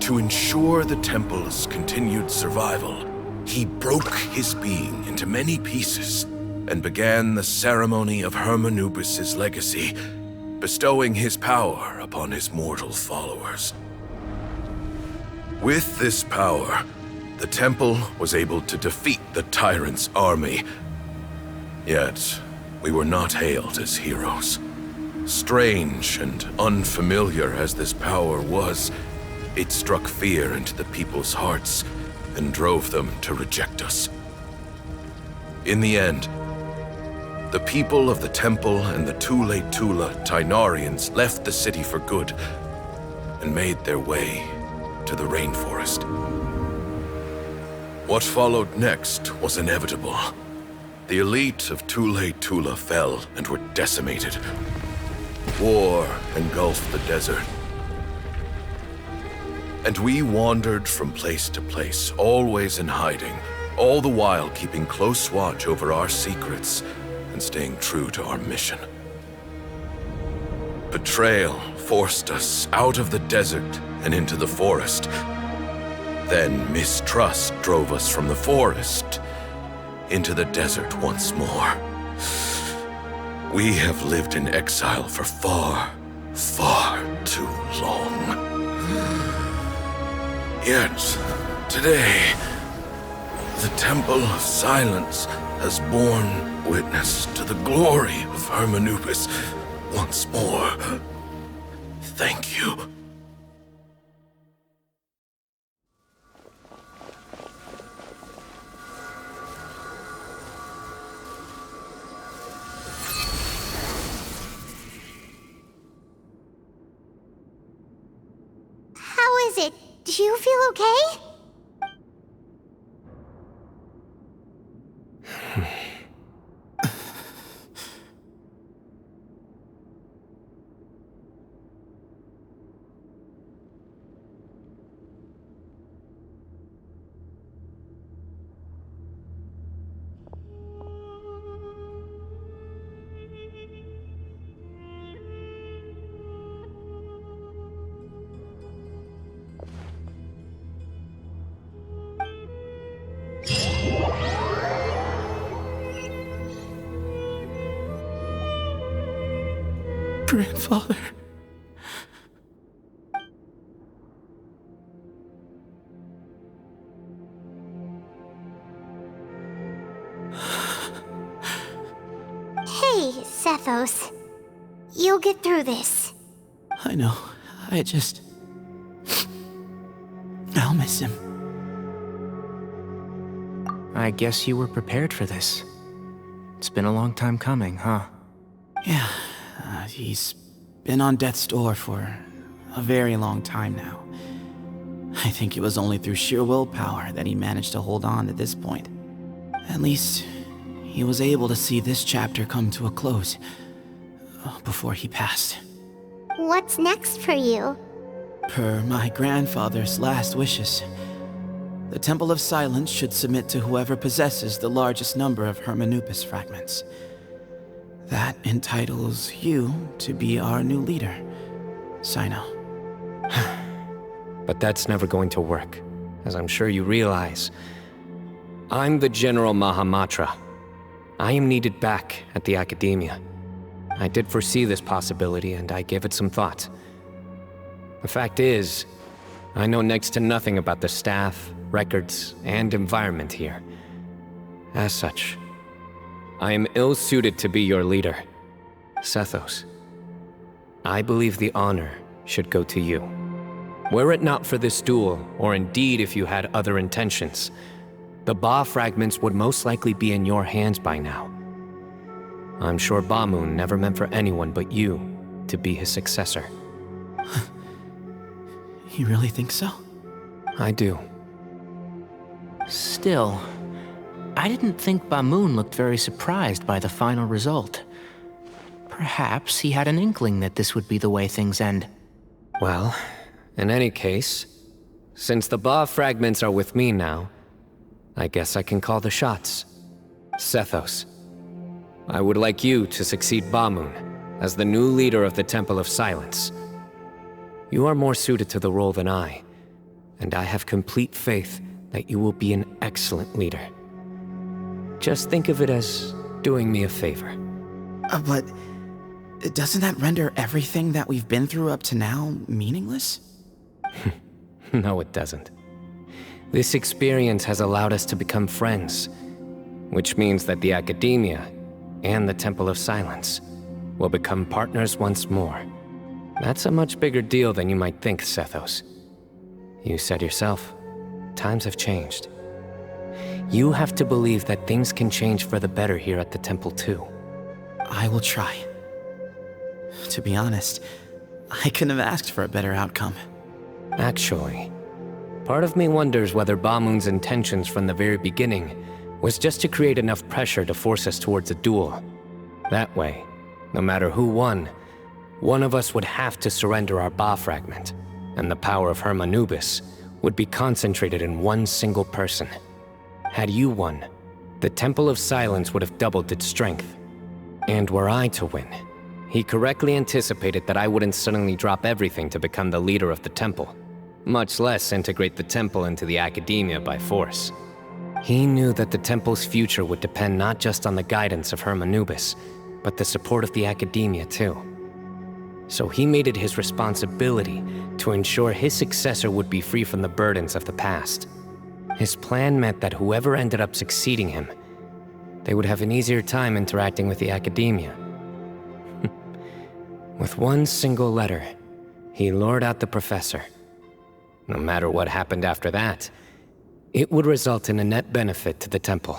To ensure the temple's continued survival, he broke his being into many pieces and began the ceremony of Hermanubis' legacy, bestowing his power upon his mortal followers. With this power, the temple was able to defeat the tyrant's army. Yet, we were not hailed as heroes. Strange and unfamiliar as this power was, it struck fear into the people's hearts and drove them to reject us. In the end, the people of the temple and the Tule-Tula Tynarians left the city for good and made their way to the rainforest. What followed next was inevitable. The elite of Tule-Tula fell and were decimated. War engulfed the desert. And we wandered from place to place, always in hiding, all the while keeping close watch over our secrets and staying true to our mission. Betrayal forced us out of the desert and into the forest. Then mistrust drove us from the forest into the desert once more. We have lived in exile for far, far too long. Yet, today, the Temple of Silence has borne witness to the glory of Hermanubis once more. Thank you. How is it? Do you feel okay? Grandfather. Sethos. You'll get through this. I know. I'll miss him. I guess you were prepared for this. It's been a long time coming, huh? Yeah, he's been on death's door for a very long time now. I think it was only through sheer willpower that he managed to hold on to this point. At least, he was able to see this chapter come to a close before he passed. What's next for you? Per my grandfather's last wishes, the Temple of Silence should submit to whoever possesses the largest number of Hermanupis fragments. That entitles you to be our new leader, Cyno. But that's never going to work, as I'm sure you realize. I'm the General Mahamatra. I am needed back at the Academia. I did foresee this possibility, and I gave it some thought. The fact is, I know next to nothing about the staff, records, and environment here. As such, I am ill-suited to be your leader. Sethos, I believe the honor should go to you. Were it not for this duel, or indeed if you had other intentions, the Ba fragments would most likely be in your hands by now. I'm sure Ba-Moon never meant for anyone but you to be his successor. You really think so? I do. Still, I didn't think Ba-Moon looked very surprised by the final result. Perhaps he had an inkling that this would be the way things end. Well, in any case, since the Ba fragments are with me now, I guess I can call the shots. Sethos, I would like you to succeed Ba-Moon as the new leader of the Temple of Silence. You are more suited to the role than I, and I have complete faith that you will be an excellent leader. Just think of it as doing me a favor. But doesn't that render everything that we've been through up to now meaningless? No, it doesn't. This experience has allowed us to become friends, which means that the Academia and the Temple of Silence will become partners once more. That's a much bigger deal than you might think, Sethos. You said yourself, times have changed. You have to believe that things can change for the better here at the temple too. I will try. To be honest, I couldn't have asked for a better outcome. Actually, part of me wonders whether Ba-Moon's intentions from the very beginning was just to create enough pressure to force us towards a duel. That way, no matter who won, one of us would have to surrender our Ba fragment, and the power of Hermanubis would be concentrated in one single person. Had you won, the Temple of Silence would have doubled its strength. And were I to win, he correctly anticipated that I wouldn't suddenly drop everything to become the leader of the temple, much less integrate the temple into the Academia by force. He knew that the temple's future would depend not just on the guidance of Hermanubis, but the support of the Academia too. So he made it his responsibility to ensure his successor would be free from the burdens of the past. His plan meant that whoever ended up succeeding him, they would have an easier time interacting with the Academia. With one single letter, he lured out the professor. No matter what happened after that, it would result in a net benefit to the temple.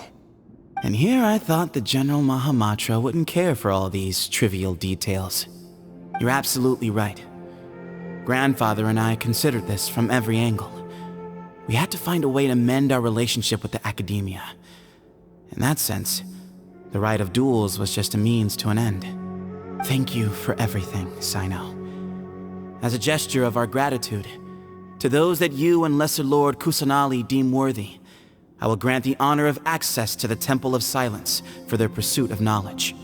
And here I thought the General Mahamatra wouldn't care for all these trivial details. You're absolutely right. Grandfather and I considered this from every angle. We had to find a way to mend our relationship with the Academia. In that sense, the right of duels was just a means to an end. Thank you for everything, Cyno. As a gesture of our gratitude, to those that you and Lesser Lord Kusanali deem worthy, I will grant the honor of access to the Temple of Silence for their pursuit of knowledge.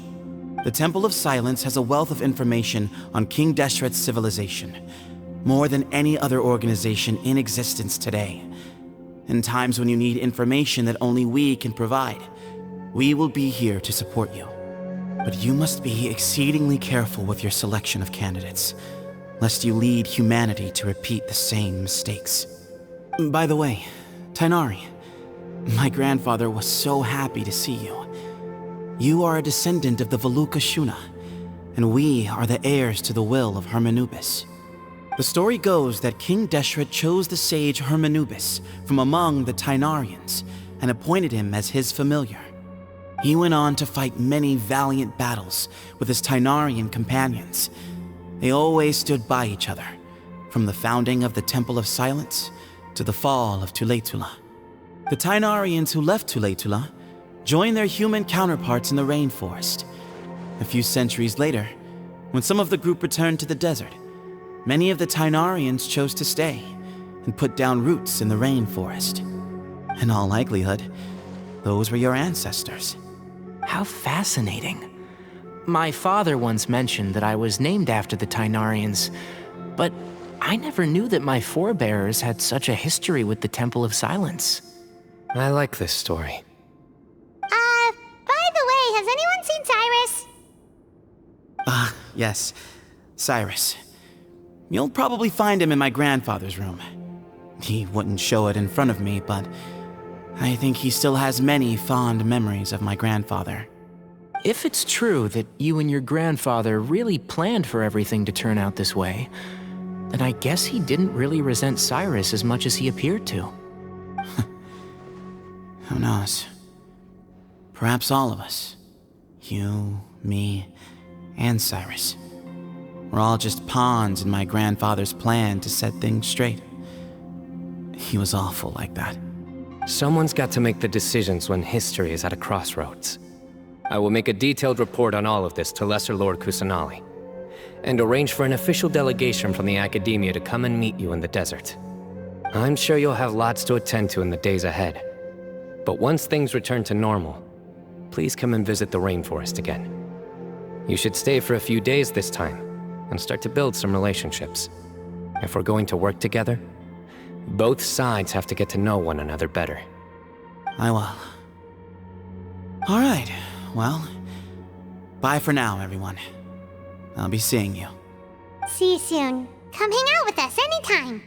The Temple of Silence has a wealth of information on King Deshret's civilization, more than any other organization in existence today. In times when you need information that only we can provide, we will be here to support you. But you must be exceedingly careful with your selection of candidates, lest you lead humanity to repeat the same mistakes. By the way, Tainari, my grandfather was so happy to see you. You are a descendant of the Veluka Shuna, and we are the heirs to the will of Hermanubis. The story goes that King Deshret chose the sage Hermanubis from among the Tainarians and appointed him as his familiar. He went on to fight many valiant battles with his Tainarian companions. They always stood by each other, from the founding of the Temple of Silence to the fall of Tuletula. The Tainarians who left Tuletula joined their human counterparts in the rainforest. A few centuries later, when some of the group returned to the desert, many of the Tainarians chose to stay and put down roots in the rainforest. In all likelihood, those were your ancestors. How fascinating. My father once mentioned that I was named after the Tainarians, but I never knew that my forebears had such a history with the Temple of Silence. I like this story. By the way, has anyone seen Cyrus? Yes, Cyrus. You'll probably find him in my grandfather's room. He wouldn't show it in front of me, but I think he still has many fond memories of my grandfather. If it's true that you and your grandfather really planned for everything to turn out this way, then I guess he didn't really resent Cyrus as much as he appeared to. Who knows? Perhaps all of us. You, me, and Cyrus. We're all just pawns in my grandfather's plan to set things straight. He was awful like that. Someone's got to make the decisions when history is at a crossroads. I will make a detailed report on all of this to Lesser Lord Kusanali, and arrange for an official delegation from the Academia to come and meet you in the desert. I'm sure you'll have lots to attend to in the days ahead. But once things return to normal, please come and visit the rainforest again. You should stay for a few days this time, and start to build some relationships. If we're going to work together, both sides have to get to know one another better. I will. All right, well, bye for now, everyone. I'll be seeing you. See you soon. Come hang out with us anytime.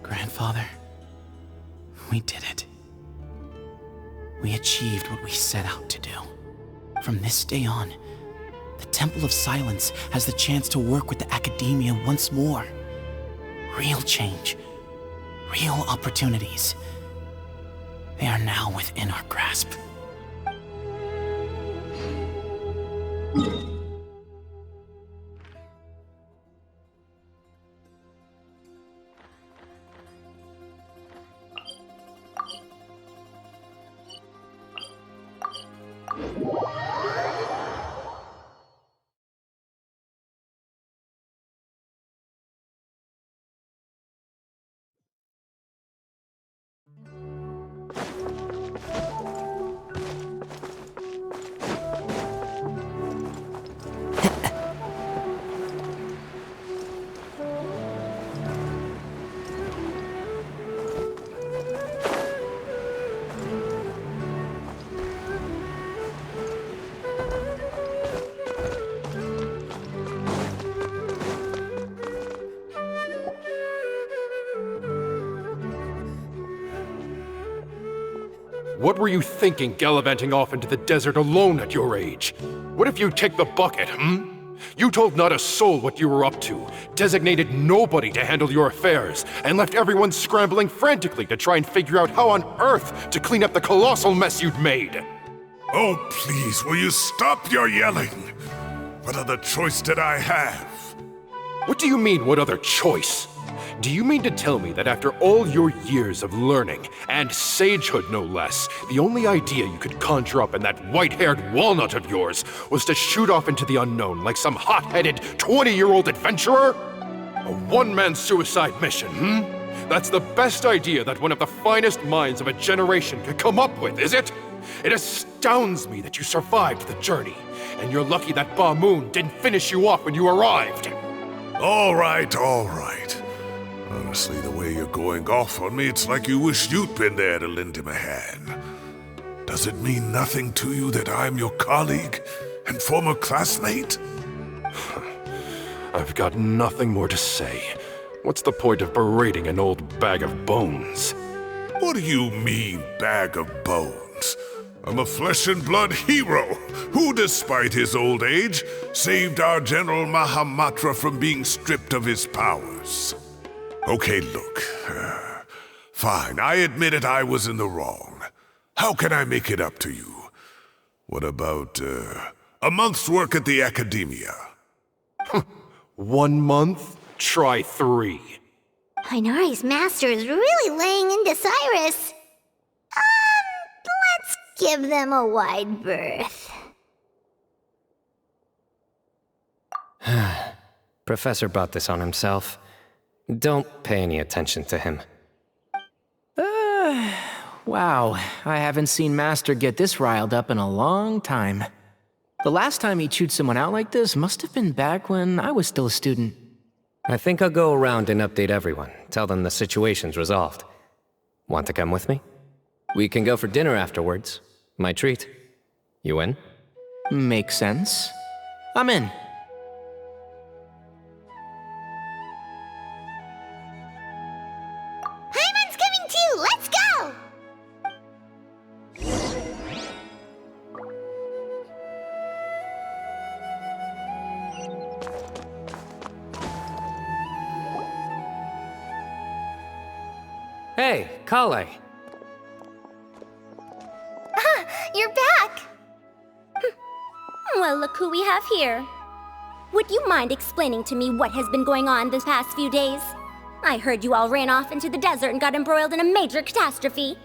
Grandfather, we did it. We achieved what we set out to do. From this day on, the Temple of Silence has the chance to work with the Academia once more. Real change, real opportunities. They are now within our grasp. What were you thinking gallivanting off into the desert alone at your age? What if you take the bucket, You told not a soul what you were up to, designated nobody to handle your affairs, and left everyone scrambling frantically to try and figure out how on earth to clean up the colossal mess you'd made. Oh, please, will you stop your yelling? What other choice did I have? What do you mean, what other choice? Do you mean to tell me that after all your years of learning, and sagehood no less, the only idea you could conjure up in that white-haired walnut of yours was to shoot off into the unknown like some hot-headed 20-year-old adventurer? A one-man suicide mission, That's the best idea that one of the finest minds of a generation could come up with, is it? It astounds me that you survived the journey, and you're lucky that Ba Moon didn't finish you off when you arrived. All right, all right. Honestly, the way you're going off on me, it's like you wish you'd been there to lend him a hand. Does it mean nothing to you that I'm your colleague and former classmate? I've got nothing more to say. What's the point of berating an old bag of bones? What do you mean, bag of bones? I'm a flesh and blood hero who, despite his old age, saved our General Mahamatra from being stripped of his powers. Okay, look. Fine, I admit it, I was in the wrong. How can I make it up to you? What about, a month's work at the Academia? 1 month? Try 3. Tighnari's master is really laying into Cyrus. Let's give them a wide berth. Professor brought this on himself. Don't pay any attention to him. Wow, I haven't seen Master get this riled up in a long time. The last time he chewed someone out like this must have been back when I was still a student. I think I'll go around and update everyone, tell them the situation's resolved. Want to come with me? We can go for dinner afterwards. My treat. You in? Makes sense. I'm in. Paimon's coming too! Let's go! Hey, Kale. You're back! Well, look who we have here. Would you mind explaining to me what has been going on this past few days? I heard you all ran off into the desert and got embroiled in a major catastrophe.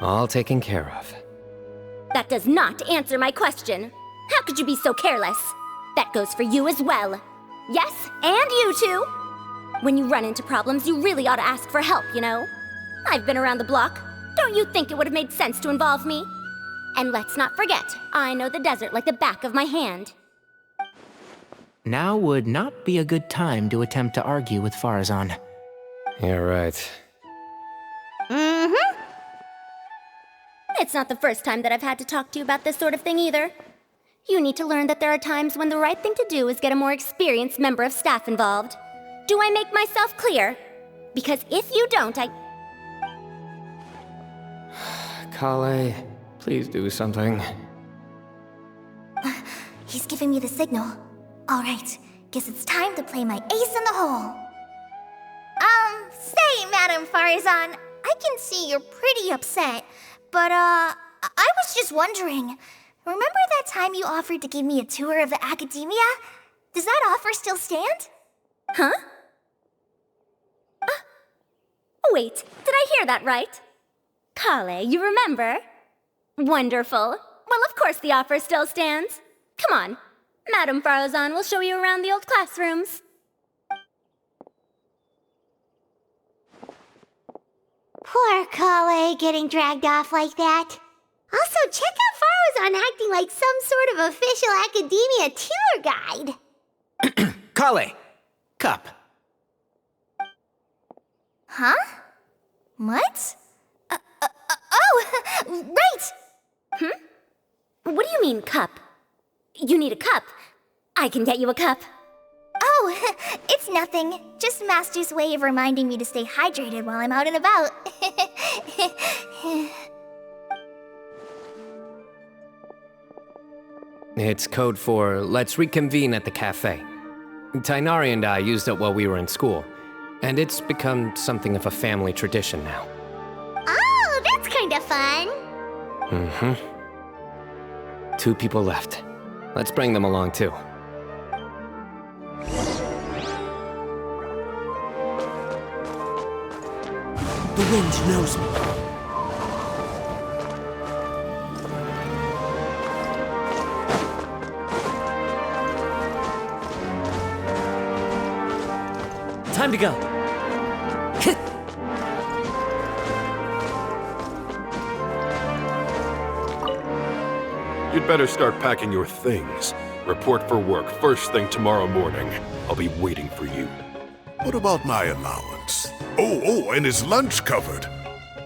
All taken care of. That does not answer my question. How could you be so careless? That goes for you as well. Yes, and you too. When you run into problems, you really ought to ask for help, you know? I've been around the block. Don't you think it would have made sense to involve me? And let's not forget, I know the desert like the back of my hand. Now would not be a good time to attempt to argue with Farazan. You're right. Mm-hmm. It's not the first time that I've had to talk to you about this sort of thing either. You need to learn that there are times when the right thing to do is get a more experienced member of staff involved. Do I make myself clear? Because if you don't, Kale, please do something. He's giving me the signal. All right, guess it's time to play my ace in the hole. Say, Madam Farazan, I can see you're pretty upset, but, I was just wondering, remember that time you offered to give me a tour of the Academia? Does that offer still stand? Huh? Wait, did I hear that right? Kale, you remember? Wonderful. Well, of course the offer still stands. Come on. Madam Farazan will show you around the old classrooms. Poor Kale getting dragged off like that. Also, check out Farazan acting like some sort of official Academia tour guide. Kale! Cup. Huh? What? Oh, right! What do you mean, cup? You need a cup. I can get you a cup. Oh, it's nothing. Just Master's way of reminding me to stay hydrated while I'm out and about. It's code for let's reconvene at the cafe. Tighnari and I used it while we were in school, and it's become something of a family tradition now. Oh, that's kind of fun. Mm-hmm. 2 people left. Let's bring them along too. The wind knows me. Time to go. You'd better start packing your things. Report for work first thing tomorrow morning. I'll be waiting for you. What about my allowance? Oh, and is lunch covered?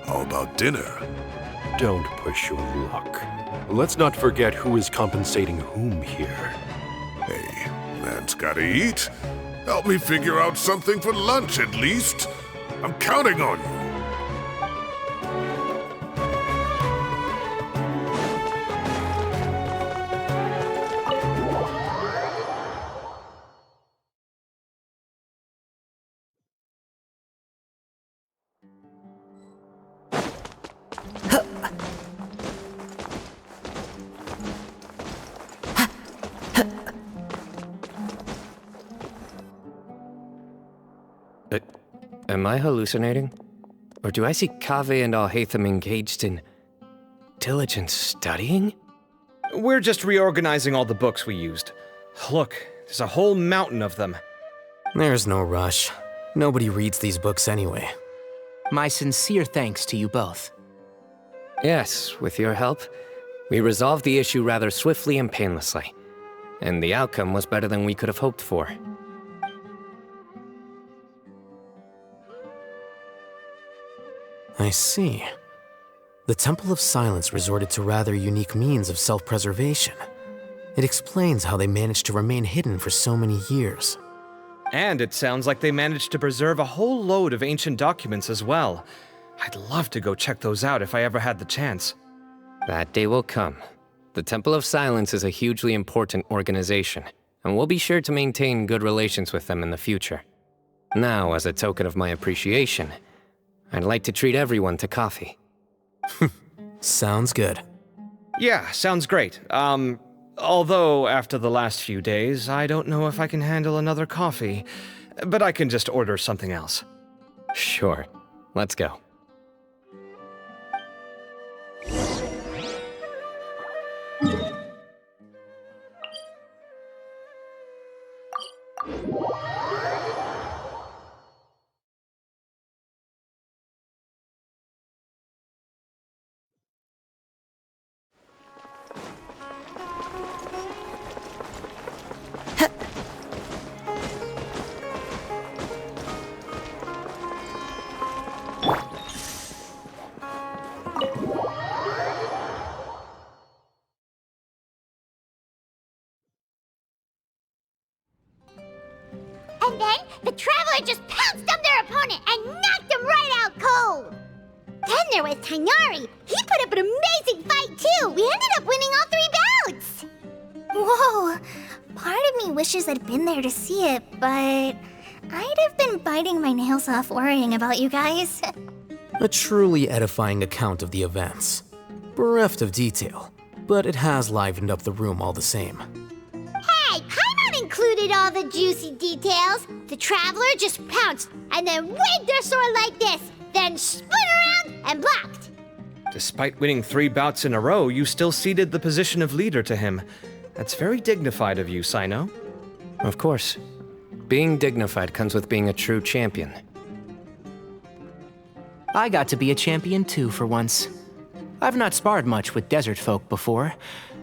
How about dinner? Don't push your luck. Let's not forget who is compensating whom here. Hey, man's gotta eat. Help me figure out something for lunch at least. I'm counting on you. Am I hallucinating? Or do I see Kaveh and Alhaitham engaged in diligent studying? We're just reorganizing all the books we used. Look, there's a whole mountain of them. There's no rush. Nobody reads these books anyway. My sincere thanks to you both. Yes, with your help, we resolved the issue rather swiftly and painlessly. And the outcome was better than we could have hoped for. I see. The Temple of Silence resorted to rather unique means of self-preservation. It explains how they managed to remain hidden for so many years. And it sounds like they managed to preserve a whole load of ancient documents as well. I'd love to go check those out if I ever had the chance. That day will come. The Temple of Silence is a hugely important organization, and we'll be sure to maintain good relations with them in the future. Now, as a token of my appreciation, I'd like to treat everyone to coffee. Sounds good. Yeah, sounds great. Although after the last few days, I don't know if I can handle another coffee, but I can just order something else. Sure. Let's go. And then the Traveler just pounced on their opponent and knocked him right out cold. Then there was Tainari. He put up an amazing fight too. We ended up winning all 3 bouts. Whoa! Part of me wishes I'd been there to see it, but I'd have been biting my nails off worrying about you guys. A truly edifying account of the events. Bereft of detail, but it has livened up the room all the same. Hey, Paimon included all the juicy details. The Traveler just pounced and then waved their sword like this, then spun around and blocked. Despite winning 3 bouts in a row, you still ceded the position of leader to him. That's very dignified of you, Cyno. Of course. Being dignified comes with being a true champion. I got to be a champion too for once. I've not sparred much with desert folk before.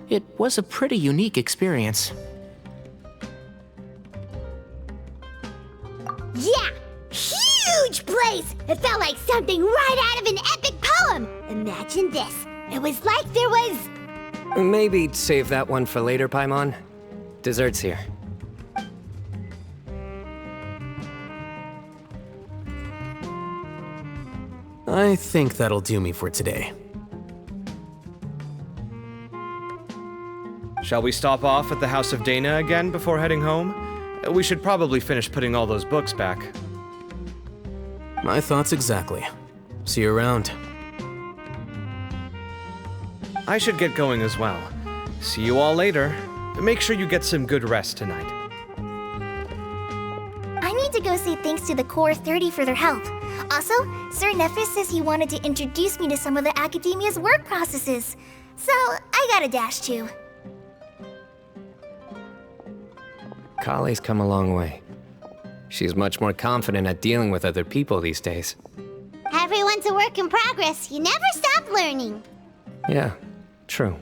It was a pretty unique experience. Yeah, huge place! It felt like something right out of an epic poem. Imagine this. It was like there was... Maybe save that one for later, Paimon. Dessert's here. I think that'll do me for today. Shall we stop off at the House of Dana again before heading home? We should probably finish putting all those books back. My thoughts exactly. See you around. I should get going as well. See you all later. Make sure you get some good rest tonight. I need to go say thanks to the Core 30 for their help. Also, Sir Nephis says he wanted to introduce me to some of the Academia's work processes. So, I gotta dash too. Kale's come a long way. She's much more confident at dealing with other people these days. Everyone's a work in progress. You never stop learning. Yeah, true.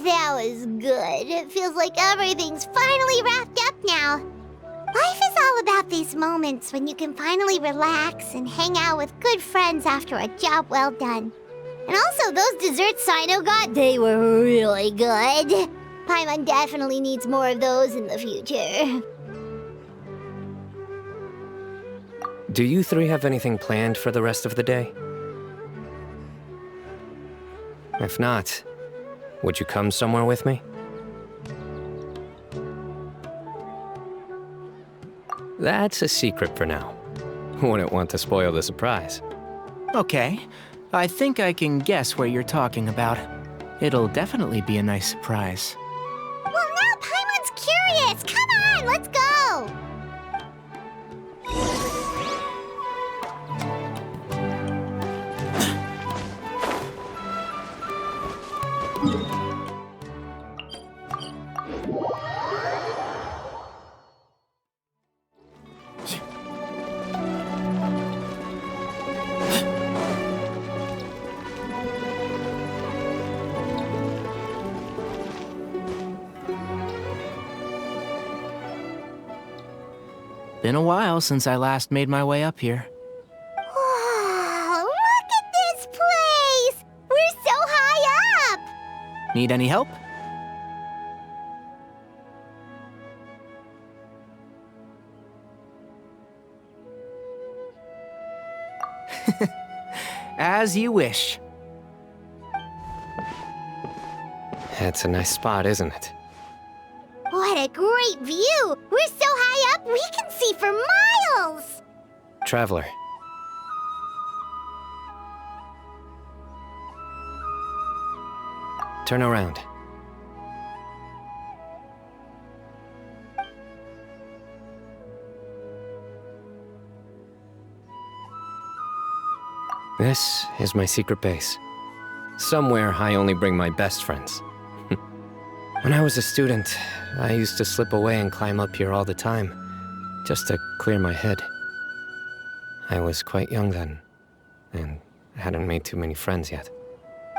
That was good. It feels like everything's finally wrapped up now. Life is all about these moments when you can finally relax and hang out with good friends after a job well done. And also, those desserts Cyno got, they were really good. Paimon definitely needs more of those in the future. Do you 3 have anything planned for the rest of the day? If not, would you come somewhere with me? that's a secret for now. Wouldn't want to spoil the surprise. Okay, I think I can guess what you're talking about. It'll definitely be a nice surprise. Well, now Paimon's curious! Come on, let's go! Been a while since I last made my way up here. Wow, look at this place! We're so high up! Need any help? As you wish. It's a nice spot, isn't it? What a great view! We're so high up, we can see for miles! Traveler. Turn around. This is my secret base. Somewhere I only bring my best friends. When I was a student, I used to slip away and climb up here all the time, just to clear my head. I was quite young then, and hadn't made too many friends yet.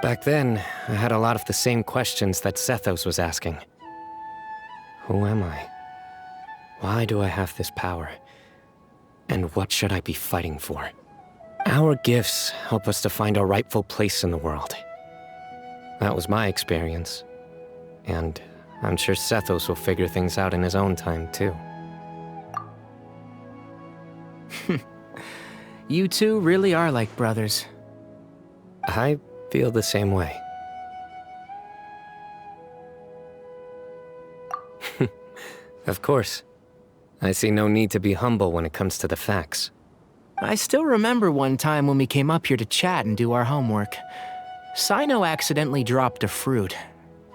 Back then, I had a lot of the same questions that Sethos was asking. Who am I? Why do I have this power? And what should I be fighting for? Our gifts help us to find our rightful place in the world. That was my experience. And I'm sure Sethos will figure things out in his own time, too. You two really are like brothers. I feel the same way. Of course. I see no need to be humble when it comes to the facts. I still remember one time when we came up here to chat and do our homework. Cyno accidentally dropped a fruit.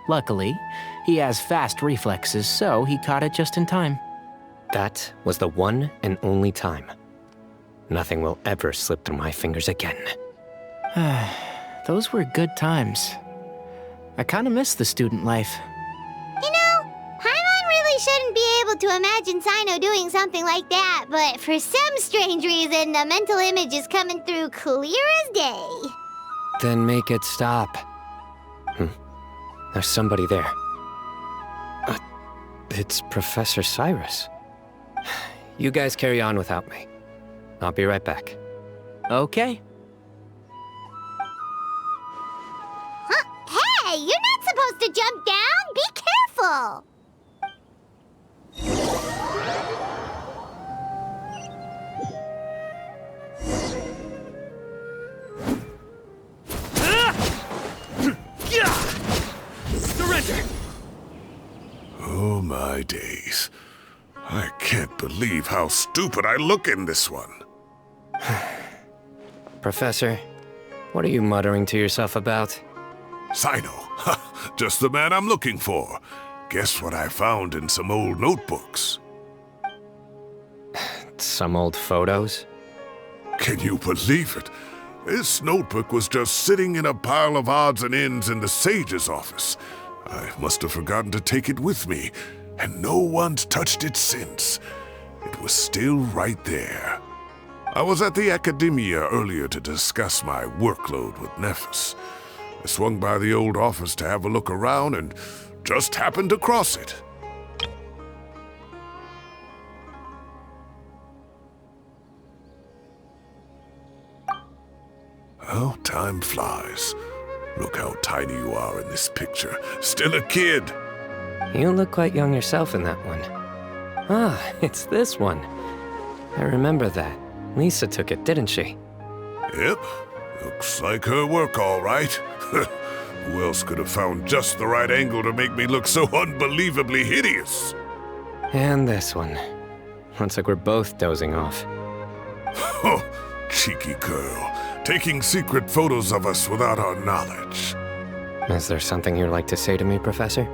Luckily, he has fast reflexes, so he caught it just in time. That was the one and only time. Nothing will ever slip through my fingers again. Those were good times. I kinda miss the student life. You know, Paimon really shouldn't be able to imagine Cyno doing something like that, but for some strange reason, the mental image is coming through clear as day. Then make it stop. There's somebody there. It's Professor Cyrus. You guys carry on without me. I'll be right back. Okay. Huh? Hey, you're not supposed to jump down! Be careful! Surrender! Oh my days. I can't believe how stupid I look in this one. Professor, what are you muttering to yourself about? Cyno, just the man I'm looking for. Guess what I found in some old notebooks? Some old photos? Can you believe it? This notebook was just sitting in a pile of odds and ends in the Sage's office. I must have forgotten to take it with me, and no one's touched it since. It was still right there. I was at the Academia earlier to discuss my workload with Nephis. I swung by the old office to have a look around and just happened to cross it. Oh, time flies. Look how tiny you are in this picture. Still a kid. You look quite young yourself in that one. Ah, it's this one. I remember that. Lisa took it, didn't she? Yep. Looks like her work, all right. Who else could have found just the right angle to make me look so unbelievably hideous? And this one. Looks like we're both dozing off. Oh, cheeky girl. Taking secret photos of us without our knowledge. Is there something you'd like to say to me, Professor?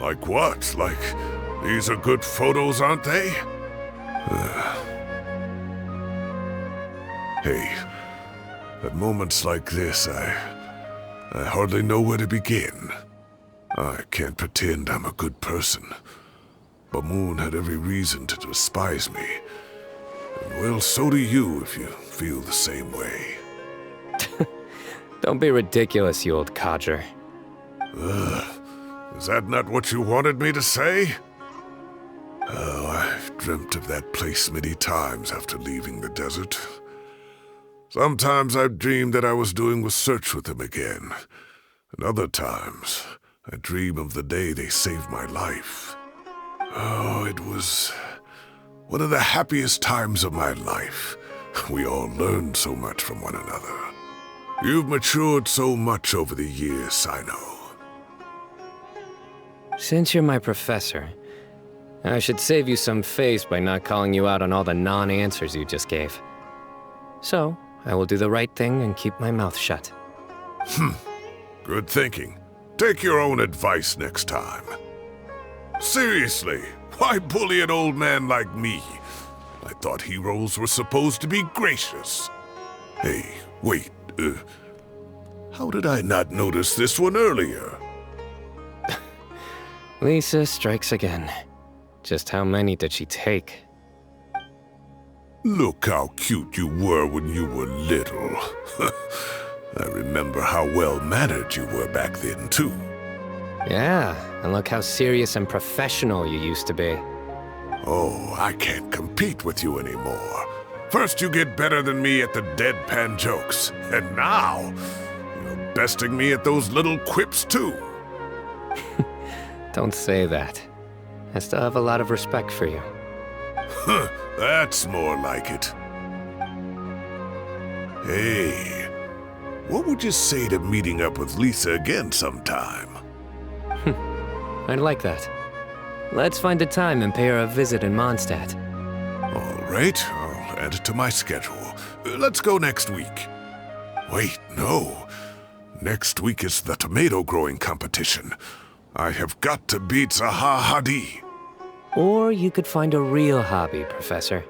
Like what? Like, these are good photos, aren't they? Hey, at moments like this, I hardly know where to begin. I can't pretend I'm a good person. Bamoon had every reason to despise me. And well, so do you if you feel the same way. Don't be ridiculous, you old codger. Is that not what you wanted me to say? Oh, I've dreamt of that place many times after leaving the desert. Sometimes I've dreamed that I was doing research with them again. And other times, I dream of the day they saved my life. Oh, it was one of the happiest times of my life. We all learned so much from one another. You've matured so much over the years, Cyno. Since you're my professor, I should save you some face by not calling you out on all the non-answers you just gave. So, I will do the right thing and keep my mouth shut. Good thinking. Take your own advice next time. Seriously, why bully an old man like me? I thought heroes were supposed to be gracious. Hey, wait, how did I not notice this one earlier? Lisa strikes again. Just how many did she take? Look how cute you were when you were little. I remember how well-mannered you were back then, too. Yeah, and look how serious and professional you used to be. Oh, I can't compete with you anymore. First you get better than me at the deadpan jokes, and now you're besting me at those little quips, too. Don't say that. I still have a lot of respect for you. Huh, that's more like it. Hey, what would you say to meeting up with Lisa again sometime? I'd like that. Let's find a time and pay her a visit in Mondstadt. All right, I'll add it to my schedule. Let's go next week. Wait, no. Next week is the tomato growing competition. I have got to beat Zaha Hadi. Or you could find a real hobby, Professor.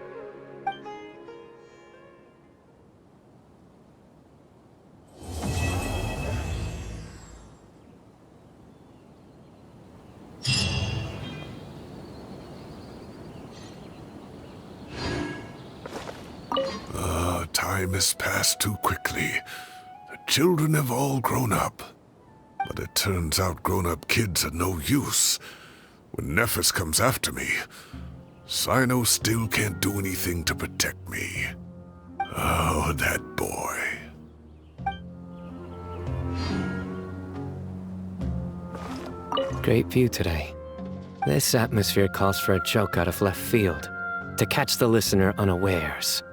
Time has passed too quickly. The children have all grown up. But it turns out grown-up kids are no use. When Nephis comes after me, Cyno still can't do anything to protect me. Oh, that boy. Great view today. This atmosphere calls for a joke out of left field, to catch the listener unawares.